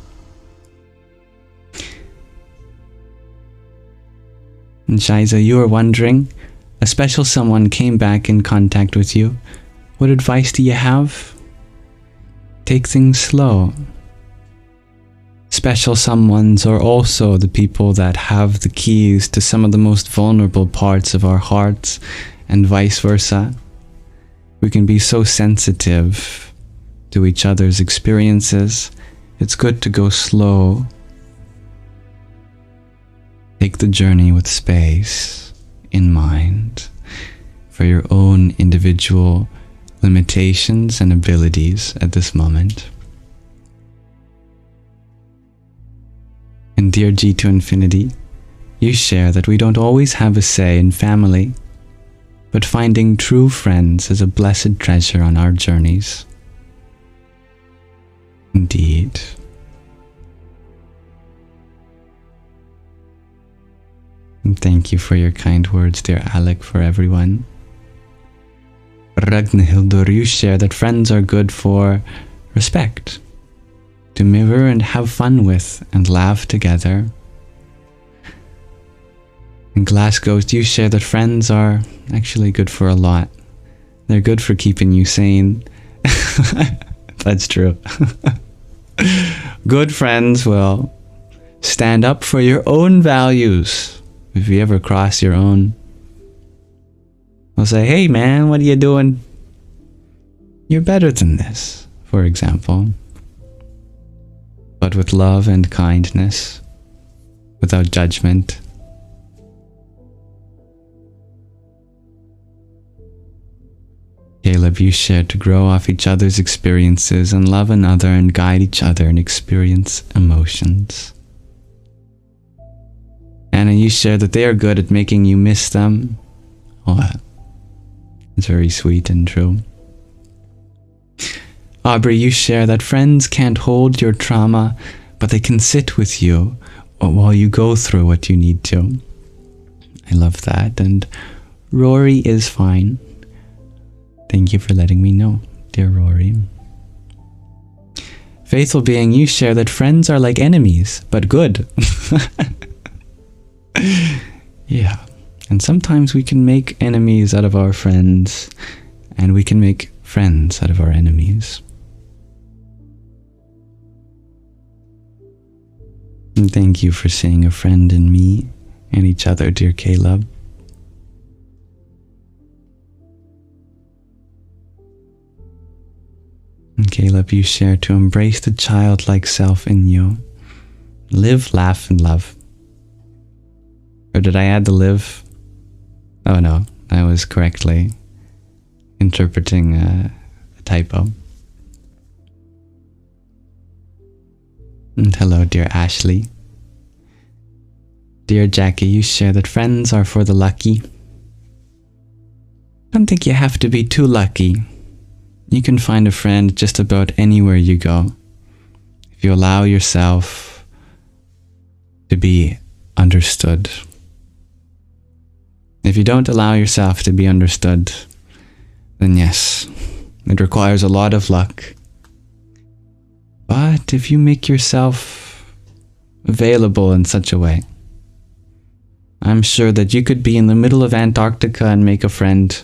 And Shiza, you are wondering, a special someone came back in contact with you. What advice do you have? Take things slow. Special someones are also the people that have the keys to some of the most vulnerable parts of our hearts, and vice versa. We can be so sensitive to each other's experiences. It's good to go slow. Take the journey with space in mind for your own individual limitations and abilities at this moment. And dear G to Infinity, you share that we don't always have a say in family, but finding true friends is a blessed treasure on our journeys. Indeed. And thank you for your kind words, dear Alec, for everyone. Ragnhildur, you share that friends are good for respect, to mirror and have fun with and laugh together. And Glasgow, you share that friends are actually good for a lot. They're good for keeping you sane. That's true. Good friends will stand up for your own values. If you ever cross your own, they'll say, hey man, what are you doing? You're better than this, for example. But with love and kindness, without judgment. Caleb, you share to grow off each other's experiences and love another and guide each other and experience emotions. Anna, you share that they are good at making you miss them. Oh, it's very sweet and true. Aubrey, you share that friends can't hold your trauma, but they can sit with you while you go through what you need to. I love that. And Rory is fine. Thank you for letting me know, dear Rory. Faithful Being, you share that friends are like enemies, but good. Yeah. And sometimes we can make enemies out of our friends, and we can make friends out of our enemies. And thank you for seeing a friend in me and each other, dear Caleb. And Caleb, you share to embrace the childlike self in you. Live, laugh, and love. Or did I add the live? Oh no, I was correctly interpreting a typo. And hello, dear Ashley. Dear Jackie, you share that friends are for the lucky. I don't think you have to be too lucky. You can find a friend just about anywhere you go, if you allow yourself to be understood. If you don't allow yourself to be understood, then yes, it requires a lot of luck. But if you make yourself available in such a way, I'm sure that you could be in the middle of Antarctica and make a friend.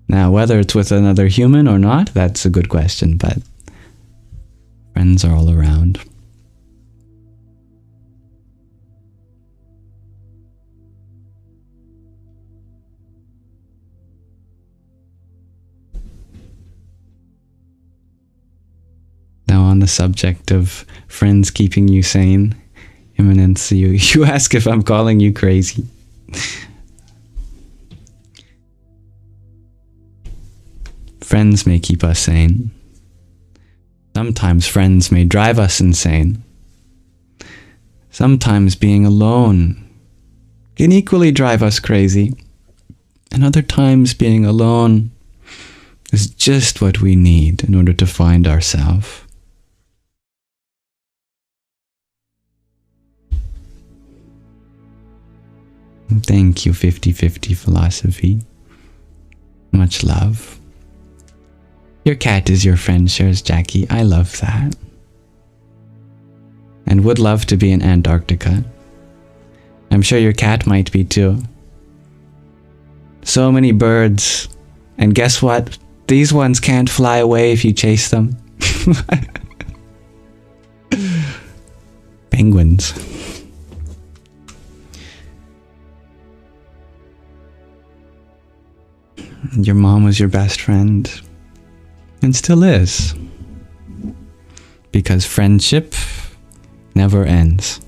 Now, whether it's with another human or not, that's a good question, but friends are all around. Now, on the subject of friends keeping you sane, Imminence, you ask if I'm calling you crazy. Friends may keep us sane. Sometimes friends may drive us insane. Sometimes being alone can equally drive us crazy. And other times being alone is just what we need in order to find ourselves. Thank you, 50/50 philosophy. Much love. Your cat is your friend, shares Jackie. I love that. And would love to be in Antarctica. I'm sure your cat might be too. So many birds. And guess what? These ones can't fly away if you chase them. Penguins. Your mom was your best friend. And still is. Because friendship never ends.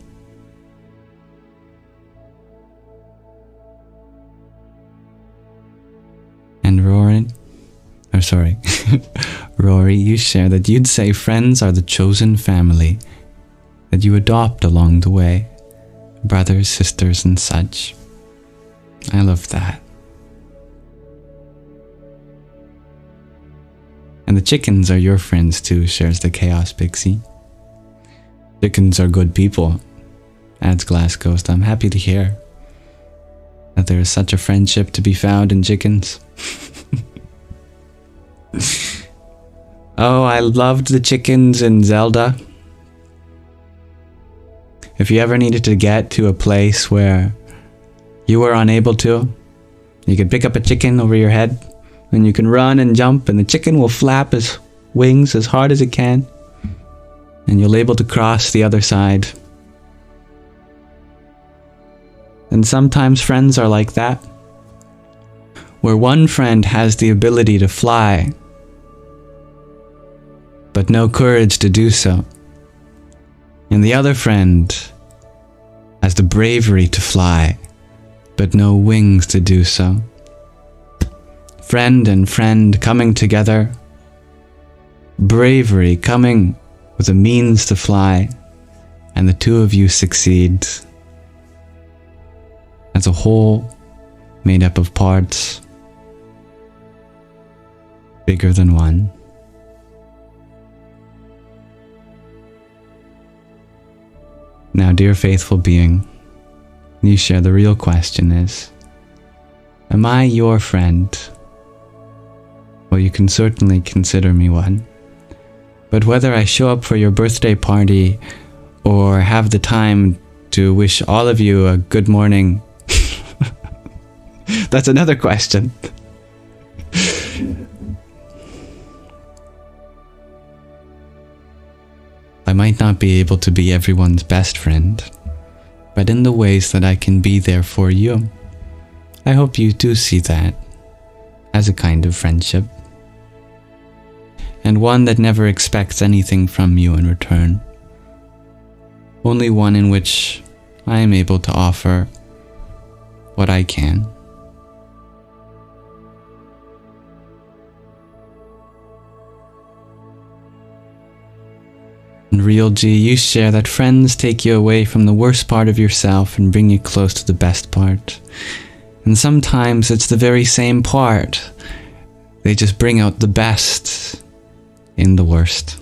And Rory, Rory, you share that you'd say friends are the chosen family that you adopt along the way. Brothers, sisters, and such. I love that. And the chickens are your friends too, shares the Chaos Pixie. Chickens are good people, adds Glass Ghost. I'm happy to hear that there is such a friendship to be found in chickens. Oh, I loved the chickens in Zelda. If you ever needed to get to a place where you were unable to, you could pick up a chicken over your head and you can run and jump and the chicken will flap its wings as hard as it can and you'll be able to cross the other side. And sometimes friends are like that, where one friend has the ability to fly, but no courage to do so. And the other friend has the bravery to fly, but no wings to do so. Friend and friend coming together, bravery coming with a means to fly, and the two of you succeed as a whole made up of parts bigger than one. Now, dear faithful being, you share the real question is, am I your friend? Well, you can certainly consider me one. But whether I show up for your birthday party or have the time to wish all of you a good morning, that's another question. I might not be able to be everyone's best friend, but in the ways that I can be there for you, I hope you do see that as a kind of friendship. And one that never expects anything from you in return. Only one in which I am able to offer what I can. And Real G, you share that friends take you away from the worst part of yourself and bring you close to the best part. And sometimes it's the very same part. They just bring out the best in the worst.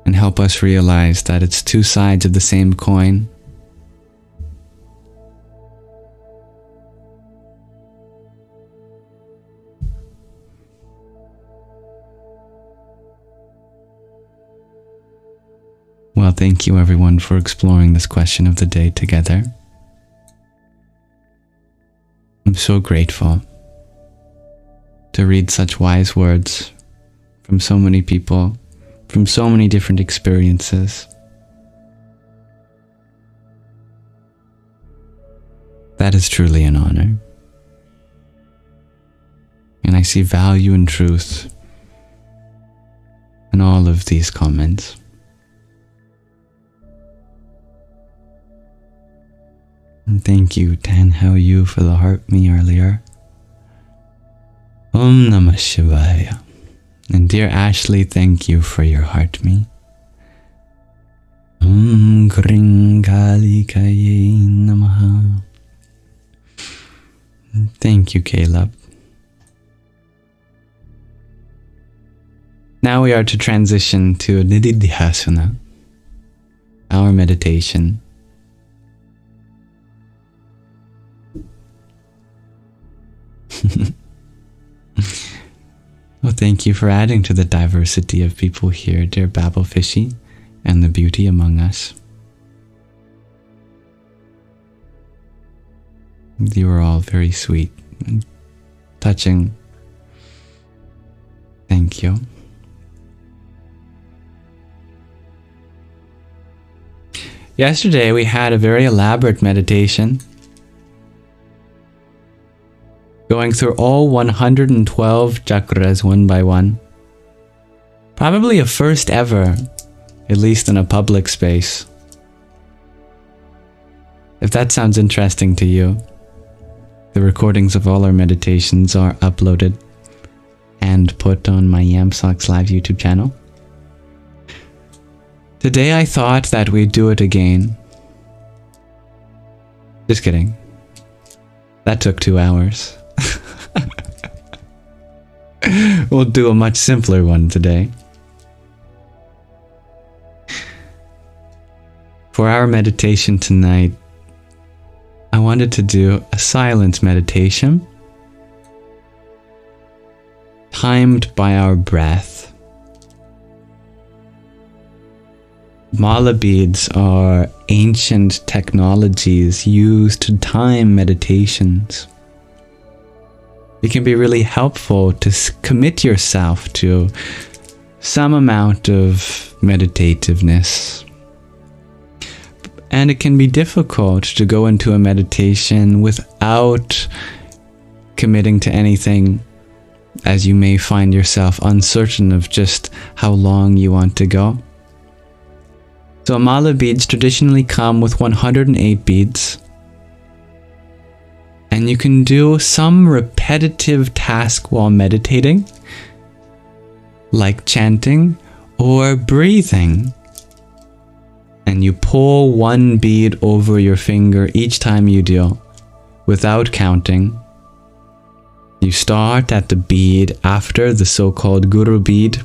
And help us realize that it's two sides of the same coin. Well, thank you everyone for exploring this question of the day together. I'm so grateful to read such wise words from so many people, from so many different experiences. That is truly an honor. And I see value and truth in all of these comments. And thank you, Tan How You, for the heart me earlier. Om Namah Shivaya. And dear Ashley, thank you for your heart me. Om Kring Kali Kaye Namaha. Thank you, Caleb. Now we are to transition to Nididhyasana, our meditation. Well, thank you for adding to the diversity of people here, dear Babelfishy, and the beauty among us. You are all very sweet and touching. Thank you. Yesterday we had a very elaborate meditation, going through all 112 chakras one by one. Probably a first ever, at least in a public space. If that sounds interesting to you, the recordings of all our meditations are uploaded and put on my Yamsox live YouTube channel. Today I thought that we'd do it again. Just kidding. That took 2 hours. We'll do a much simpler one today. For our meditation tonight, I wanted to do a silent meditation, timed by our breath. Mala beads are ancient technologies used to time meditations. It can be really helpful to commit yourself to some amount of meditativeness. And it can be difficult to go into a meditation without committing to anything, as you may find yourself uncertain of just how long you want to go. So mala beads traditionally come with 108 beads. And you can do some repetitive task while meditating, like chanting or breathing. And you pull one bead over your finger each time you do, without counting. You start at the bead after the so-called guru bead,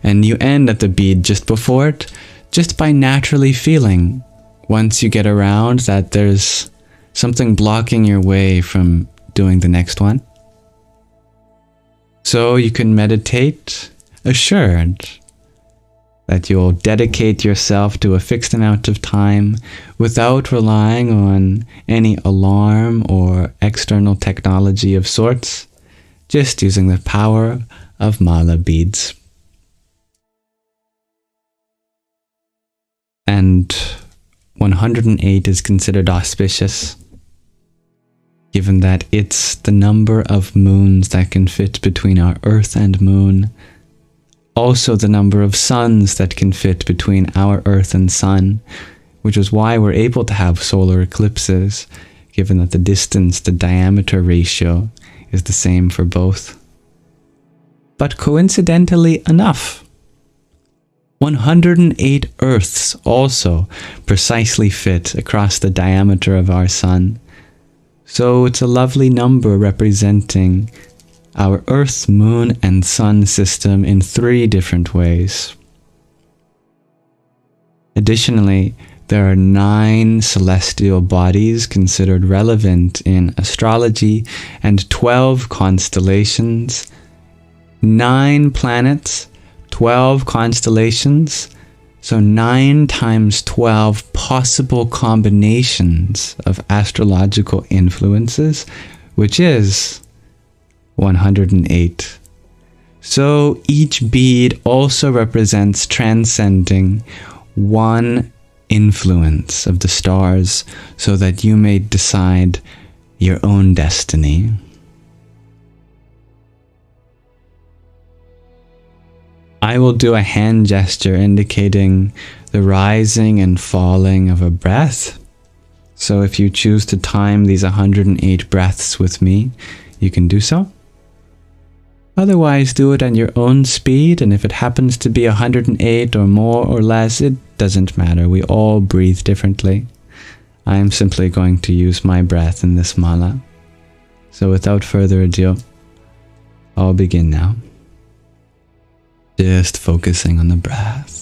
and you end at the bead just before it, just by naturally feeling, once you get around, that there's something blocking your way from doing the next one. So you can meditate assured that you'll dedicate yourself to a fixed amount of time without relying on any alarm or external technology of sorts, just using the power of mala beads. And 108 is considered auspicious, given that it's the number of moons that can fit between our Earth and Moon. Also the number of suns that can fit between our Earth and Sun, which is why we're able to have solar eclipses, given that the distance to diameter ratio is the same for both. But coincidentally enough, 108 Earths also precisely fit across the diameter of our Sun. So it's a lovely number representing our Earth, Moon, and Sun system in 3 different ways. Additionally, there are 9 celestial bodies considered relevant in astrology and 12 constellations, 9 planets, 12 constellations, so 9 times 12 possible combinations of astrological influences, which is 108. So each bead also represents transcending one influence of the stars so that you may decide your own destiny. I will do a hand gesture indicating the rising and falling of a breath. So if you choose to time these 108 breaths with me, you can do so. Otherwise, do it at your own speed, and if it happens to be 108 or more or less, it doesn't matter. We all breathe differently. I am simply going to use my breath in this mala. So without further ado, I'll begin now. Just focusing on the breath.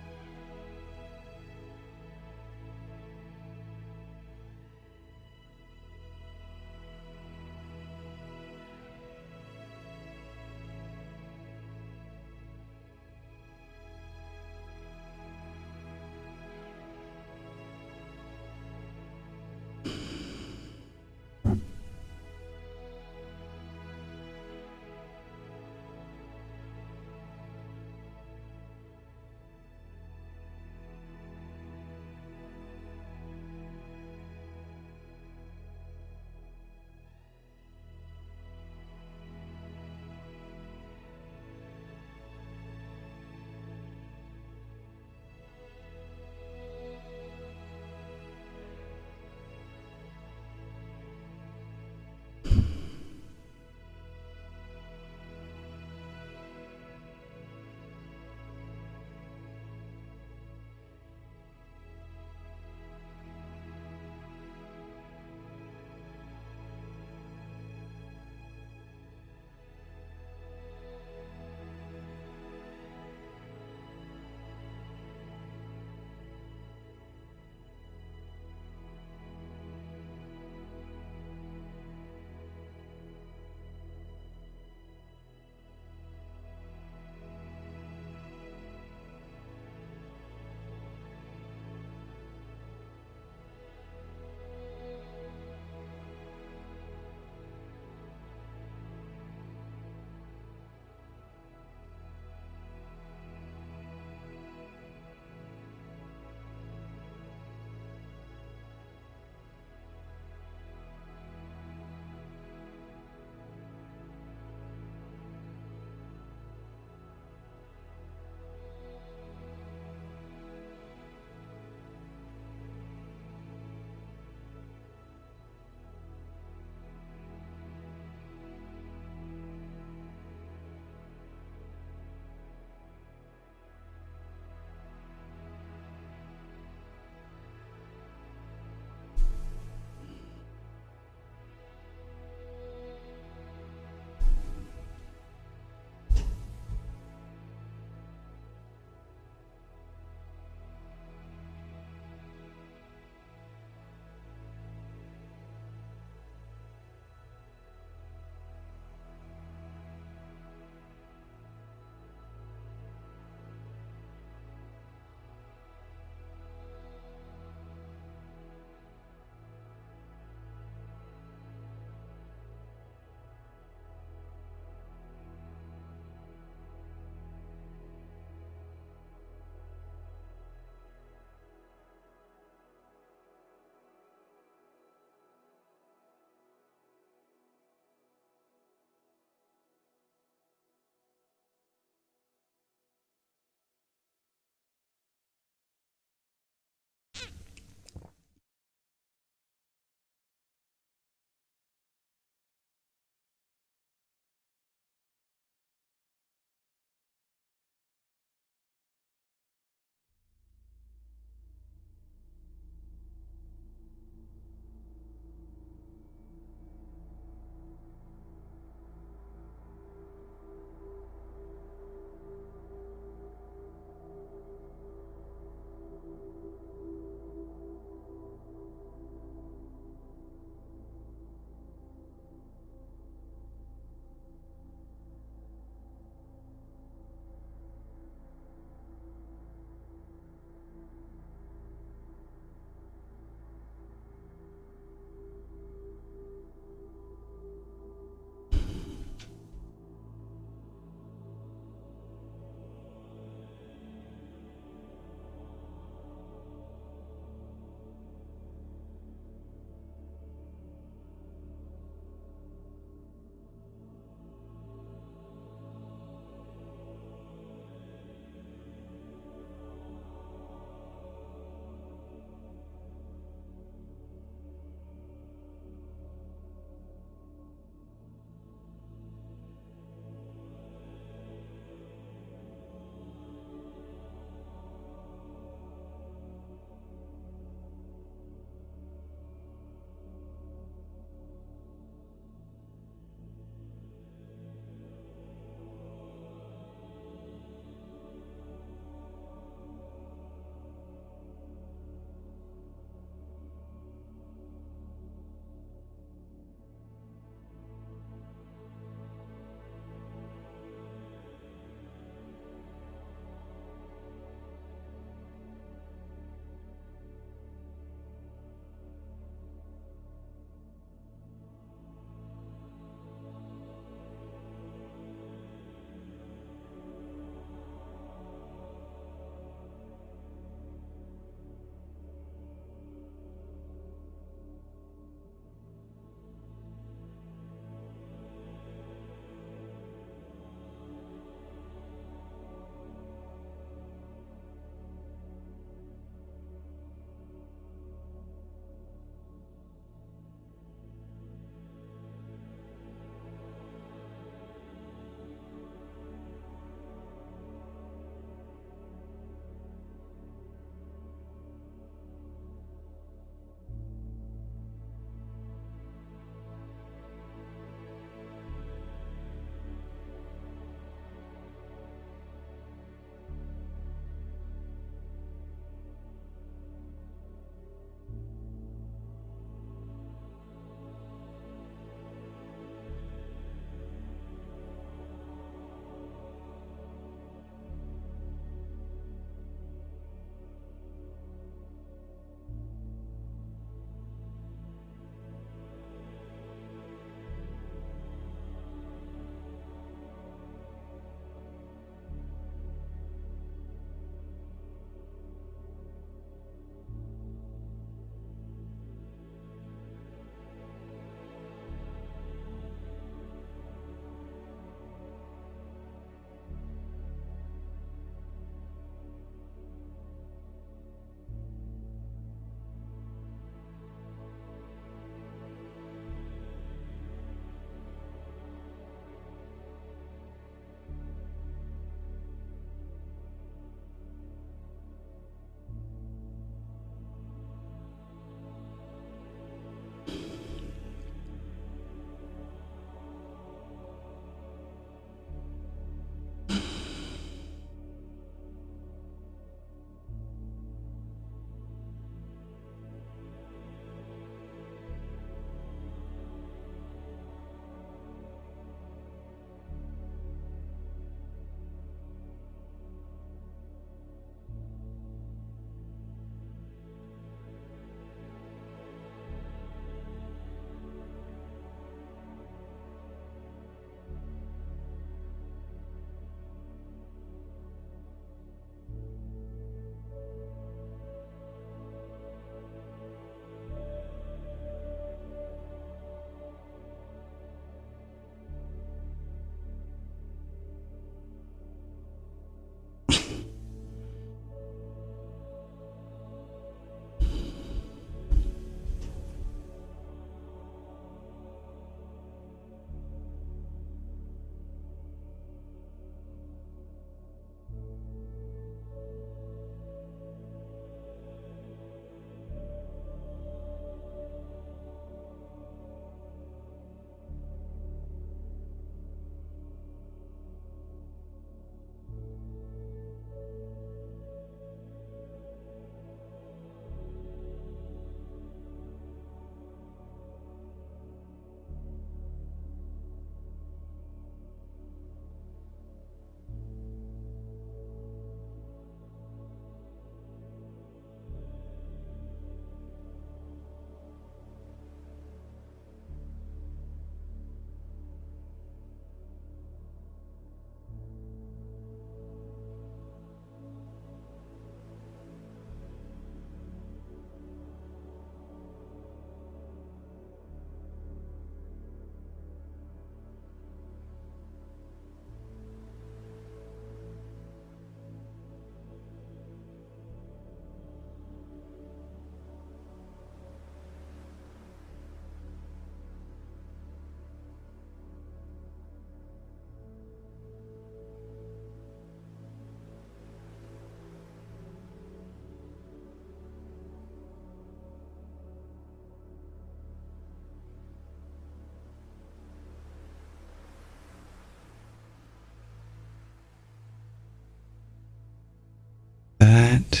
That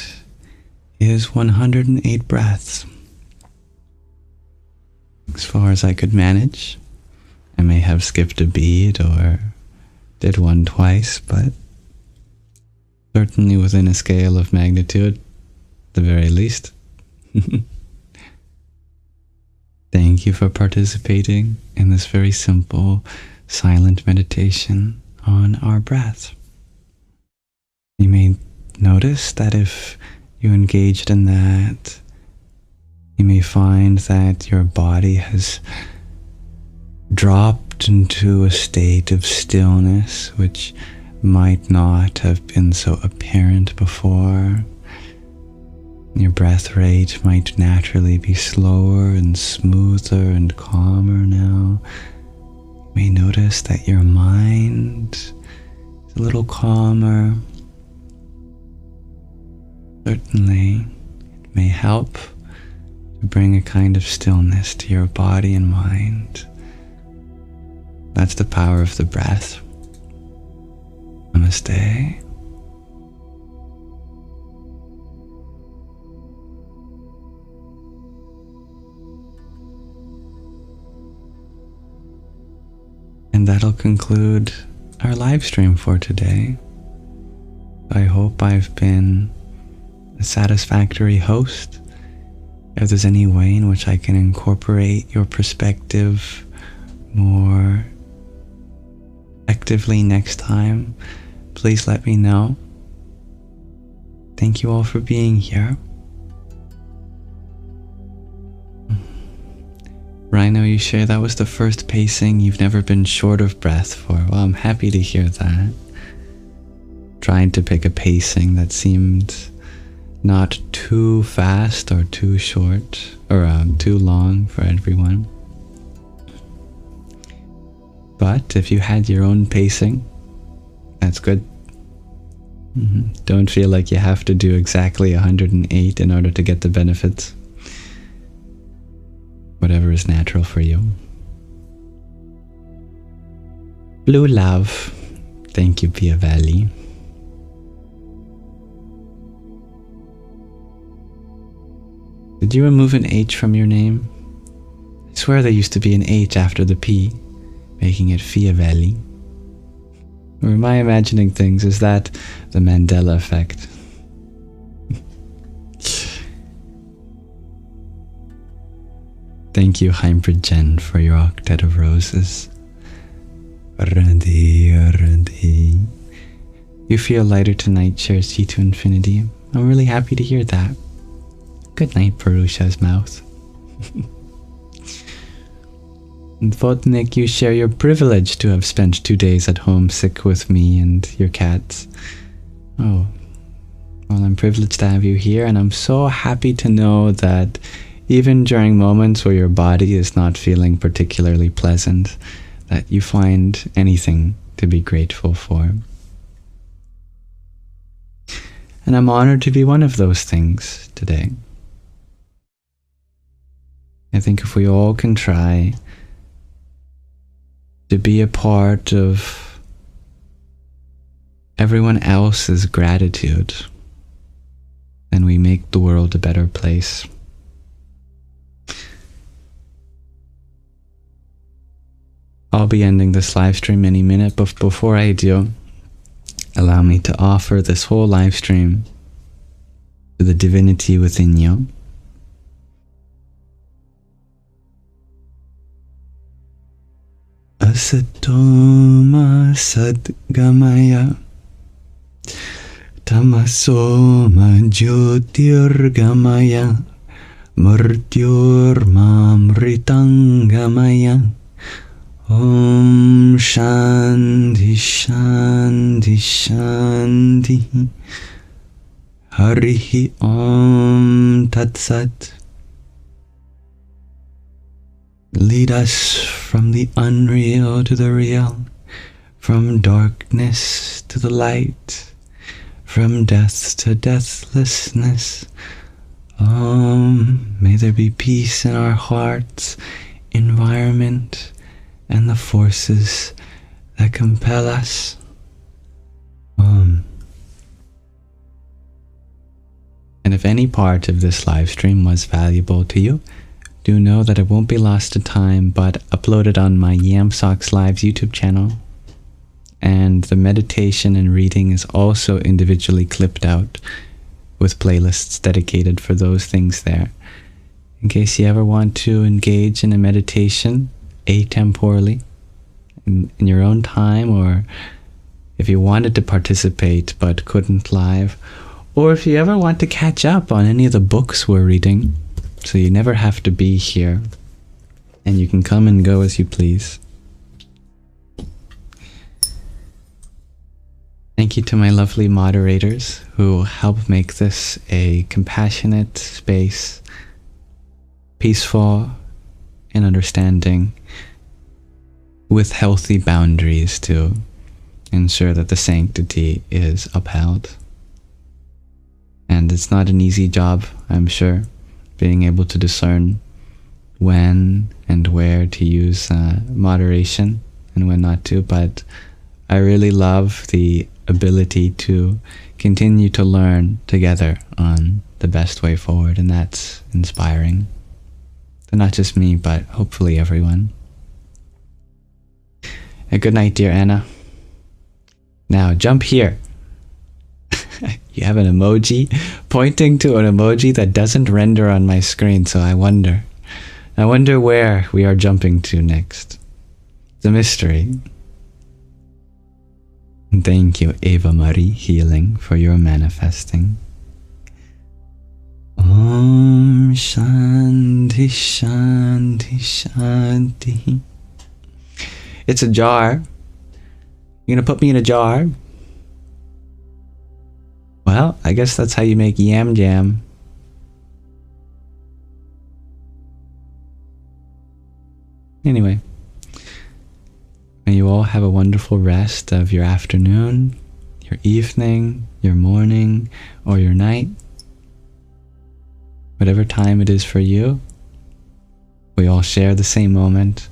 is 108 breaths. As far as I could manage. I may have skipped a beat or did one twice, but certainly within a scale of magnitude, the very least. Thank you for participating in this very simple, silent meditation on our breath. You may notice that if you engaged in that, you may find that your body has dropped into a state of stillness which might not have been so apparent before. Your breath rate might naturally be slower and smoother and calmer now. You may notice that your mind is a little calmer. Certainly, it may help to bring a kind of stillness to your body and mind. That's the power of the breath. Namaste. And that'll conclude our live stream for today. I hope I've been a satisfactory host. If there's any way in which I can incorporate your perspective more effectively next time, please let me know. Thank you all for being here. Rhino, you share that was the first pacing you've never been short of breath for. Well, I'm happy to hear that. Trying to pick a pacing that seemed not too fast or too short or too long for everyone. But if you had your own pacing, that's good. Don't feel like you have to do exactly 108 in order to get the benefits. Whatever is natural for you. Blue love. Thank you, Pia Valley. Did you remove an H from your name? I swear there used to be an H after the P, making it Fia Valley. Or am I imagining things? Is that the Mandela effect? Thank you, Heimbrid Jen, for your octet of roses. Ready. You feel lighter tonight, shares G to infinity. I'm really happy to hear that. Good night, Purusha's mouth. And Vodnik, you share your privilege to have spent 2 days at home sick with me and your cats. Oh, well, I'm privileged to have you here, and I'm so happy to know that even during moments where your body is not feeling particularly pleasant, that you find anything to be grateful for. And I'm honored to be one of those things today. I think if we all can try to be a part of everyone else's gratitude, then we make the world a better place. I'll be ending this live stream any minute, but before I do, allow me to offer this whole live stream to the divinity within you. Asatoma sadgamaya tamasoma jyotirgamaya murtyurmamritangamaya. Om Shanti Shanti Shanti. Harihi Om Tat Sat. Lead us from the unreal to the real, from darkness to the light, from death to deathlessness. May there be peace in our hearts, environment, and the forces that compel us. And if any part of this live stream was valuable to you, do know that it won't be lost to time, but uploaded on my Yamsox Lives YouTube channel. And the meditation and reading is also individually clipped out with playlists dedicated for those things there. In case you ever want to engage in a meditation atemporally in your own time, or if you wanted to participate but couldn't live, or if you ever want to catch up on any of the books we're reading, so you never have to be here and you can come and go as you please. Thank you to my lovely moderators who help make this a compassionate space, peaceful and understanding, with healthy boundaries to ensure that the sanctity is upheld. And it's not an easy job, I'm sure, being able to discern when and where to use moderation and when not to, but I really love the ability to continue to learn together on the best way forward, and that's inspiring. So not just me, but hopefully everyone. And good night, dear Anna. Now jump here. You have an emoji pointing to an emoji that doesn't render on my screen, so I wonder where we are jumping to next. It's a mystery. And thank you, Ava Marie Healing, for your manifesting. Om Shanti Shanti Shanti. It's a jar. You're gonna put me in a jar? Well, I guess that's how you make yam jam. Anyway, may you all have a wonderful rest of your afternoon, your evening, your morning, or your night. Whatever time it is for you, we all share the same moment.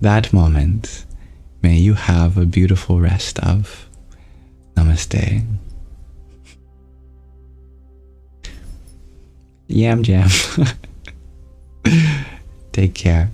That moment, may you have a beautiful rest of. Namaste. Yam jam. Take care.